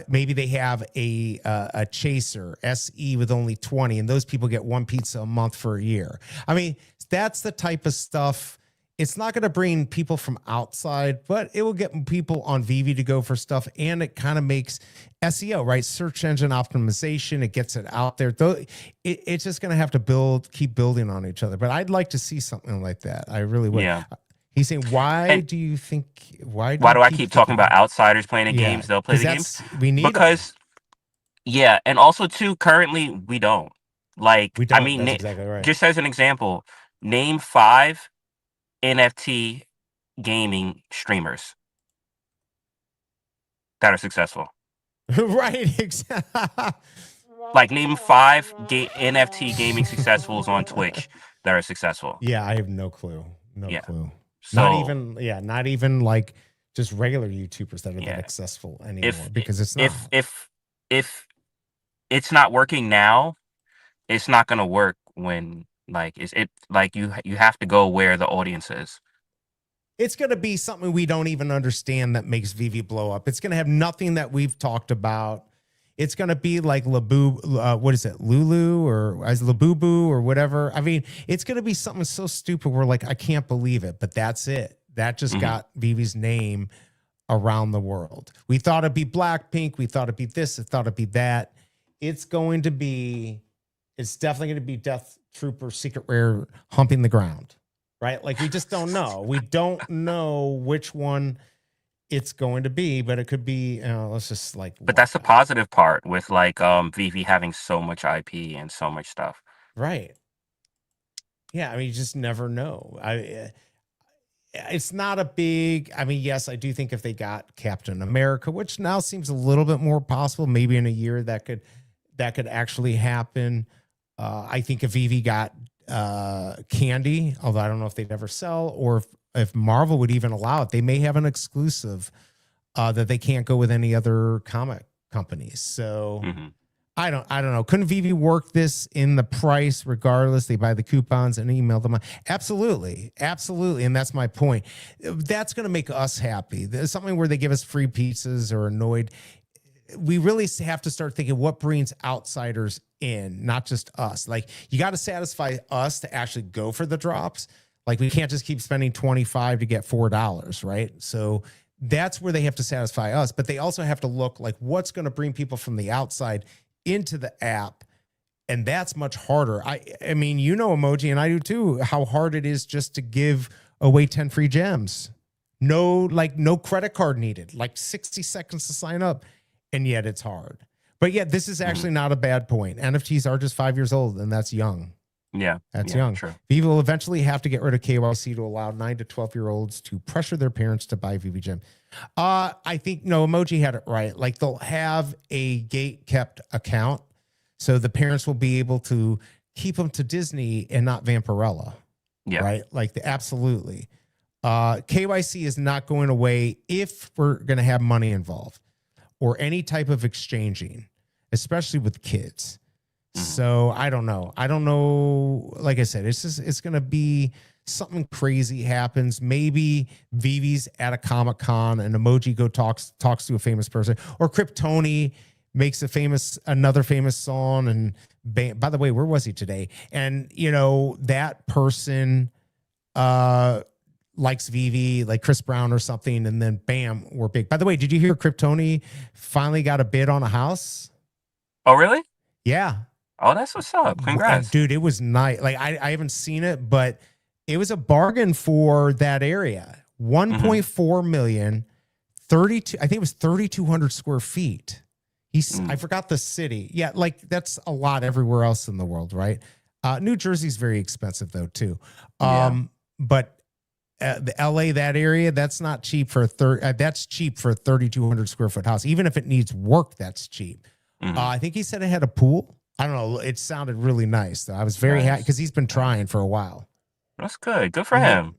maybe they have a chaser SE with only 20, and those people get one pizza a month for a year. I mean, that's the type of stuff. It's not going to bring people from outside, but it will get people on Veve to go for stuff, and it kind of makes SEO, right? Search engine optimization. It gets it out there. Though it's just going to have to keep building on each other. But I'd like to see something like that. I really would. Yeah. He's saying, why do I keep talking about outsiders playing the games? They'll play the games. We need because and also too, currently we don't. Like, I mean, that's exactly right. Just as an example, name 5 NFT gaming streamers that are successful. Right, exactly. Like name 5 NFT gaming successfuls on Twitch that are successful. Yeah, I have no clue. No clue. So, not even like just regular YouTubers that are that successful anymore, because it's not. If it's not working now, it's not going to work when you have to go where the audience is. It's going to be something we don't even understand that makes Veve blow up. It's going to have nothing that we've talked about. It's going to be like what is it? Lulu or as Labubu or whatever. I mean, it's going to be something so stupid. We're like, I can't believe it, but that's it. That just got Veve's name around the world. We thought it'd be Blackpink. We thought it'd be this. We thought it'd be that. It's definitely going to be Death Trooper Secret Rare humping the ground, right? Like we just don't know. We don't know which one it's going to be, but it could be, let's just like. But that's the positive part with like Veve having so much IP and so much stuff. Right. Yeah, I mean, you just never know. It's not a big, I mean, yes, I do think if they got Captain America, which now seems a little bit more possible, maybe in a year that could actually happen. I think if Veve got Candy, although I don't know if they'd ever sell, or if Marvel would even allow it, they may have an exclusive that they can't go with any other comic companies. So I don't know. Couldn't Veve work this in the price regardless? They buy the coupons and email them. Absolutely. And that's my point. That's going to make us happy. There's something where they give us free pizzas or annoyed. we really have to start thinking what brings outsiders in, not just us. Like, you got to satisfy us to actually go for the drops. Like, we can't just keep spending $25 to get $4, right? So that's where they have to satisfy us, but they also have to look like what's going to bring people from the outside into the app. And that's much harder. I mean, you know, Emoji, and I do too, how hard it is just to give away 10 free gems. No credit card needed, like 60 seconds to sign up. And yet it's hard. But yeah, this is actually not a bad point. NFTs are just 5 years old, and that's young. Yeah. That's young. True. Veve will eventually have to get rid of KYC to allow 9 to 12-year-olds to pressure their parents to buy Veve Gem. I think, no, Emoji had it right. Like, they'll have a gate-kept account, so the parents will be able to keep them to Disney and not Vampirella. Yeah. Right? Like, absolutely. KYC is not going away if we're going to have money involved or any type of exchanging, especially with kids. So I don't know. Like I said, it's going to be something crazy happens. Maybe Vivi's at a Comic-Con and Emoji talks to a famous person, or Kryptoni makes another famous song. And by the way, where was he today? And you know, that person likes Veve, like Chris Brown or something, and then bam, we're big. By the way, did you hear Kryptoni finally got a bid on a house? Oh, really? Yeah. Oh, that's what's up. Congrats. Dude, it was nice. Like, I haven't seen it, but it was a bargain for that area. 1.4 million, 32, I think it was 3,200 square feet. I forgot the city. Yeah, like that's a lot everywhere else in the world, right? New Jersey's very expensive though, too. But the LA, that area, that's not cheap for that's cheap for a 3,200 square foot house. Even if it needs work, that's cheap. I think he said it had a pool. I don't know. It sounded really nice, though. I was very happy because he's been trying for a while. That's good. Good for him.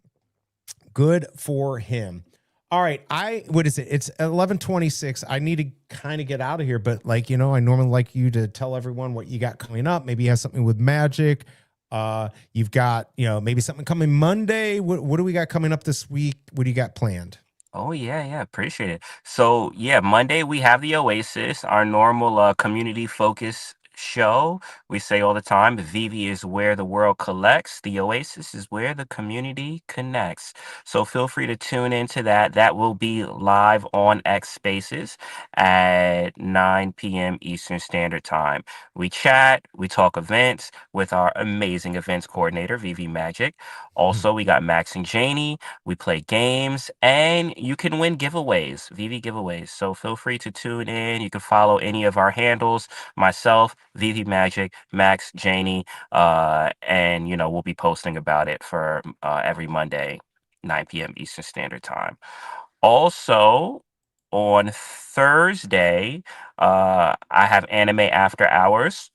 Good for him. All right. What is it? It's 11:26. I need to kind of get out of here, but like, you know, I normally like you to tell everyone what you got coming up. Maybe you have something with Magic. You've got, you know, maybe something coming Monday. What do we got coming up this week? What do you got planned? Oh, yeah. Appreciate it. So, yeah, Monday we have the Oasis, our normal community focus show. We say all the time, Veve is where the world collects. The Oasis is where the community connects. So feel free to tune into that. That will be live on X Spaces at 9 p.m. Eastern Standard Time. We chat, we talk events with our amazing events coordinator, Veve Magic. Also, we got Max and Janie. We play games, and you can win giveaways, Veve giveaways. So feel free to tune in. You can follow any of our handles, myself, Veve Magic, Max, Janie, and, you know, we'll be posting about it for every Monday, 9 p.m. Eastern Standard Time. Also, on Thursday, I have Anime After Hours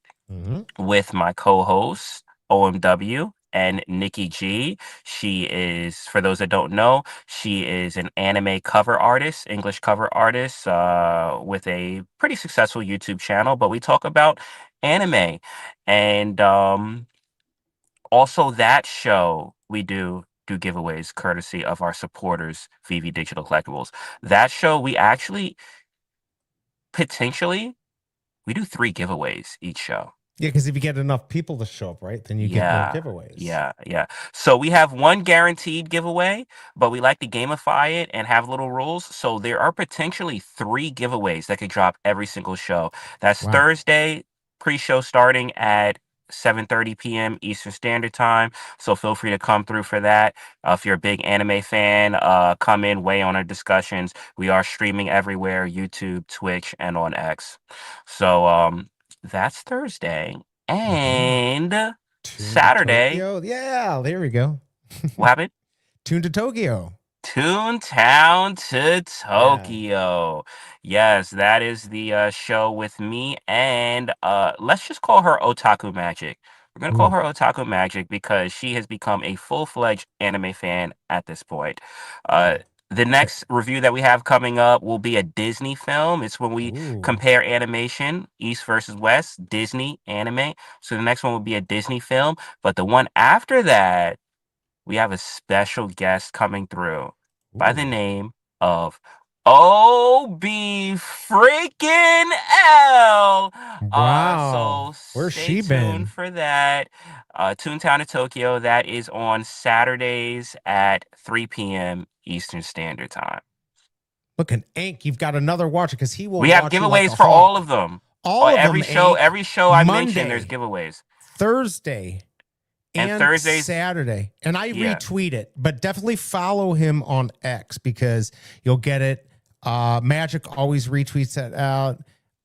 with my co-host, OMW, and Nikki G. She is, for those that don't know, she is an anime cover artist, English cover artist, with a pretty successful YouTube channel. But we talk about anime. And also that show, we do giveaways courtesy of our supporters, Veve Digital Collectibles. That show, we actually, potentially, we do 3 giveaways each show. Yeah, because if you get enough people to show up, right, then you get more giveaways. Yeah. So we have 1 guaranteed giveaway, but we like to gamify it and have little rules. So there are potentially 3 giveaways that could drop every single show. That's Thursday, pre-show starting at 7:30 p.m. Eastern Standard Time. So feel free to come through for that. If you're a big anime fan, come in, weigh on our discussions. We are streaming everywhere, YouTube, Twitch, and on X. So that's Thursday. And Saturday. Yeah, there we go. What happened? Tune to Tokyo. Toontown to Tokyo. Yes, that is the show with me. And let's just call her Otaku Magic. We're going to call her Otaku Magic because she has become a full-fledged anime fan at this point. The next review that we have coming up will be a Disney film. It's when we compare animation, East versus West, Disney anime. So the next one will be a Disney film. But the one after that, we have a special guest coming through by the name of OB freaking L. Wow. So Where's stay she tuned been? for that. Toontown to Tokyo, that is on Saturdays at 3 p.m. Eastern Standard Time. Look, an Ink, you've got another watcher because he will We have watch you like giveaways a for hawk. all of them. All of every them, show, Ink. every show I Monday, mentioned, there's giveaways. Thursday, and Thursdays, Saturday. And I retweet it, but definitely follow him on X because you'll get it. Magic always retweets that out.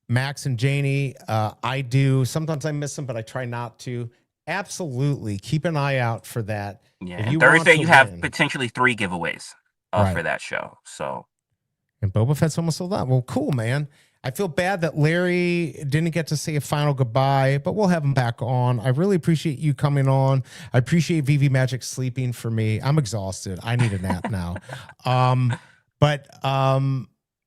Max and Janie, I do. Sometimes I miss them, but I try not to. Absolutely. Keep an eye out for that. Yeah. And Thursday, you have potentially 3 giveaways for that show. So. And Boba Fett's almost sold out. Well, cool, man. I feel bad that Larry didn't get to say a final goodbye, but we'll have him back on. I really appreciate you coming on. I appreciate VV Magic sleeping for me. I'm exhausted. I need a nap now.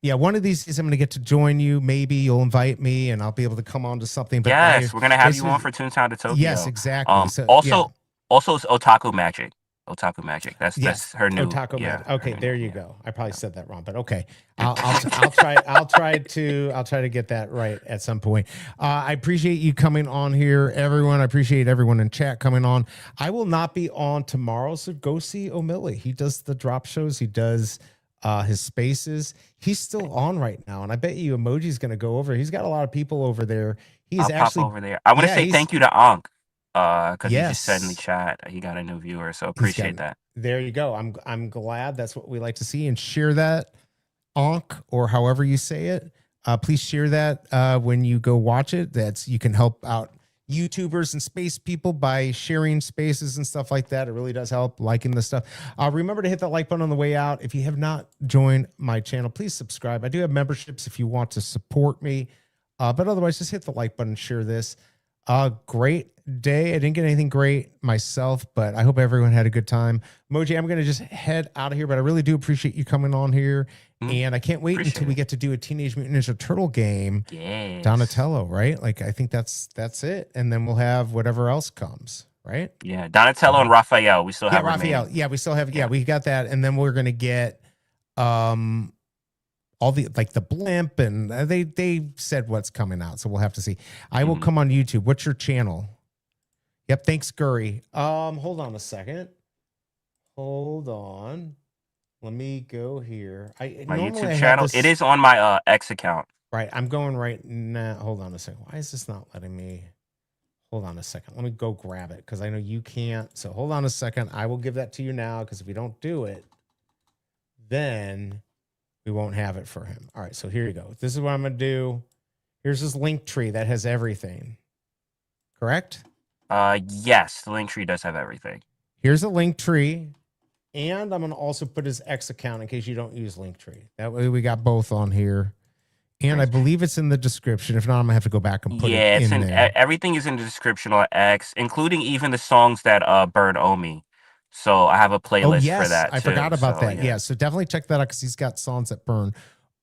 Yeah, one of these days I'm going to get to join you. Maybe you'll invite me and I'll be able to come on to something. But yes, we're going to have you on for Toontown to Tokyo. Yes, exactly. Also, it's Otaku Magic. Otaku Magic. That's her new. Otaku Magic. Okay, there you go. I probably said that wrong, but okay. I'll try. I'll try to get that right at some point. I appreciate you coming on here, everyone. I appreciate everyone in chat coming on. I will not be on tomorrow, so go see O'Milly. He does the drop shows. He does his spaces. He's still on right now, and I bet you Emoji's going to go over. He's got a lot of people over there. He's actually pop over there. I want to say thank you to Ankh. Because he just said in the chat he got a new viewer, so appreciate that. There you go. I'm glad. That's what we like to see, and share that, Ankh, or however you say it. Please share that when you go watch it. You can help out YouTubers and space people by sharing spaces and stuff like that. It really does help, liking the stuff. Remember to hit that like button on the way out. If you have not joined my channel, please subscribe. I do have memberships if you want to support me, but otherwise just hit the like button, share this. Great day. I didn't get anything great myself, but I hope everyone had a good time. Moji, I'm going to just head out of here, but I really do appreciate you coming on here. And I can't wait until we get to do a Teenage Mutant Ninja Turtle game. Yes. Donatello, right? Like, I think that's it. And then we'll have whatever else comes, right? Yeah. Donatello and Raphael. We still have Raphael. Yeah, we still have, we got that. And then we're going to get, all the the blimp, and they said what's coming out, so we'll have to see. I will come on YouTube. What's your channel? Yep, thanks, Gurry. Hold on a second. Hold on. Let me go here. My YouTube channel. It is on my X account. Right, I'm going right now. Hold on a second. Why is this not letting me? Hold on a second. Let me go grab it because I know you can't. So hold on a second. I will give that to you now because if we don't do it, then we won't have it for him. All right, so here you go. This is what I'm going to do. Here's his link tree that has everything. Correct? Yes, the link tree does have everything. Here's a link tree, and I'm going to also put his X account in case you don't use Linktree. That way we got both on here. And I believe it's in the description. If not, I'm going to have to go back and put it in there. Everything is in the description on X, including even the songs that burn Omi. So I have a playlist for that. I forgot about that. Yeah. So definitely check that out because he's got songs that burn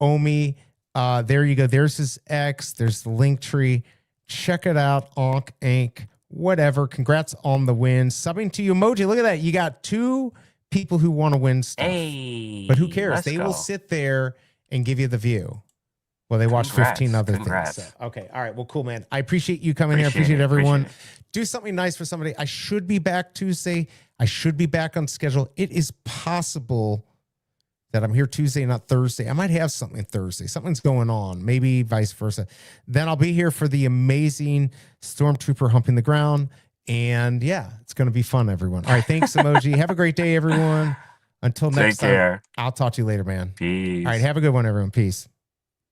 Omi. There you go. There's his X. There's the link tree. Check it out. Ankh, Ink, whatever. Congrats on the win. Subbing to you, Emoji. Look at that. You got 2 people who want to win stuff. Hey, but who cares? They will sit there and give you the view. Well, they watch 15 other things. So. Okay. All right. Well, cool, man. I appreciate you coming here. I appreciate everyone. Do something nice for somebody. I should be back Tuesday. I should be back on schedule. It is possible that I'm here Tuesday, not Thursday. I might have something Thursday. Something's going on. Maybe vice versa. Then I'll be here for the amazing Stormtrooper humping the ground. And yeah, it's going to be fun, everyone. All right. Thanks, Emoji. Have a great day, everyone. Until next time. I'll talk to you later, man. Peace. All right. Have a good one, everyone. Peace.